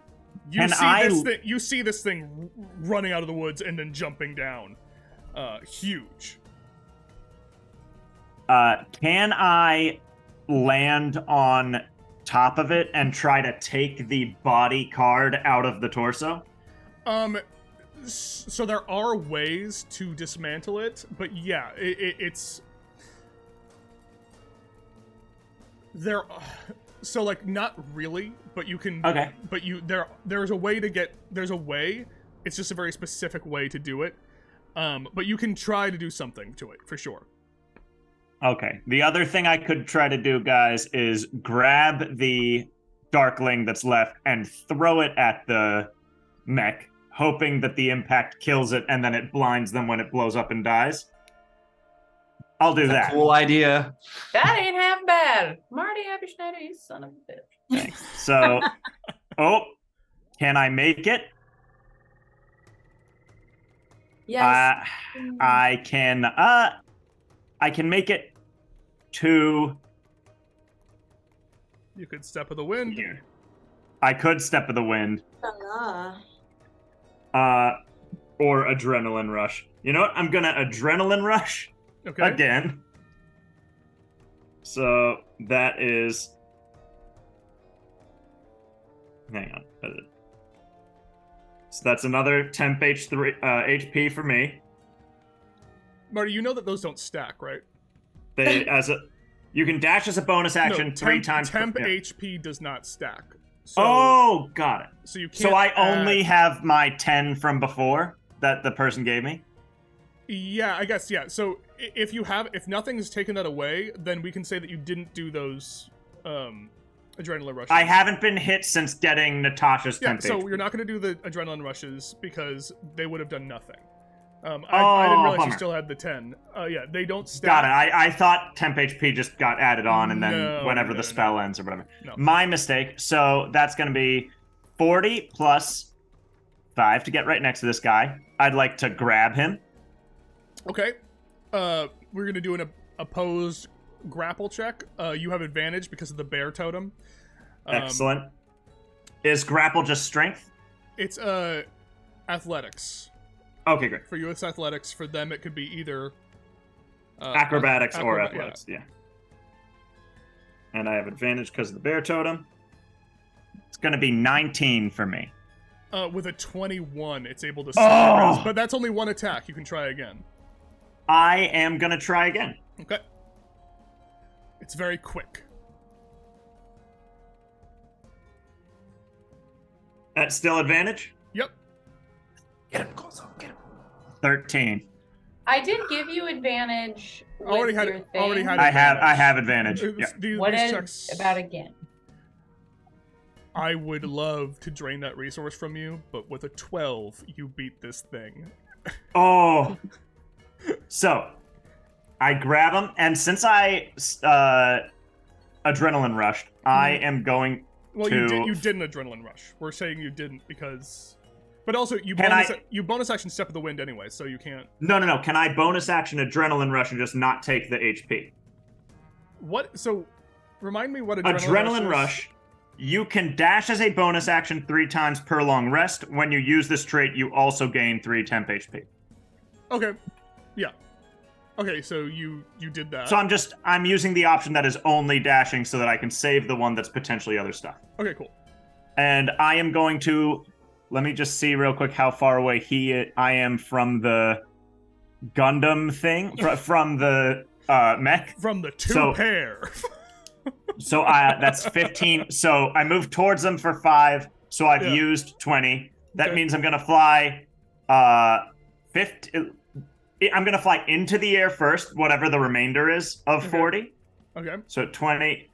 Speaker 1: You see this thing running out of the woods and then jumping down. Huge.
Speaker 5: Can I land on top of it and try to take the body card out of the torso?
Speaker 1: So there are ways to dismantle it, but yeah, it's there. So like not really, but you can.
Speaker 5: Okay.
Speaker 1: But there's a way to get. There's a way. It's just a very specific way to do it. But you can try to do something to it for sure.
Speaker 5: Okay. The other thing I could try to do, guys, is grab the Darkling that's left and throw it at the mech, hoping that the impact kills it and then it blinds them when it blows up and dies. I'll do
Speaker 3: That's
Speaker 5: that.
Speaker 3: a cool idea.
Speaker 4: That ain't half bad. Marty Abby Schneider, you son of a bitch.
Speaker 5: Thanks. So, can I make it?
Speaker 2: Yes.
Speaker 5: I can make it to
Speaker 1: You could step of the wind.
Speaker 5: here. I could step of the wind.
Speaker 2: Ah.
Speaker 5: Or adrenaline rush. You know what? I'm gonna adrenaline rush
Speaker 1: Okay.
Speaker 5: again. So that is. Hang on. So that's another temp HP for me.
Speaker 1: Marty, you know that those don't stack, right?
Speaker 5: They you can dash as a bonus action
Speaker 1: No,
Speaker 5: 3 times.
Speaker 1: Temp
Speaker 5: yeah.
Speaker 1: HP does not stack. So,
Speaker 5: Oh, got it.
Speaker 1: so you can't.
Speaker 5: So I
Speaker 1: add-
Speaker 5: only have my 10 from before that the person gave me.
Speaker 1: Yeah, I guess, yeah. So if nothing's taken that away, then we can say that you didn't do those adrenaline rushes.
Speaker 5: I haven't been hit since getting Natasha's
Speaker 1: Yeah,
Speaker 5: temp
Speaker 1: so
Speaker 5: HP.
Speaker 1: you're not going to do the adrenaline rushes because they would have done nothing. I didn't
Speaker 5: Oh,
Speaker 1: realize you
Speaker 5: bummer.
Speaker 1: still had the 10. Yeah, they don't stack.
Speaker 5: Got it. I thought temp HP just got added on and then
Speaker 1: No,
Speaker 5: whenever
Speaker 1: no,
Speaker 5: the
Speaker 1: no.
Speaker 5: spell ends or whatever.
Speaker 1: No.
Speaker 5: My mistake. So that's going to be 40 plus 5 to get right next to this guy. I'd like to grab him.
Speaker 1: Okay. We're going to do an opposed grapple check. You have advantage because of the bear totem.
Speaker 5: Excellent. Is grapple just strength?
Speaker 1: It's athletics.
Speaker 5: Okay, great.
Speaker 1: For you, it's athletics. For them, it could be either
Speaker 5: Acrobatics or
Speaker 1: acrobat-
Speaker 5: athletics, yeah. And I have advantage because of the bear totem. It's going to be 19 for me.
Speaker 1: With a 21, it's able to
Speaker 5: Oh!
Speaker 1: rest, but that's only one attack. You can try again.
Speaker 5: I am going to try again.
Speaker 1: Okay. It's very quick.
Speaker 5: That's still advantage?
Speaker 1: Yep.
Speaker 3: Get him, Gozo, get him.
Speaker 5: 13.
Speaker 4: I did give you advantage.
Speaker 1: Already
Speaker 4: with
Speaker 1: had
Speaker 4: your
Speaker 1: it- already
Speaker 4: thing.
Speaker 1: had
Speaker 5: I have advantage. Yeah.
Speaker 1: These
Speaker 4: What is
Speaker 1: checks,
Speaker 4: about again?
Speaker 1: I would love to drain that resource from you, but with a 12, you beat this thing.
Speaker 5: Oh. So, I grab him, and since I adrenaline rushed, I am going
Speaker 1: Well,
Speaker 5: to...
Speaker 1: you did an adrenaline rush. We're saying you didn't because... But also, you
Speaker 5: Can
Speaker 1: bonus action Step of the Wind anyway, so you can't...
Speaker 5: No. Can I bonus action adrenaline rush and just not take the HP?
Speaker 1: What? So, remind me what
Speaker 5: Adrenaline
Speaker 1: is.
Speaker 5: rush. You can dash as a bonus action 3 times per long rest. When you use this trait, you also gain 3 temp HP.
Speaker 1: Okay. Yeah. Okay, so you did that.
Speaker 5: So I'm using the option that is only dashing so that I can save the one that's potentially other stuff.
Speaker 1: Okay, cool.
Speaker 5: And I am going to... Let me just see real quick how far away I am from the Gundam thing, from the mech.
Speaker 1: From the
Speaker 5: So-
Speaker 1: pair.
Speaker 5: So that's 15. So I move towards them for 5. So I've
Speaker 1: Yeah.
Speaker 5: used 20. That
Speaker 1: Okay.
Speaker 5: means I'm gonna fly 50. I'm gonna fly into the air first, whatever the remainder is of
Speaker 1: Okay.
Speaker 5: 40.
Speaker 1: Okay.
Speaker 5: So 20.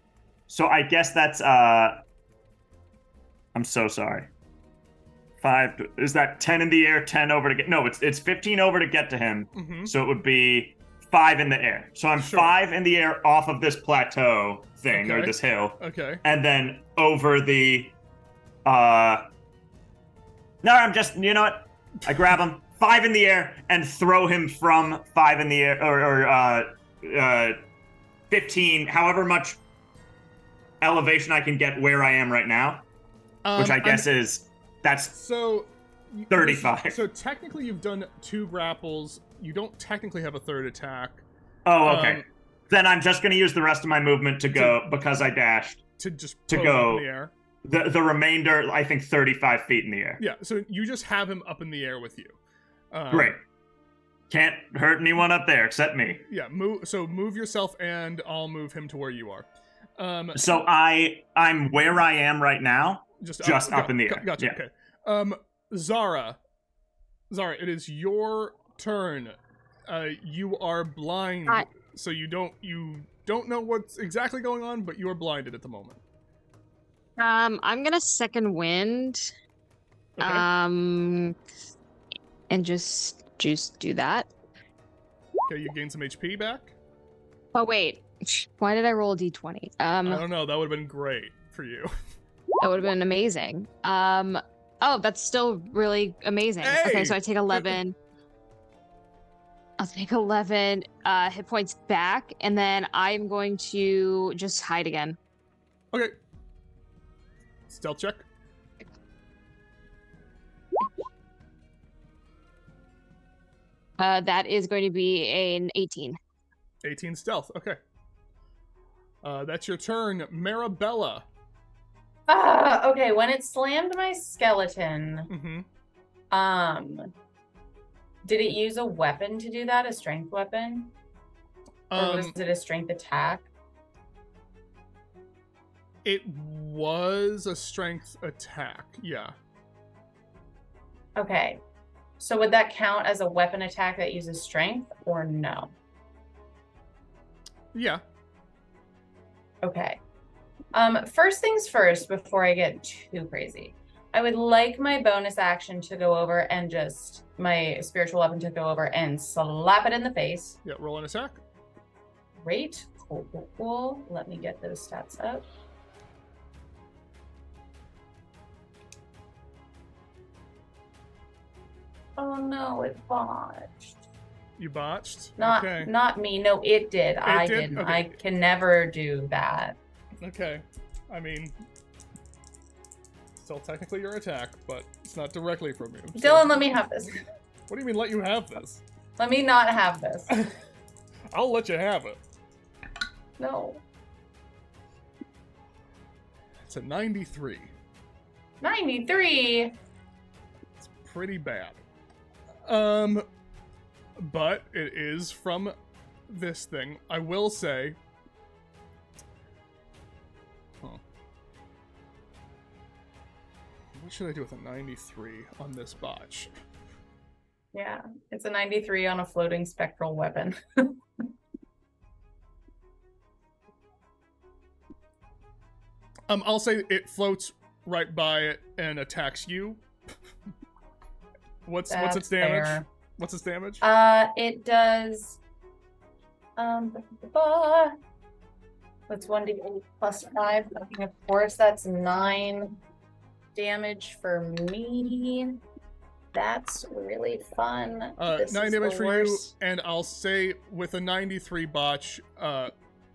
Speaker 5: So I guess that's I'm so sorry. 5 is that 10 in the air, 10 over to get. No, it's 15 over to get to him.
Speaker 1: Mm-hmm.
Speaker 5: So it would be 5 in the air. So I'm
Speaker 1: Sure.
Speaker 5: 5 in the air off of this plateau thing or
Speaker 1: Okay.
Speaker 5: this hill,
Speaker 1: Okay.
Speaker 5: and then over the. No, I'm just. You know what? I grab him 5 in the air and throw him from 5 in the air or 15, however much elevation I can get where I am right now, which I guess is that's
Speaker 1: So
Speaker 5: 35.
Speaker 1: So technically, you've done 2 grapples. You don't technically have a third attack.
Speaker 5: Oh, okay.
Speaker 1: Um,
Speaker 5: Then I'm just going to use the rest of my movement to go because I dashed.
Speaker 1: To just
Speaker 5: To
Speaker 1: pose
Speaker 5: go.
Speaker 1: up in the air.
Speaker 5: The remainder, I think, 35 feet in the air.
Speaker 1: Yeah. So you just have him up in the air with you.
Speaker 5: Great. Can't hurt anyone up there except me.
Speaker 1: Yeah. Move yourself, and I'll move him to where you are.
Speaker 5: So I'm where I am right now. Just up in the air.
Speaker 1: Gotcha.
Speaker 5: Yeah.
Speaker 1: Okay. Zara, it is your turn. You are blind, so you don't know what's exactly going on, but you are blinded at the moment.
Speaker 6: I'm gonna second wind.
Speaker 1: Okay.
Speaker 6: And just do that.
Speaker 1: Okay, you gain some HP back.
Speaker 6: Oh wait, why did I roll a d20?
Speaker 1: I don't know. That would have been great for you.
Speaker 6: That would have been amazing. Oh, that's still really amazing.
Speaker 1: Hey!
Speaker 6: Okay, so I take 11. I'll take 11 hit points back, and then I'm going to just hide again.
Speaker 1: Okay. Stealth check.
Speaker 6: That is going to be an 18.
Speaker 1: 18 stealth. Okay. That's your turn, Marabella.
Speaker 4: Okay, when it slammed my skeleton, did it use a weapon to do that? A strength weapon? Or was it a strength attack?
Speaker 1: It was a strength attack, yeah.
Speaker 4: Okay. So would that count as a weapon attack that uses strength or no?
Speaker 1: Yeah.
Speaker 4: Okay. First things first, before I get too crazy, I would like my bonus action to go over and just my spiritual weapon to go over and slap it in the face.
Speaker 1: Yeah, roll an attack.
Speaker 4: Great. Cool, cool, cool. Let me get those stats up. Oh no, it botched.
Speaker 1: You botched?
Speaker 4: Not
Speaker 1: okay.
Speaker 4: Not me. No, it did. I
Speaker 1: did?
Speaker 4: didn't.
Speaker 1: Okay.
Speaker 4: I can never do that.
Speaker 1: Okay. I mean, still technically your attack, but it's not directly from you. So-
Speaker 4: Dylan, let me have this.
Speaker 1: What do you mean let you have this?
Speaker 4: Let me not have this.
Speaker 1: I'll let you have it.
Speaker 4: No.
Speaker 1: It's a 93.
Speaker 4: 93.
Speaker 1: It's pretty bad. But it is from this thing. I will say... What should I do with a 93 on this botch?
Speaker 4: Yeah, it's a 93 on a floating spectral weapon.
Speaker 1: I'll say it floats right by it and attacks you. What's its damage?
Speaker 4: Fair.
Speaker 1: What's its damage?
Speaker 4: It does. What's 1d8 plus 5? Of course, that's 9 damage for me. That's really fun.
Speaker 1: 9 damage for you, and I'll say with a 93 botch,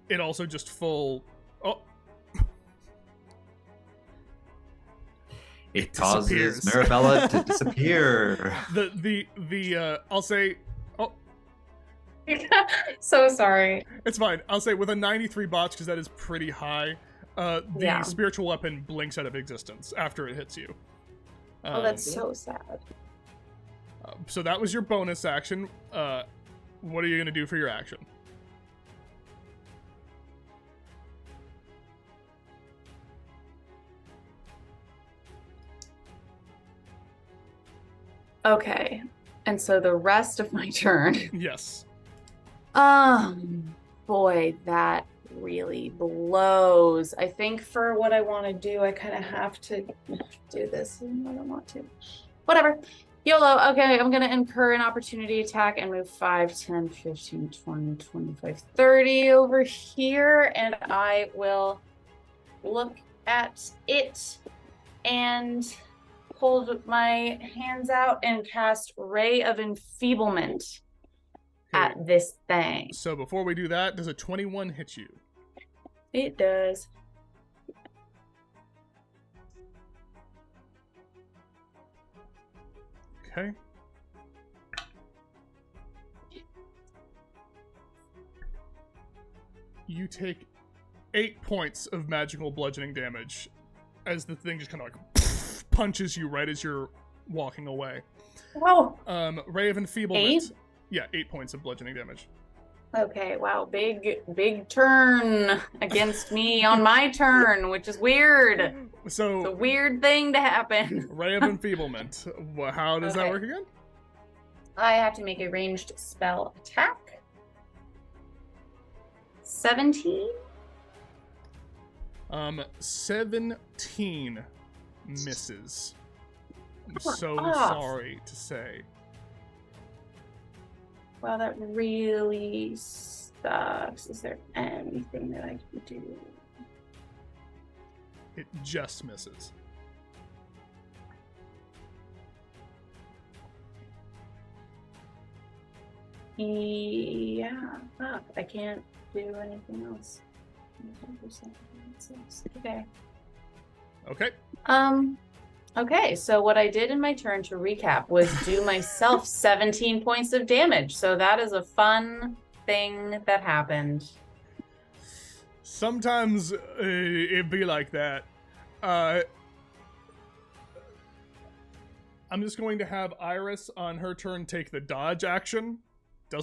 Speaker 1: it also just full. Oh.
Speaker 3: It causes
Speaker 1: Disappears.
Speaker 3: Marabella to disappear.
Speaker 1: I'll say. Oh,
Speaker 4: So sorry.
Speaker 1: it's fine. I'll say with a 93 botch, because that is pretty high. The
Speaker 4: Yeah.
Speaker 1: spiritual weapon blinks out of existence after it hits you.
Speaker 4: Oh, that's so sad.
Speaker 1: So that was your bonus action. What are you going to do for your action?
Speaker 4: Okay. And so the rest of my turn.
Speaker 1: Yes.
Speaker 4: Boy, that really blows. I think for what I want to do, I kind of have to do this. I don't want to. Whatever. YOLO. Okay, I'm going to incur an opportunity attack and move 5, 10, 15, 20, 25, 30 over here. And I will look at it and hold my hands out and cast Ray of Enfeeblement at this thing.
Speaker 1: So before we do that, does a 21 hit you?
Speaker 4: It does.
Speaker 1: Okay. You take 8 points of magical bludgeoning damage as the thing just kind of like punches you right as you're walking away.
Speaker 4: Wow.
Speaker 1: Ray of Enfeeblement.
Speaker 4: 8?
Speaker 1: Yeah, 8 points of bludgeoning damage.
Speaker 4: Okay, wow, big turn against me on my turn, which is weird. It's a
Speaker 1: So,
Speaker 4: weird thing to happen.
Speaker 1: Ray of Enfeeblement. How does that
Speaker 4: Okay.
Speaker 1: work again?
Speaker 4: I have to make a ranged spell attack. 17?
Speaker 1: 17 misses. I'm so
Speaker 4: off.
Speaker 1: sorry to say.
Speaker 4: Wow, that really sucks. Is there anything that I can do?
Speaker 1: It just misses.
Speaker 4: Yeah, fuck. I can't do anything else. Okay.
Speaker 1: Okay.
Speaker 4: Okay, so what I did in my turn, to recap, was do myself 17 points of damage. So that is a fun thing that happened.
Speaker 1: Sometimes it be like that. I'm just going to have Iris on her turn take the dodge action.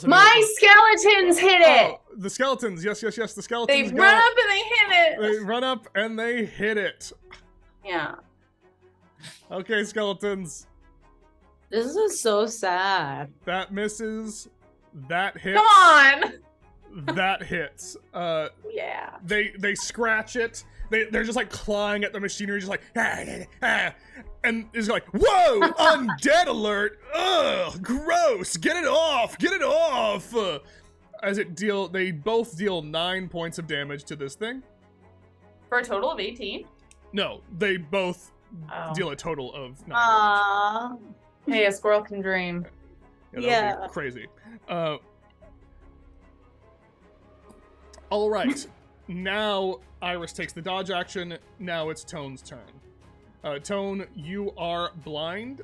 Speaker 4: My skeletons hit it!
Speaker 1: Oh, the skeletons, yes, the skeletons.
Speaker 4: They run up and they hit it!
Speaker 1: They run up and they hit it.
Speaker 4: Yeah.
Speaker 1: Okay, skeletons.
Speaker 2: This is so sad.
Speaker 1: That misses. That hits.
Speaker 4: Come on!
Speaker 1: That hits.
Speaker 4: Yeah.
Speaker 1: They scratch it. They're just like clawing at the machinery, just like and it's like, whoa, undead alert! Ugh, gross! Get it off! Get it off! They both deal 9 points of damage to this thing.
Speaker 4: For a total of 18?
Speaker 1: No, they both deal a total of 9
Speaker 2: Aww.
Speaker 4: Hey, a squirrel can dream.
Speaker 1: damage. Yeah, that would be crazy. All right. Now Iris takes the dodge action. Now it's Tone's turn. Tone, you are blind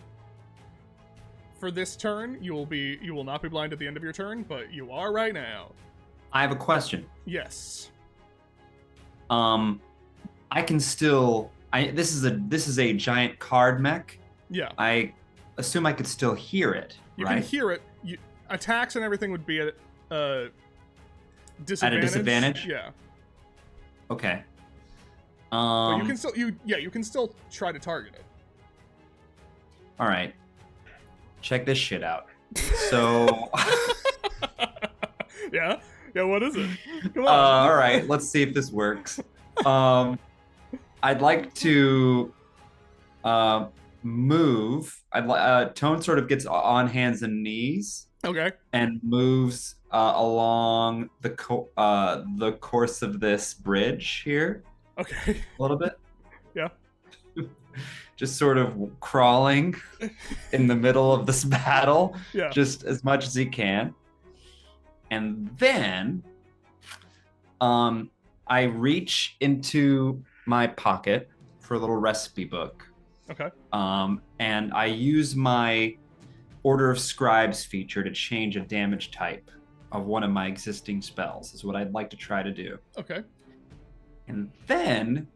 Speaker 1: for this turn. You will not be blind at the end of your turn, but you are right now.
Speaker 3: I have a question.
Speaker 1: Yes.
Speaker 3: I can still. This is a giant card mech.
Speaker 1: Yeah.
Speaker 3: I assume I could still hear it.
Speaker 1: You
Speaker 3: right?
Speaker 1: can hear it. Attacks and everything would be at disadvantage.
Speaker 3: At a disadvantage?
Speaker 1: Yeah.
Speaker 3: Okay.
Speaker 1: But you can still try to target it.
Speaker 3: All right. Check this shit out. So.
Speaker 1: Yeah. What is it? Come on.
Speaker 3: All right. Let's see if this works. I'd like to move. Tone sort of gets on hands and knees.
Speaker 1: Okay.
Speaker 3: And moves along the course of this bridge here.
Speaker 1: Okay.
Speaker 3: A little bit.
Speaker 1: Yeah.
Speaker 3: Just sort of crawling in the middle of this battle.
Speaker 1: Yeah.
Speaker 3: Just as much as he can. And then I reach into my pocket for a little recipe book.
Speaker 1: Okay.
Speaker 3: And I use my Order of Scribes feature to change a damage type of one of my existing spells, is what I'd like to try to do.
Speaker 1: Okay.
Speaker 3: And then,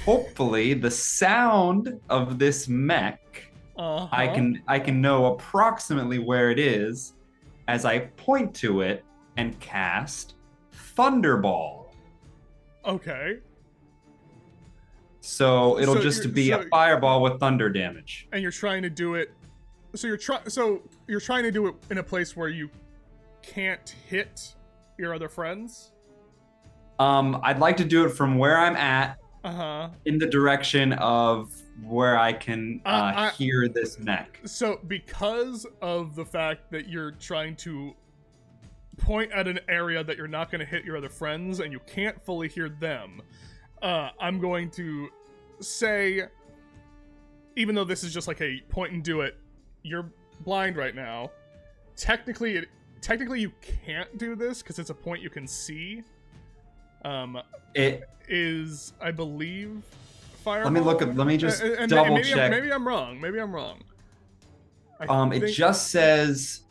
Speaker 3: hopefully, the sound of this mech, I can know approximately where it is as I point to it and cast Thunderball.
Speaker 1: Okay.
Speaker 3: So it'll just be a fireball with thunder damage.
Speaker 1: And you're trying to do it. So you're trying to do it in a place where you can't hit your other friends.
Speaker 3: I'd like to do it from where I'm at, in the direction of where I can hear this mech.
Speaker 1: So because of the fact that you're trying to point at an area that you're not going to hit your other friends and you can't fully hear them, I'm going to say, even though this is just like a point and do it, you're blind right now. Technically you can't do this because it's a point you can see. It is, I believe, fireball.
Speaker 3: Let me just double check.
Speaker 1: Maybe I'm wrong.
Speaker 3: It just says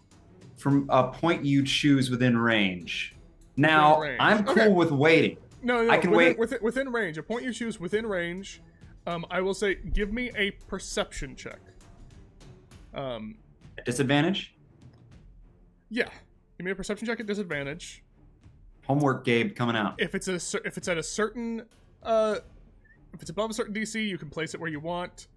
Speaker 3: from a point you choose within range. Now, I'm cool with waiting.
Speaker 1: No,
Speaker 3: I can wait.
Speaker 1: Within range. A point you choose within range. I will say, give me a perception check.
Speaker 3: At disadvantage?
Speaker 1: Yeah. Give me a perception check at disadvantage.
Speaker 3: Homework, Gabe, coming out.
Speaker 1: If it's at a certain if it's above a certain DC, you can place it where you want.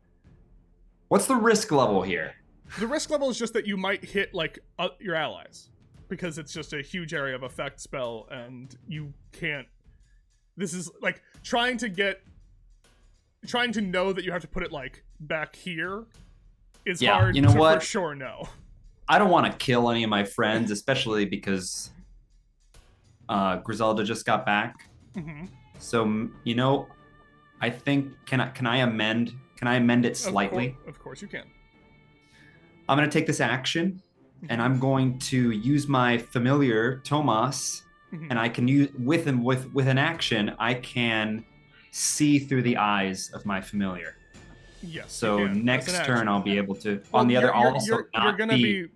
Speaker 3: What's the risk level here?
Speaker 1: The risk level is just that you might hit like your allies, because it's just a huge area of effect spell, and you can't. This is like trying to know that you have to put it like back here is hard.
Speaker 3: You know what?
Speaker 1: For sure know.
Speaker 3: I don't want to kill any of my friends, especially because Grizellda just got back.
Speaker 1: Mm-hmm.
Speaker 3: So, I think can I amend it slightly?
Speaker 1: Of course you can.
Speaker 3: I'm going to take this action, and I'm going to use my familiar Tomas, and I can use with an action. I can see through the eyes of my familiar.
Speaker 1: Yes.
Speaker 3: So next turn I'll be able to.
Speaker 1: Well,
Speaker 3: on the other, I'll also
Speaker 1: you're not gonna be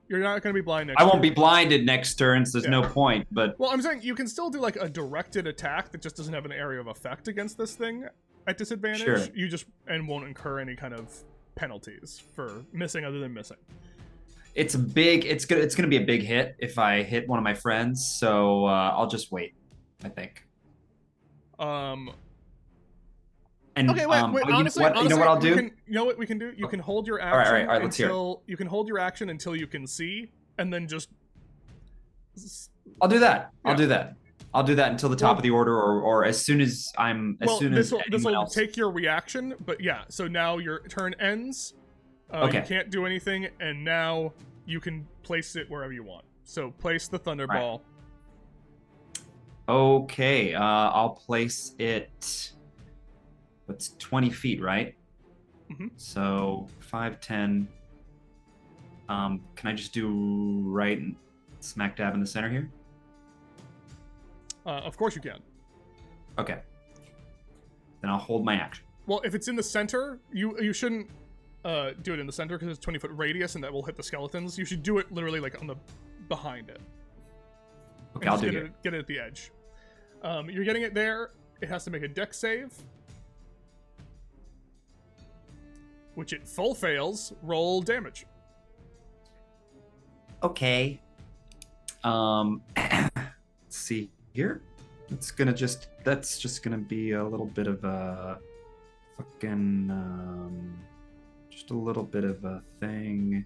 Speaker 1: blind next.
Speaker 3: I won't
Speaker 1: turn.
Speaker 3: be blinded next turn, so there's no point. But
Speaker 1: well, I'm saying you can still do like a directed attack that just doesn't have an area of effect against this thing at disadvantage.
Speaker 3: Sure.
Speaker 1: You just won't incur any kind of penalties for missing other than missing.
Speaker 3: It's gonna be a big hit if I hit one of my friends. So I'll just wait. I think. And,
Speaker 1: okay, wait. Honestly,
Speaker 3: you know what I'll do?
Speaker 1: You know what we can do? You can hold your action
Speaker 3: all right, let's hear it.
Speaker 1: You can hold your action until you can see, and then just.
Speaker 3: I'll do that. Yeah. I'll do that until the top of the order, or as soon as I'm. This will
Speaker 1: take your reaction, but yeah. So now your turn ends. Okay. You can't do anything, and now you can place it wherever you want. So place the Thunderball.
Speaker 3: Right. Okay, I'll place it. What's 20 feet, right?
Speaker 1: Mm-hmm.
Speaker 3: So 5, 10. Can I just do right smack dab in the center here?
Speaker 1: Of course you can.
Speaker 3: Okay. Then I'll hold my action.
Speaker 1: Well, if it's in the center, you shouldn't do it in the center because it's 20-foot radius and that will hit the skeletons. You should do it literally like on the behind it.
Speaker 3: Okay, I'll do it.
Speaker 1: Get it at the edge. You're getting it there. It has to make a dex save. Which it full fails. Roll damage.
Speaker 3: Okay. Let's see here. That's just gonna be a little bit of a fucking just a little bit of a thing.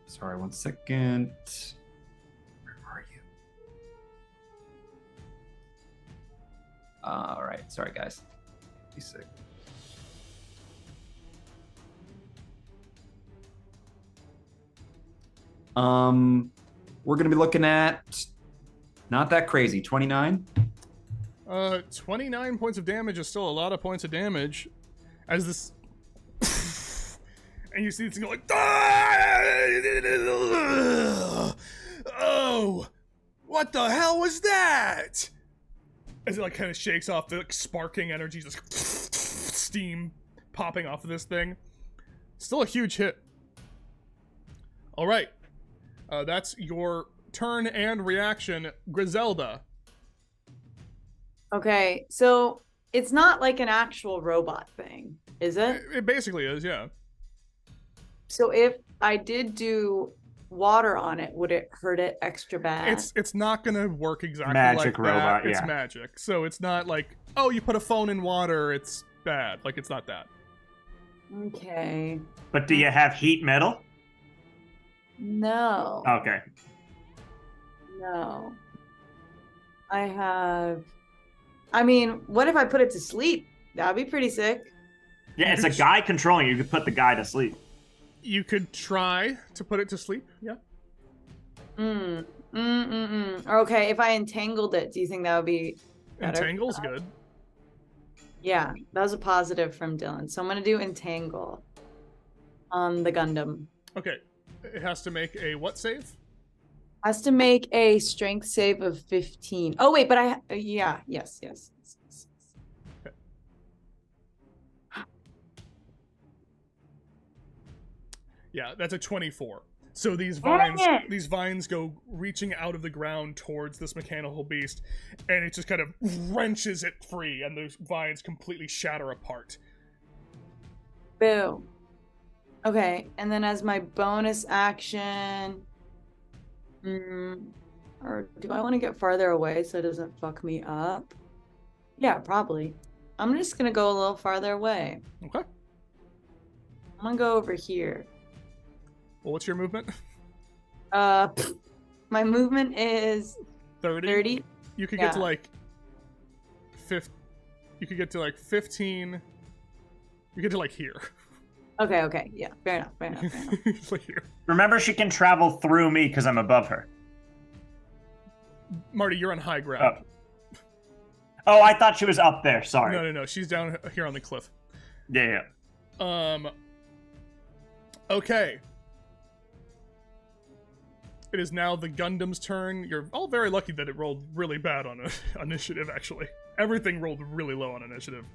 Speaker 3: Sorry, 1 second. Where are you? All right, sorry guys. Be sick. We're gonna be looking at not that crazy. 29.
Speaker 1: 29 points of damage is still a lot of points of damage. As this, and you see this thing going, oh, what the hell was that? As it like kind of shakes off the like, sparking energy, just steam popping off of this thing. Still a huge hit. All right. That's your turn and reaction, Grizellda.
Speaker 2: Okay, so it's not like an actual robot thing, is it?
Speaker 1: It basically is, yeah.
Speaker 2: So if I did do water on it, would it hurt it extra bad?
Speaker 1: It's not gonna work exactly
Speaker 5: magic
Speaker 1: like
Speaker 5: robot,
Speaker 1: that. It's
Speaker 5: yeah.
Speaker 1: magic. So it's not like, oh, you put a phone in water, it's bad. Like, it's not that.
Speaker 2: Okay.
Speaker 5: But do you have heat metal?
Speaker 2: No.
Speaker 5: Okay.
Speaker 2: No. I mean, what if I put it to sleep? That'd be pretty sick.
Speaker 5: Yeah, it's a guy controlling you. You could put the guy to sleep.
Speaker 1: You could try to put it to sleep, yeah.
Speaker 2: Okay, if I entangled it, do you think that would be better?
Speaker 1: Entangle's good.
Speaker 2: Yeah, that was a positive from Dylan. So I'm going to do entangle on the Gundam.
Speaker 1: Okay. It has to make a what save?
Speaker 2: Has to make a strength save of 15. Oh, wait, but yes.
Speaker 1: Okay. Yeah, that's a 24. So these vines go reaching out of the ground towards this mechanical beast, and it just kind of wrenches it free, and those vines completely shatter apart.
Speaker 2: Boo. Okay, and then as my bonus action, or do I want to get farther away so it doesn't fuck me up? Yeah, probably. I'm just gonna go a little farther away.
Speaker 1: Okay.
Speaker 2: I'm gonna go over here.
Speaker 1: Well, what's your movement?
Speaker 2: My movement is 30.
Speaker 1: You could get to like 15. You could get to like 15. You get to like here.
Speaker 2: Okay, yeah, fair enough.
Speaker 1: Like here.
Speaker 5: Remember, she can travel through me because I'm above her.
Speaker 1: Marty, you're on high ground.
Speaker 5: Oh, I thought she was up there. Sorry.
Speaker 1: No. She's down here on the cliff.
Speaker 5: Yeah.
Speaker 1: Okay. It is now the Gundam's turn. You're all very lucky that it rolled really bad on initiative, actually. Everything rolled really low on initiative.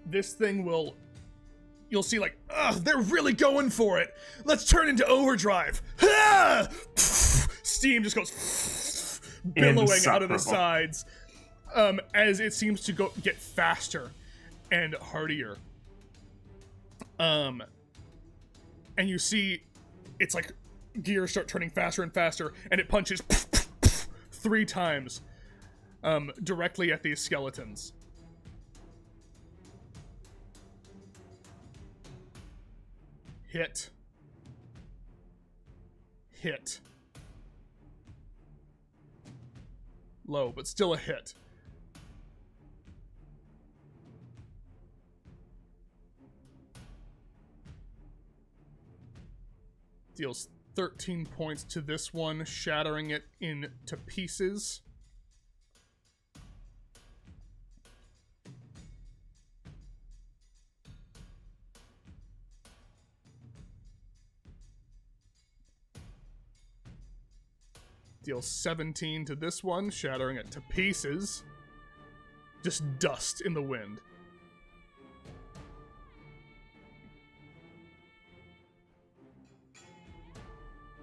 Speaker 1: This thing will... You'll see, like, ugh, they're really going for it. Let's turn into overdrive. Ah! Steam just goes billowing out of the sides as it seems to get faster and hardier. And you see it's like gears start turning faster and faster, and it punches 3 times directly at these skeletons. Hit. Low, but still a hit. Deals 13 points to this one, shattering it into pieces. Deals 17 to this one, shattering it to pieces. Just dust in the wind.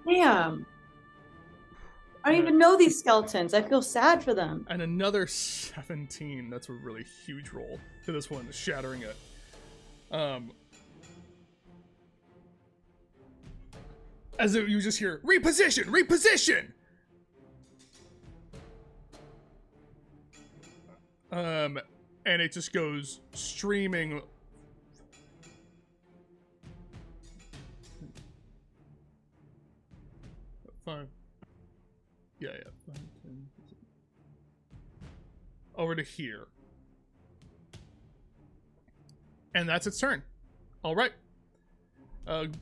Speaker 2: Damn. I don't even know these skeletons. I feel sad for them.
Speaker 1: And another 17. That's a really huge roll to this one, shattering it. As you just hear, reposition! And it just goes streaming. Five. Yeah. 5, 10, 15. Over to here. And that's its turn. All right.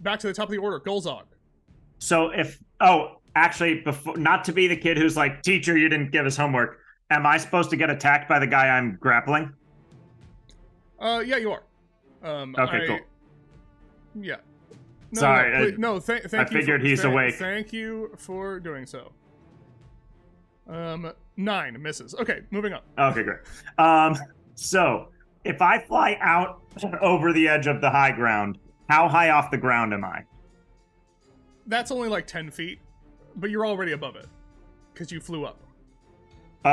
Speaker 1: Back to the top of the order. Golzog.
Speaker 5: So actually, before, not to be the kid who's like, teacher, you didn't give us homework. Am I supposed to get attacked by the guy I'm grappling?
Speaker 1: Yeah, you are.
Speaker 5: Okay, cool.
Speaker 1: Yeah.
Speaker 5: Sorry.
Speaker 1: Thank you.
Speaker 5: I figured he's awake.
Speaker 1: Thank you for doing so. 9 misses. Okay, moving on.
Speaker 5: Okay, great. So if I fly out over the edge of the high ground, how high off the ground am I?
Speaker 1: That's only like 10 feet, but you're already above it because you flew up.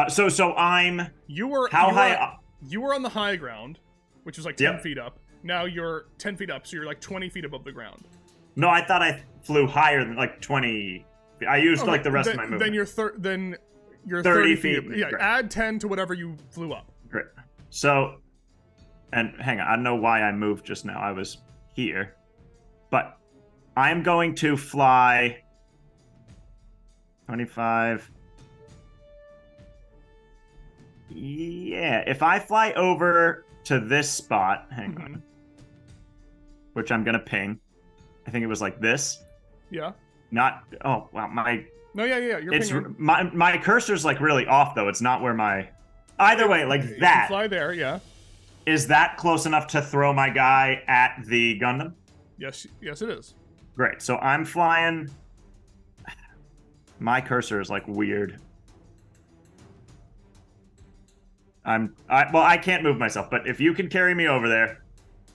Speaker 5: So I'm.
Speaker 1: You were
Speaker 5: high?
Speaker 1: You were on the high ground, which was like 10 feet up. Now you're 10 feet up, so you're like 20 feet above the ground.
Speaker 5: No, I thought I flew higher than like 20. I used like the rest of my movement.
Speaker 1: Then you're
Speaker 5: 30
Speaker 1: feet.
Speaker 5: feet.
Speaker 1: Yeah,
Speaker 5: Great.
Speaker 1: add 10 to whatever you flew up.
Speaker 5: Great. So, and hang on, I don't know why I moved just now. I was here, but I'm going to fly 25. Yeah, if I fly over to this spot, hang on, which I'm gonna ping. I think it was like this.
Speaker 1: Yeah.
Speaker 5: Not. Oh wow, my.
Speaker 1: No, yeah. You're pinging.
Speaker 5: My cursor's like really off though. It's not where my. Either way, like
Speaker 1: you
Speaker 5: that.
Speaker 1: Can fly there, yeah.
Speaker 5: Is that close enough to throw my guy at the Gundam?
Speaker 1: Yes, it is.
Speaker 5: Great. So I'm flying. My cursor is like weird. I can't move myself, but if you can carry me over there,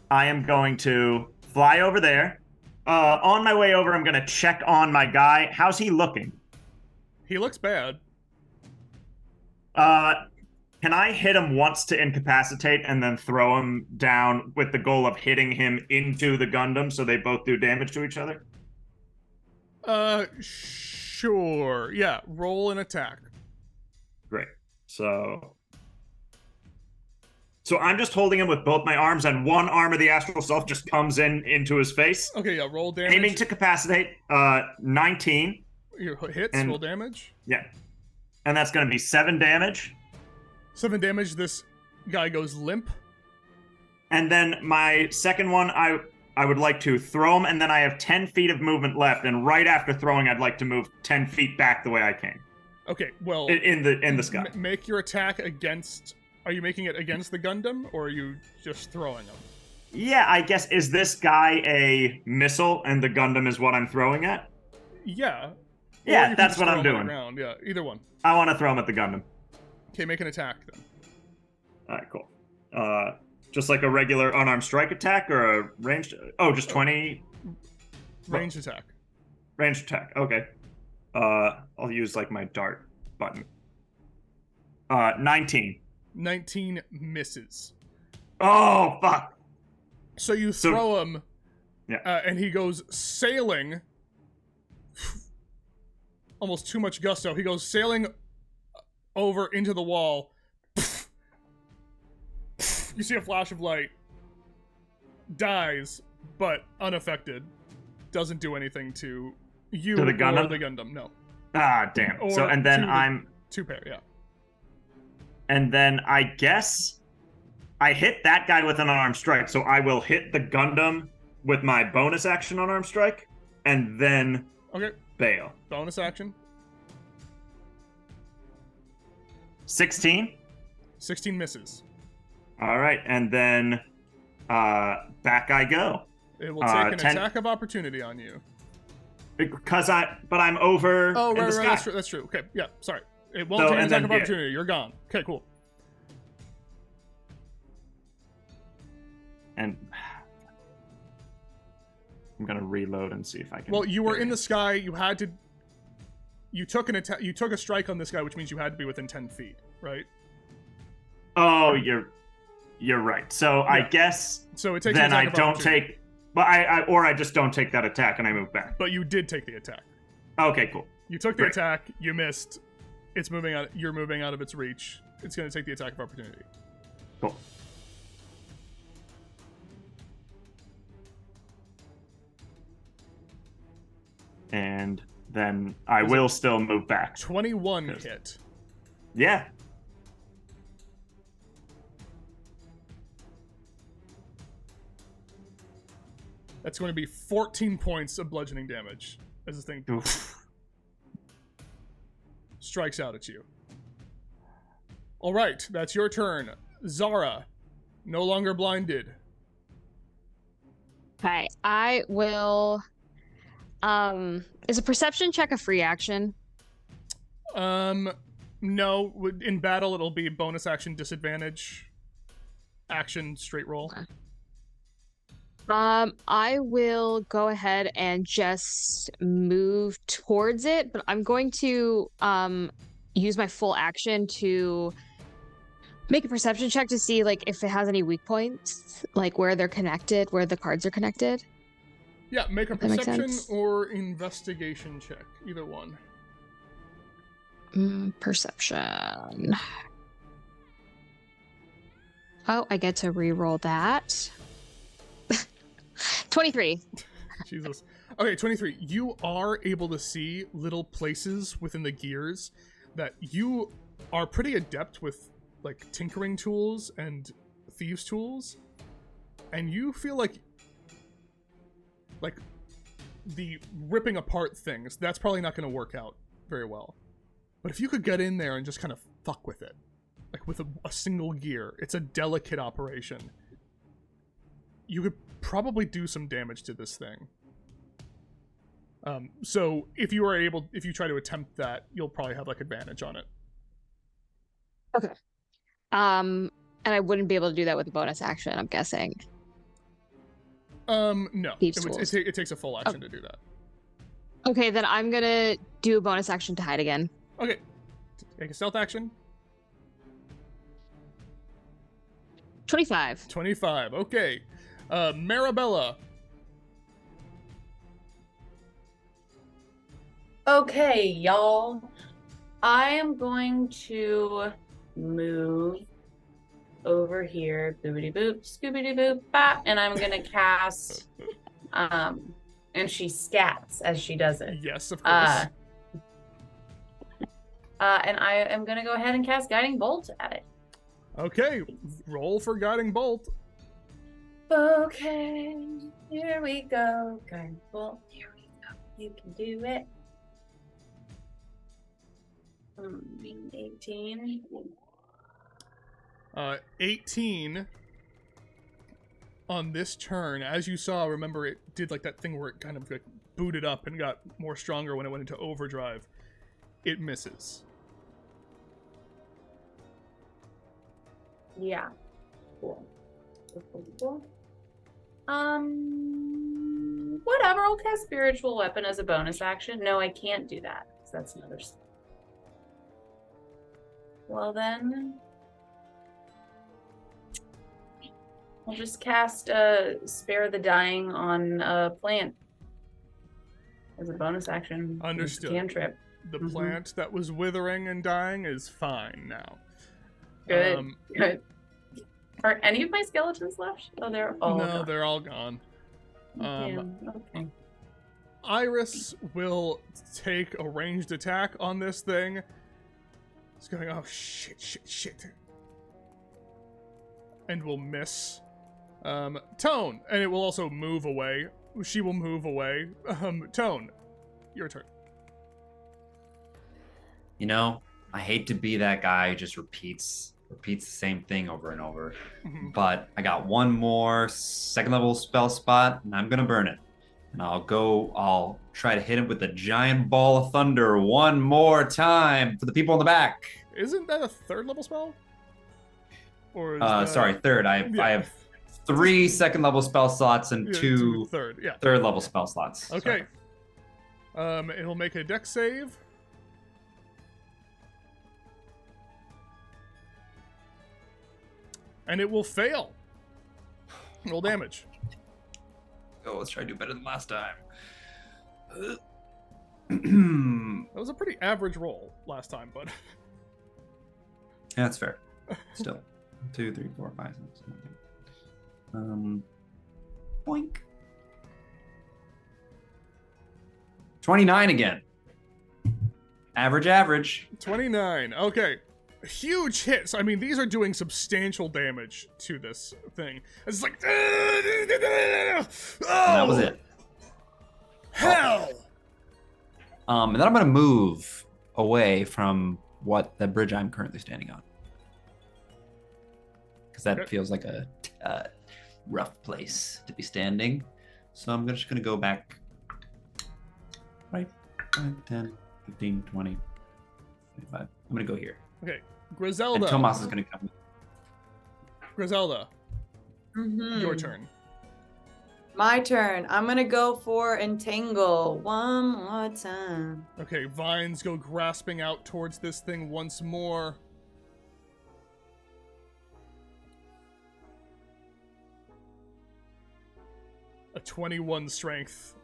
Speaker 5: I am going to fly over there. On my way over, I'm going to check on my guy. How's he looking?
Speaker 1: He looks bad.
Speaker 5: Can I hit him once to incapacitate and then throw him down with the goal of hitting him into the Gundam so they both do damage to each other?
Speaker 1: Sure. Yeah, roll an attack.
Speaker 5: Great. So I'm just holding him with both my arms, and one arm of the astral self just comes into his face.
Speaker 1: Okay, yeah, roll damage.
Speaker 5: Aiming to capacitate, 19.
Speaker 1: Your hits, roll damage.
Speaker 5: Yeah. And that's going to be 7 damage.
Speaker 1: 7 damage, this guy goes limp.
Speaker 5: And then my second one, I would like to throw him, and then I have 10 feet of movement left. And right after throwing, I'd like to move 10 feet back the way I came.
Speaker 1: Okay, well,
Speaker 5: in the sky.
Speaker 1: Make your attack against. Are you making it against the Gundam, or are you just throwing him?
Speaker 5: Yeah, I guess, is this guy a missile and the Gundam is what I'm throwing at?
Speaker 1: Yeah.
Speaker 5: Yeah, that's what I'm doing.
Speaker 1: Yeah, either one.
Speaker 5: I want to throw him at the Gundam.
Speaker 1: Okay, make an attack then.
Speaker 5: Alright, cool. Just like a regular unarmed strike attack or a ranged... Oh, just 20...
Speaker 1: Ranged attack.
Speaker 5: Ranged attack, okay. I'll use like my dart button. 19.
Speaker 1: 19 misses.
Speaker 5: Oh, fuck!
Speaker 1: So you throw him,
Speaker 5: yeah.
Speaker 1: And he goes sailing. Almost too much gusto. He goes sailing over into the wall. You see a flash of light. Dies, but unaffected. Doesn't do anything to you
Speaker 5: to the Gundam?
Speaker 1: Or the Gundam. No.
Speaker 5: Ah, damn.
Speaker 1: Or
Speaker 5: so, and then I'm...
Speaker 1: Two pair, yeah.
Speaker 5: And then I guess I hit that guy with an unarmed strike, so I will hit the Gundam with my bonus action unarmed strike, and then bail.
Speaker 1: Bonus action.
Speaker 5: 16?
Speaker 1: 16 misses.
Speaker 5: All right, and then back I go.
Speaker 1: It will take an attack of opportunity on you.
Speaker 5: Because I'm over.
Speaker 1: Oh,
Speaker 5: in the
Speaker 1: right,
Speaker 5: sky.
Speaker 1: that's true. Okay, yeah, sorry. It won't take an attack of opportunity. You're gone. Okay, cool.
Speaker 5: And I'm gonna reload and see if I can.
Speaker 1: Well, you were in the sky. You had to. You took an attack. You took a strike on this guy, which means you had to be within 10 feet, right?
Speaker 5: Oh, you're right. So yeah. I guess.
Speaker 1: So it takes.
Speaker 5: Then I don't take. But I just don't take that attack and I move back.
Speaker 1: But you did take the attack.
Speaker 5: Okay, cool.
Speaker 1: You took the attack. You missed. It's moving out. You're moving out of its reach. It's going to take the attack of opportunity.
Speaker 5: Cool. And then I will still move back.
Speaker 1: 21 hit.
Speaker 5: Yeah.
Speaker 1: That's going to be 14 points of bludgeoning damage as this thing strikes out at you. All right, that's your turn. Zara, no longer blinded.
Speaker 6: Okay, I will... is a perception check a free action?
Speaker 1: No. In battle, it'll be bonus action disadvantage. Action straight roll.
Speaker 6: Okay. I will go ahead and just move towards it, but I'm going to use my full action to make a perception check to see like if it has any weak points, like where they're connected, where the cards are connected.
Speaker 1: Yeah, make a perception or investigation check, either one.
Speaker 6: Perception. Oh, I get to re-roll that. 23.
Speaker 1: Jesus. Okay, 23. You are able to see little places within the gears that you are pretty adept with, like tinkering tools and thieves' tools, and you feel like the ripping apart things, that's probably not going to work out very well. But if you could get in there and just kind of fuck with it, like with a single gear, it's a delicate operation. You could probably do some damage to this thing. So if you try to attempt that, you'll probably have like advantage on it.
Speaker 6: Okay. And I wouldn't be able to do that with a bonus action, I'm guessing.
Speaker 1: No. It takes a full action to do that.
Speaker 6: Okay, then I'm gonna do a bonus action to hide again.
Speaker 1: Okay. Take a stealth action.
Speaker 6: 25.
Speaker 1: 25, okay. Marabella.
Speaker 4: Okay, y'all. I am going to move over here. Boopity boop, scoobity boop, bop, and I'm gonna cast. And she scats as she does it.
Speaker 1: Yes, of course.
Speaker 4: And I am gonna go ahead and cast Guiding Bolt at it.
Speaker 1: Okay, roll for Guiding Bolt.
Speaker 4: Okay, here we go. Well, here we go. You can do it. 18.
Speaker 1: 18 on this turn. As you saw, remember it did like that thing where it kind of like booted up and got more stronger when it went into overdrive. It misses.
Speaker 4: Yeah. Cool. Whatever. I'll cast Spiritual Weapon as a bonus action. No, I can't do that because that's another. Well then, I'll just cast Spare the Dying on a plant as a bonus action.
Speaker 1: Understood.
Speaker 4: Cantrip.
Speaker 1: The plant that was withering and dying is fine now.
Speaker 4: Good. Good. Are any of my skeletons left? Oh, they're all gone.
Speaker 1: They're all gone.
Speaker 4: Okay.
Speaker 1: Iris will take a ranged attack on this thing. It's going, oh shit. And will miss. Tone, and it will also move away. She will move away. Tone, your turn.
Speaker 3: You know, I hate to be that guy who just repeats the same thing over and over. But I got one more second level spell spot, and I'm gonna burn it. And I'll try to hit him with a giant ball of thunder one more time for the people in the back.
Speaker 1: Isn't that a third level spell? Or
Speaker 3: sorry, third. I have 3 second level spell slots and 2
Speaker 1: third
Speaker 3: level spell slots.
Speaker 1: Okay. It'll make a dex save. And it will fail. Roll damage.
Speaker 3: Oh, let's try to do better than last time.
Speaker 1: That was a pretty average roll last time, but...
Speaker 3: Yeah, that's fair. Still. 2, 3, 4, 5, 6, 7, 8. Boink. 29 again. Average.
Speaker 1: 29. Okay. Huge hits. I mean, these are doing substantial damage to this thing. It's like... Oh,
Speaker 3: that was it.
Speaker 1: Hell!
Speaker 3: And then I'm going to move away from the bridge I'm currently standing on. Because that feels like a rough place to be standing. So I'm just going to go back 5, 10, 15, 20, 25. I'm going to go here.
Speaker 1: Okay, Grizellda.
Speaker 3: And Tomas is going to come.
Speaker 1: Grizellda, your turn.
Speaker 2: My turn. I'm gonna go for Entangle one more time.
Speaker 1: Okay, vines go grasping out towards this thing once more. A 21 strength.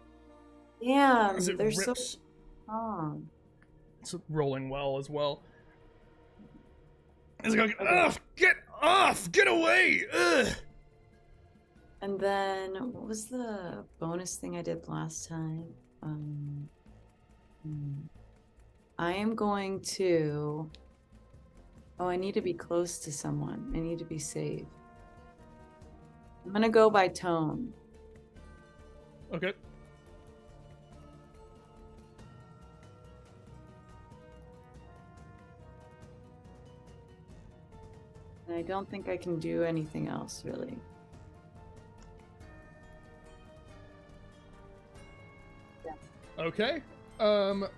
Speaker 2: Damn,
Speaker 1: As it
Speaker 2: they're
Speaker 1: rips.
Speaker 2: so strong.
Speaker 1: It's rolling well as well. It's going, ugh, get off! Get away! Ugh!
Speaker 2: And then, what was the bonus thing I did last time? I am going to... Oh, I need to be close to someone. I need to be safe. I'm gonna go by tone.
Speaker 1: Okay.
Speaker 2: And I don't think I can do anything else, really.
Speaker 1: Okay.
Speaker 2: Or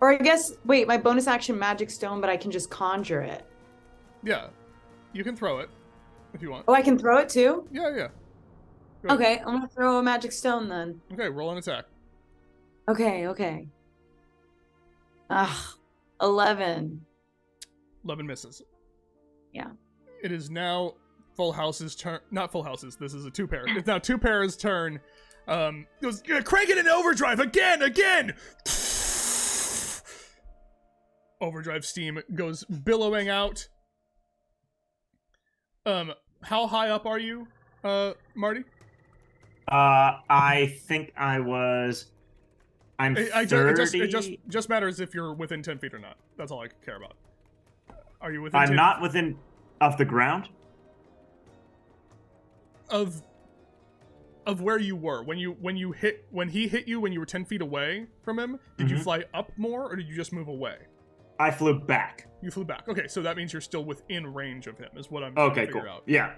Speaker 2: I guess, wait, my bonus action magic stone, but I can just conjure it.
Speaker 1: Yeah. You can throw it if you want.
Speaker 2: Oh, I can throw it too?
Speaker 1: Yeah. Go ahead.
Speaker 2: Okay, I'm gonna throw a magic stone then.
Speaker 1: Okay, roll an attack.
Speaker 2: Okay. 11.
Speaker 1: 11 misses.
Speaker 2: Yeah.
Speaker 1: It is now Full House's turn. Not Full House's. This is a 2-pair. It's now 2-pair's turn. Goes, crank it in overdrive again! Overdrive steam goes billowing out. How high up are you, Marty?
Speaker 5: I think I'm 30.
Speaker 1: It just matters if you're within 10 feet or not. That's all I care about. Are you within
Speaker 5: I'm
Speaker 1: 10?
Speaker 5: not within of the ground.
Speaker 1: of where you were when he hit you when you were 10 feet away from him. Did you fly up more, or did you just move away?
Speaker 5: I flew back.
Speaker 1: You flew back. Okay, so that means you're still within range of him, is what I'm trying to figure out.
Speaker 5: Yeah.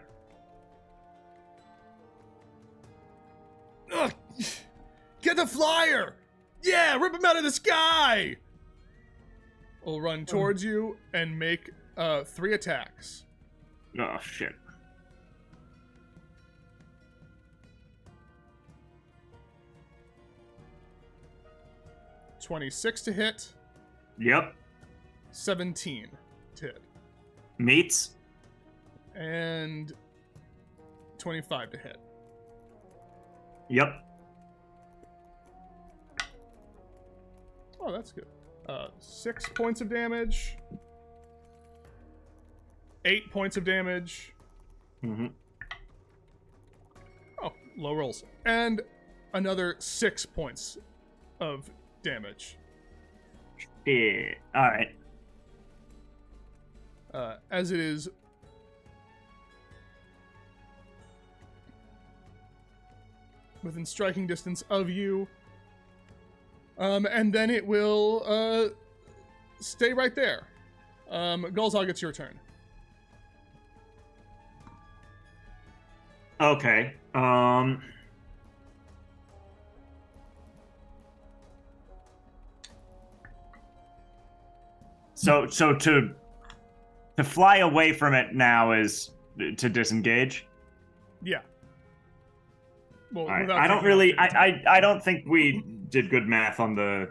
Speaker 1: Ugh. Get the flyer! Yeah, rip him out of the sky! Will run towards you and make 3 attacks.
Speaker 5: Oh, shit.
Speaker 1: 26 to hit.
Speaker 5: Yep.
Speaker 1: 17 to hit.
Speaker 5: Meets.
Speaker 1: And 25 to hit.
Speaker 5: Yep.
Speaker 1: Oh, that's good. 6 points of damage. 8 points of damage. Oh, low rolls. And another 6 points of damage.
Speaker 5: Yeah. All right.
Speaker 1: As it is within striking distance of you. And then it will stay right there. Gulzog, it's your turn.
Speaker 5: Okay. So to fly away from it now is to disengage.
Speaker 1: Yeah. Well,
Speaker 5: right. I don't really. I don't think we did good math on the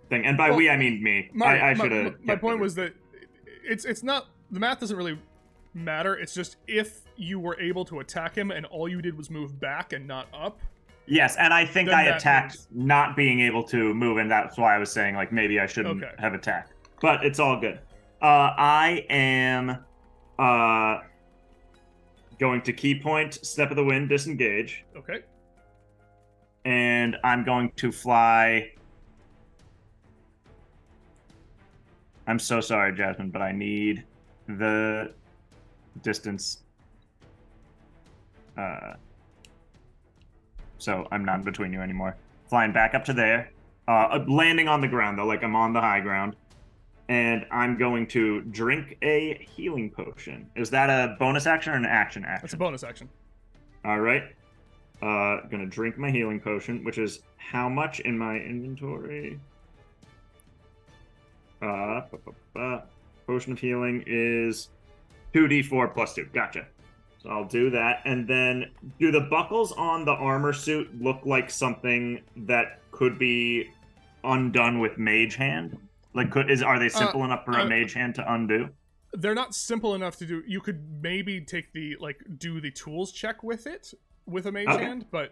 Speaker 5: thing, and by we I mean me. I should have.
Speaker 1: My point was that it's not, the math doesn't really matter. It's just if you were able to attack him and all you did was move back and not up.
Speaker 5: Yes, and I think I attacked not being able to move, and that's why I was saying like maybe I shouldn't have attacked. But it's all good. I am going to key point, step of the wind, disengage.
Speaker 1: Okay.
Speaker 5: And I'm going to fly. I'm so sorry, Jasmine, but I need the distance. So I'm not in between you anymore. Flying back up to there. Landing on the ground, though, like I'm on the high ground. And I'm going to drink a healing potion. Is that a bonus action or an action?
Speaker 1: That's a bonus action.
Speaker 5: All right. Gonna drink my healing potion, which is how much in my inventory? Potion of healing is 2d4 plus 2. Gotcha. So I'll do that. And then, do the buckles on the armor suit look like something that could be undone with Mage Hand? Like, are they simple enough for a Mage Hand to undo?
Speaker 1: They're not simple enough to do. You could maybe take do the tools check with it, with a Mage Hand, but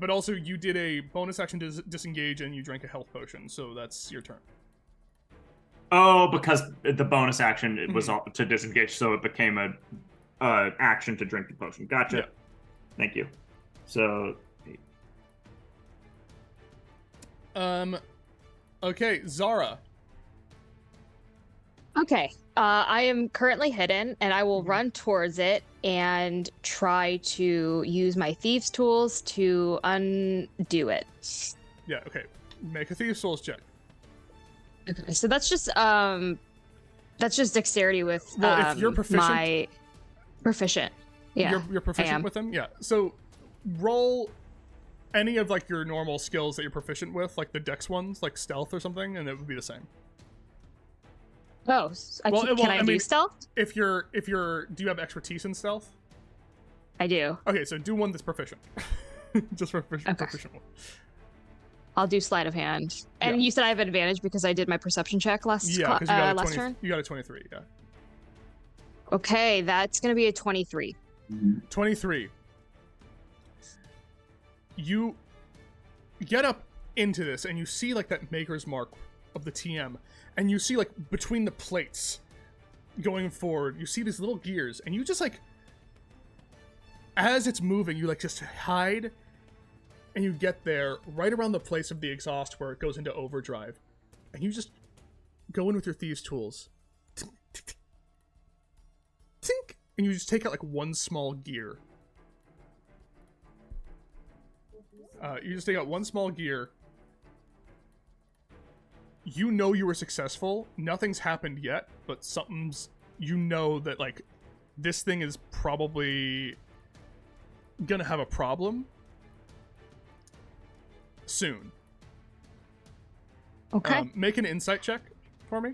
Speaker 1: also you did a bonus action to disengage and you drank a health potion, so that's your turn.
Speaker 5: Oh, because the bonus action was to disengage, so it became a action to drink the potion. Gotcha. Yeah. Thank you. So.
Speaker 1: Okay, Zara.
Speaker 6: Okay, I am currently hidden, and I will run towards it and try to use my thieves' tools to undo it.
Speaker 1: Yeah. Okay. Make a thieves' tools check.
Speaker 6: Okay, so that's just dexterity with
Speaker 1: if you're proficient,
Speaker 6: my proficient. Yeah,
Speaker 1: you're proficient with them. Yeah. So roll any of your normal skills that you're proficient with, like the dex ones, like stealth or something, and it would be the same.
Speaker 6: Oh, can I do stealth?
Speaker 1: If you're, do you have expertise in stealth?
Speaker 6: I do.
Speaker 1: Okay, so do one that's proficient. Just proficient one.
Speaker 6: I'll do sleight of hand. And you said I have an advantage because I did my perception check last turn?
Speaker 1: You got a 23, yeah.
Speaker 6: Okay, that's going to be a 23.
Speaker 1: 23. You get up into this and you see that maker's mark of the TM, and you see between the plates going forward, you see these little gears, and you just as it's moving, you just hide, and you get there right around the place of the exhaust where it goes into overdrive, and you just go in with your thieves' tools, tink, and you just take out one small gear, You just take out one small gear. You know you were successful. Nothing's happened yet, but something's... You know that, like, this thing is probably gonna have a problem soon.
Speaker 6: Okay.
Speaker 1: Make an insight check for me.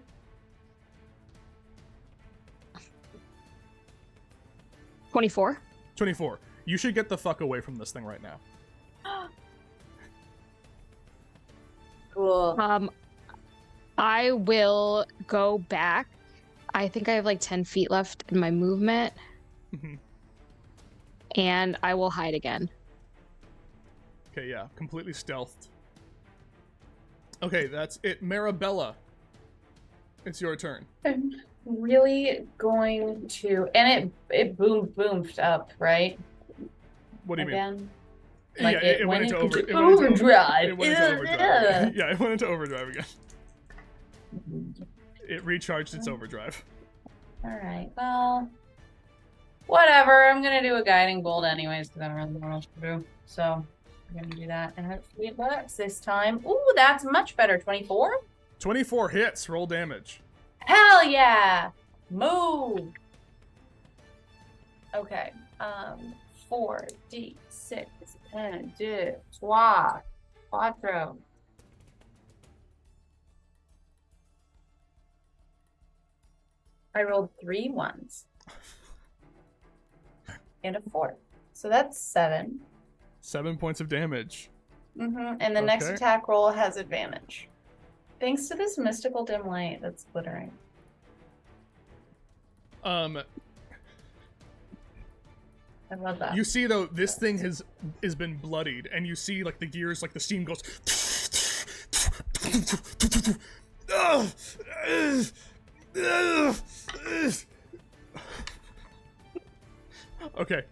Speaker 6: 24.
Speaker 1: 24. You should get the fuck away from this thing right now.
Speaker 2: Cool.
Speaker 6: I will go back. I think I have like 10 feet left in my movement.
Speaker 1: Mhm.
Speaker 6: And I will hide again.
Speaker 1: Okay, yeah. Completely stealthed. Okay, that's it. Marabella. It's your turn.
Speaker 4: I'm really going to, and it boomed up, right?
Speaker 1: What do you mean?
Speaker 4: Again.
Speaker 1: Yeah,
Speaker 4: Like
Speaker 1: it went into
Speaker 4: overdrive.
Speaker 1: It went into overdrive. Yeah, it went into overdrive again. It recharged its overdrive.
Speaker 4: All right. Well, whatever. I'm gonna do a guiding bolt anyways because I don't really know what else to do. So I'm gonna do that, and hopefully it works this time. Ooh, that's much better. 24.
Speaker 1: 24 hits. Roll damage.
Speaker 4: Hell yeah! Move. Okay. 4d6 and 2 4. I rolled 3 ones and a 4, so that's 7.
Speaker 1: 7 points of damage.
Speaker 4: And the next
Speaker 1: Okay.
Speaker 4: attack roll has advantage, thanks to this mystical dim light that's glittering. I love that.
Speaker 1: You see though, this thing has been bloodied, and you see like the gears, like the steam goes. Okay.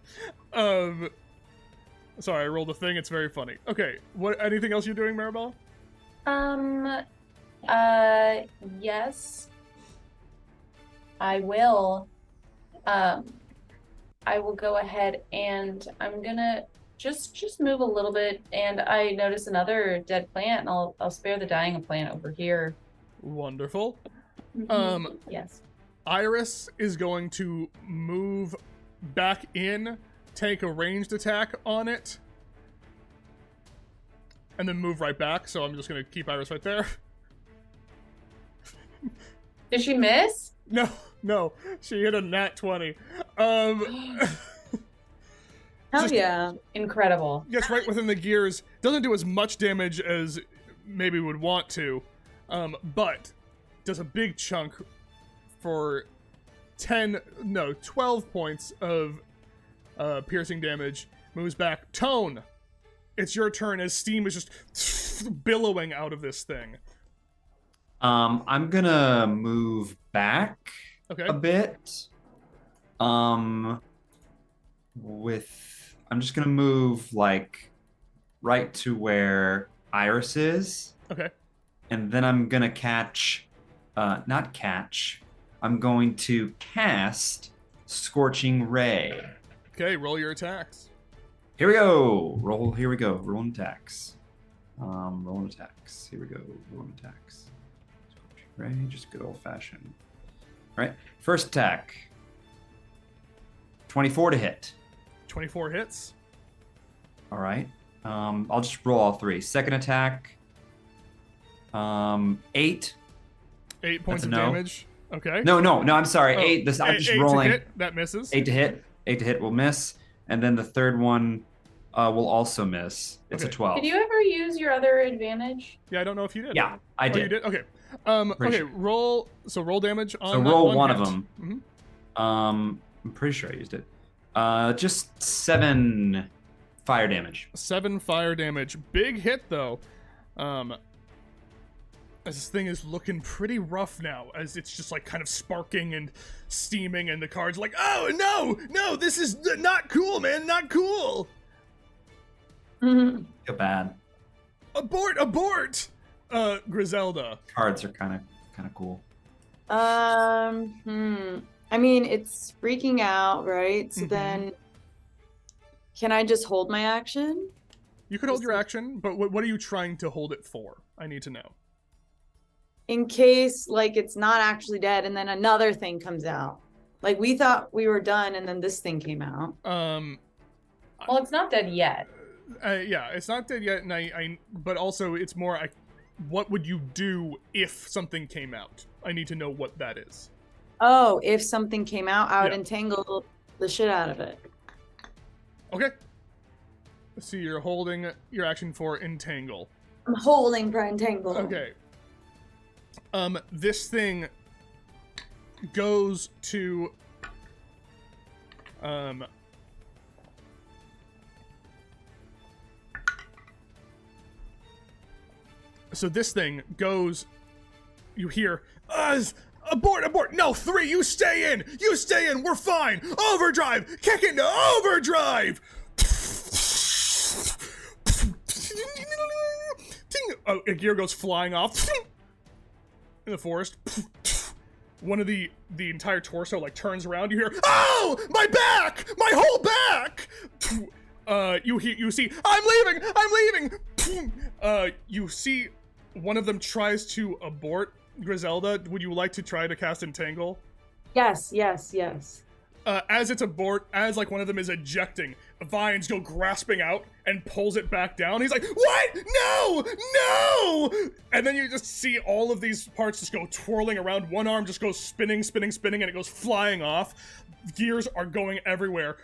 Speaker 1: Sorry, I rolled a thing. It's very funny. Okay. What? Anything else you're doing, Maribel?
Speaker 4: Yes. I will. I will go ahead and I'm gonna just move a little bit, and I notice another dead plant, and I'll spare the dying plant over here.
Speaker 1: Wonderful.
Speaker 4: Yes.
Speaker 1: Iris is going to move back in, take a ranged attack on it, and then move right back. So I'm just going to keep Iris right there.
Speaker 4: Did she miss?
Speaker 1: No, she hit a nat 20.
Speaker 2: Hell
Speaker 1: just-
Speaker 2: yeah.
Speaker 4: Incredible.
Speaker 1: Gets right within the gears. Doesn't do as much damage as maybe would want to, but does a big chunk for 12 points of piercing damage. Moves back. Tone, it's your turn as steam is just billowing out of this thing.
Speaker 3: I'm gonna move back
Speaker 1: Okay.
Speaker 3: a bit. I'm just gonna move like right to where Iris is.
Speaker 1: Okay.
Speaker 3: And then I'm gonna I'm going to cast Scorching Ray.
Speaker 1: Okay, roll your attacks.
Speaker 3: Here we go. Here we go. Rolling attacks. Rolling attacks. Here we go. Rolling attacks. Scorching Ray, just good old fashioned. All right. First attack. 24 to hit.
Speaker 1: 24 hits.
Speaker 3: All right. I'll just roll all 3. Second attack. 8.
Speaker 1: 8 points of
Speaker 3: no.
Speaker 1: damage. Okay.
Speaker 3: No, I'm sorry.
Speaker 1: Oh,
Speaker 3: 8. I'm
Speaker 1: eight
Speaker 3: just
Speaker 1: to
Speaker 3: rolling.
Speaker 1: hit, that misses.
Speaker 3: 8 to hit. 8 to hit will miss. And then the third one will also miss. It's a
Speaker 1: Okay.
Speaker 3: 12.
Speaker 4: Did you ever use your other advantage?
Speaker 1: Yeah, I don't know if you did.
Speaker 3: Yeah, I
Speaker 1: Oh,
Speaker 3: did.
Speaker 1: you did? Okay.
Speaker 3: Pretty
Speaker 1: Okay,
Speaker 3: sure.
Speaker 1: roll damage on
Speaker 3: So
Speaker 1: that
Speaker 3: roll one
Speaker 1: hit.
Speaker 3: of them.
Speaker 1: Mhm.
Speaker 3: I'm pretty sure I used it. Just 7 fire damage.
Speaker 1: 7 fire damage. Big hit though. As this thing is looking pretty rough now, as it's just like kind of sparking and steaming, and the card's like, oh no, this is not cool, man, not cool.
Speaker 3: Feel bad.
Speaker 1: Abort. Grizellda.
Speaker 3: Cards are kind of cool.
Speaker 2: I mean, it's freaking out, right? So
Speaker 1: Mhm.
Speaker 2: then, can I just hold my action?
Speaker 1: You could hold your action, but what are you trying to hold it for? I need to know.
Speaker 2: In case, like, it's not actually dead and then another thing comes out. Like, we thought we were done and then this thing came out.
Speaker 4: Well, it's not dead yet.
Speaker 1: Yeah, it's not dead yet, and but also it's more, what would you do if something came out? I need to know what that is.
Speaker 2: Oh, if something came out, I would entangle the shit out of it.
Speaker 1: Okay. So you're holding your action for entangle.
Speaker 2: I'm holding for entangle.
Speaker 1: Okay. This thing goes to so this thing goes, you hear, abort, no, 3, you stay in, we're fine, overdrive, kick into overdrive! A gear goes flying off in the forest. One of the entire torso like turns around. You hear, "Oh, my back, my whole back!" You see, I'm leaving. You see, one of them tries to abort Grizellda. Would you like to try to cast Entangle?
Speaker 2: Yes.
Speaker 1: As it's abort, as like one of them is ejecting, vines go grasping out and pulls it back down. He's like, "What? No! And then you just see all of these parts just go twirling around. One arm just goes spinning, and it goes flying off. Gears are going everywhere.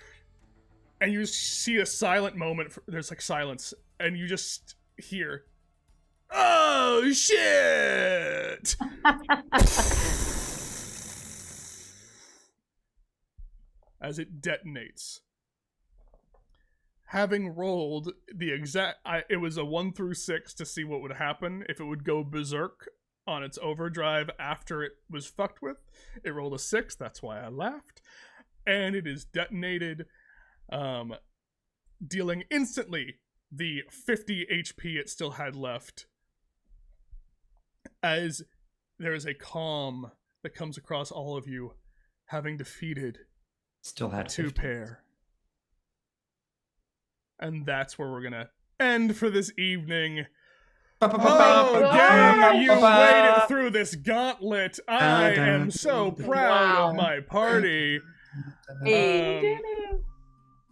Speaker 1: And you see a silent moment. There's like silence, and you just hear, "Oh, shit!" As it detonates. Having rolled the exact, it was a 1 through 6 to see what would happen if it would go berserk on its overdrive after it was fucked with. It rolled a 6, that's why I laughed. And it is detonated, dealing instantly the 50 HP it still had left. As there is a calm that comes across all of you, having defeated
Speaker 3: Still had
Speaker 1: 2
Speaker 3: 50.
Speaker 1: pair. And that's where we're gonna end for this evening. Oh, gang, you waited through this gauntlet. I am so proud of my party.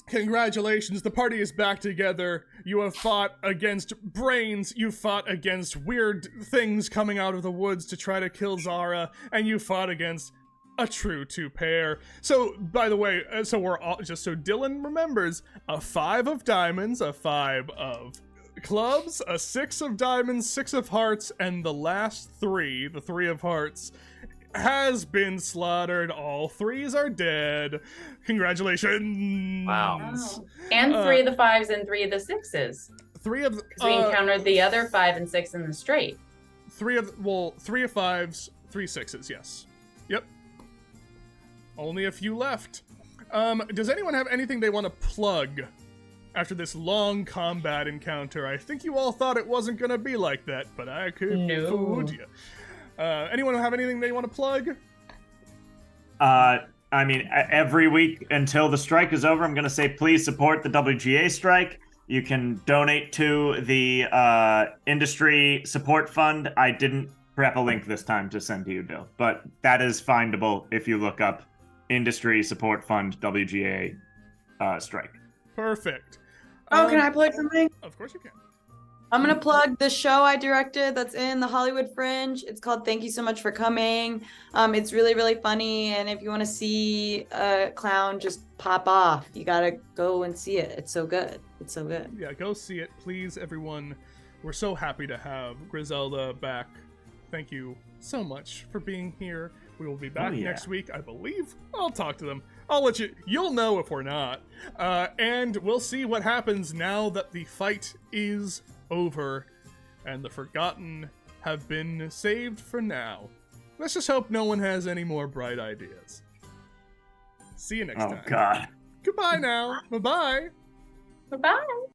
Speaker 1: Congratulations, the party is back together. You have fought against brains, you fought against weird things coming out of the woods to try to kill Zara, and you fought against a true 2 pair. So, by the way, so we're all, just so Dylan remembers, a 5 of diamonds, a 5 of clubs, a 6 of diamonds, 6 of hearts, and the last 3, the 3 of hearts, has been slaughtered. All 3s are dead. Congratulations.
Speaker 3: Wow.
Speaker 4: And 3 of the 5s and 3 of the 6s.
Speaker 1: 3 of
Speaker 4: because we encountered the other 5 and 6 in the straight.
Speaker 1: 3 of 5s, 3 6s, yes. Yep. Only a few left. Does anyone have anything they want to plug after this long combat encounter? I think you all thought it wasn't going to be like that, but I could fool you. Anyone have anything they want to plug?
Speaker 5: I mean, every week until the strike is over, I'm going to say please support the WGA strike. You can donate to the industry support fund. I didn't prep a link this time to send to you, Bill, but that is findable if you look up Industry Support Fund WGA strike.
Speaker 1: Perfect.
Speaker 2: Can I plug something?
Speaker 1: Of course you can.
Speaker 2: I'm going to plug the show I directed that's in the Hollywood Fringe. It's called Thank You So Much for Coming. It's really, really funny. And if you want to see a clown just pop off, you got to go and see it. It's so good.
Speaker 1: Yeah, go see it, please, everyone. We're so happy to have Grizellda back. Thank you so much for being here. We will be back next week, I believe. I'll talk to them. I'll let you'll know if we're not. And we'll see what happens now that the fight is over and the Forgotten have been saved for now. Let's just hope no one has any more bright ideas. See you next time.
Speaker 5: Oh, God.
Speaker 1: Goodbye now. Bye-bye.
Speaker 4: Bye-bye.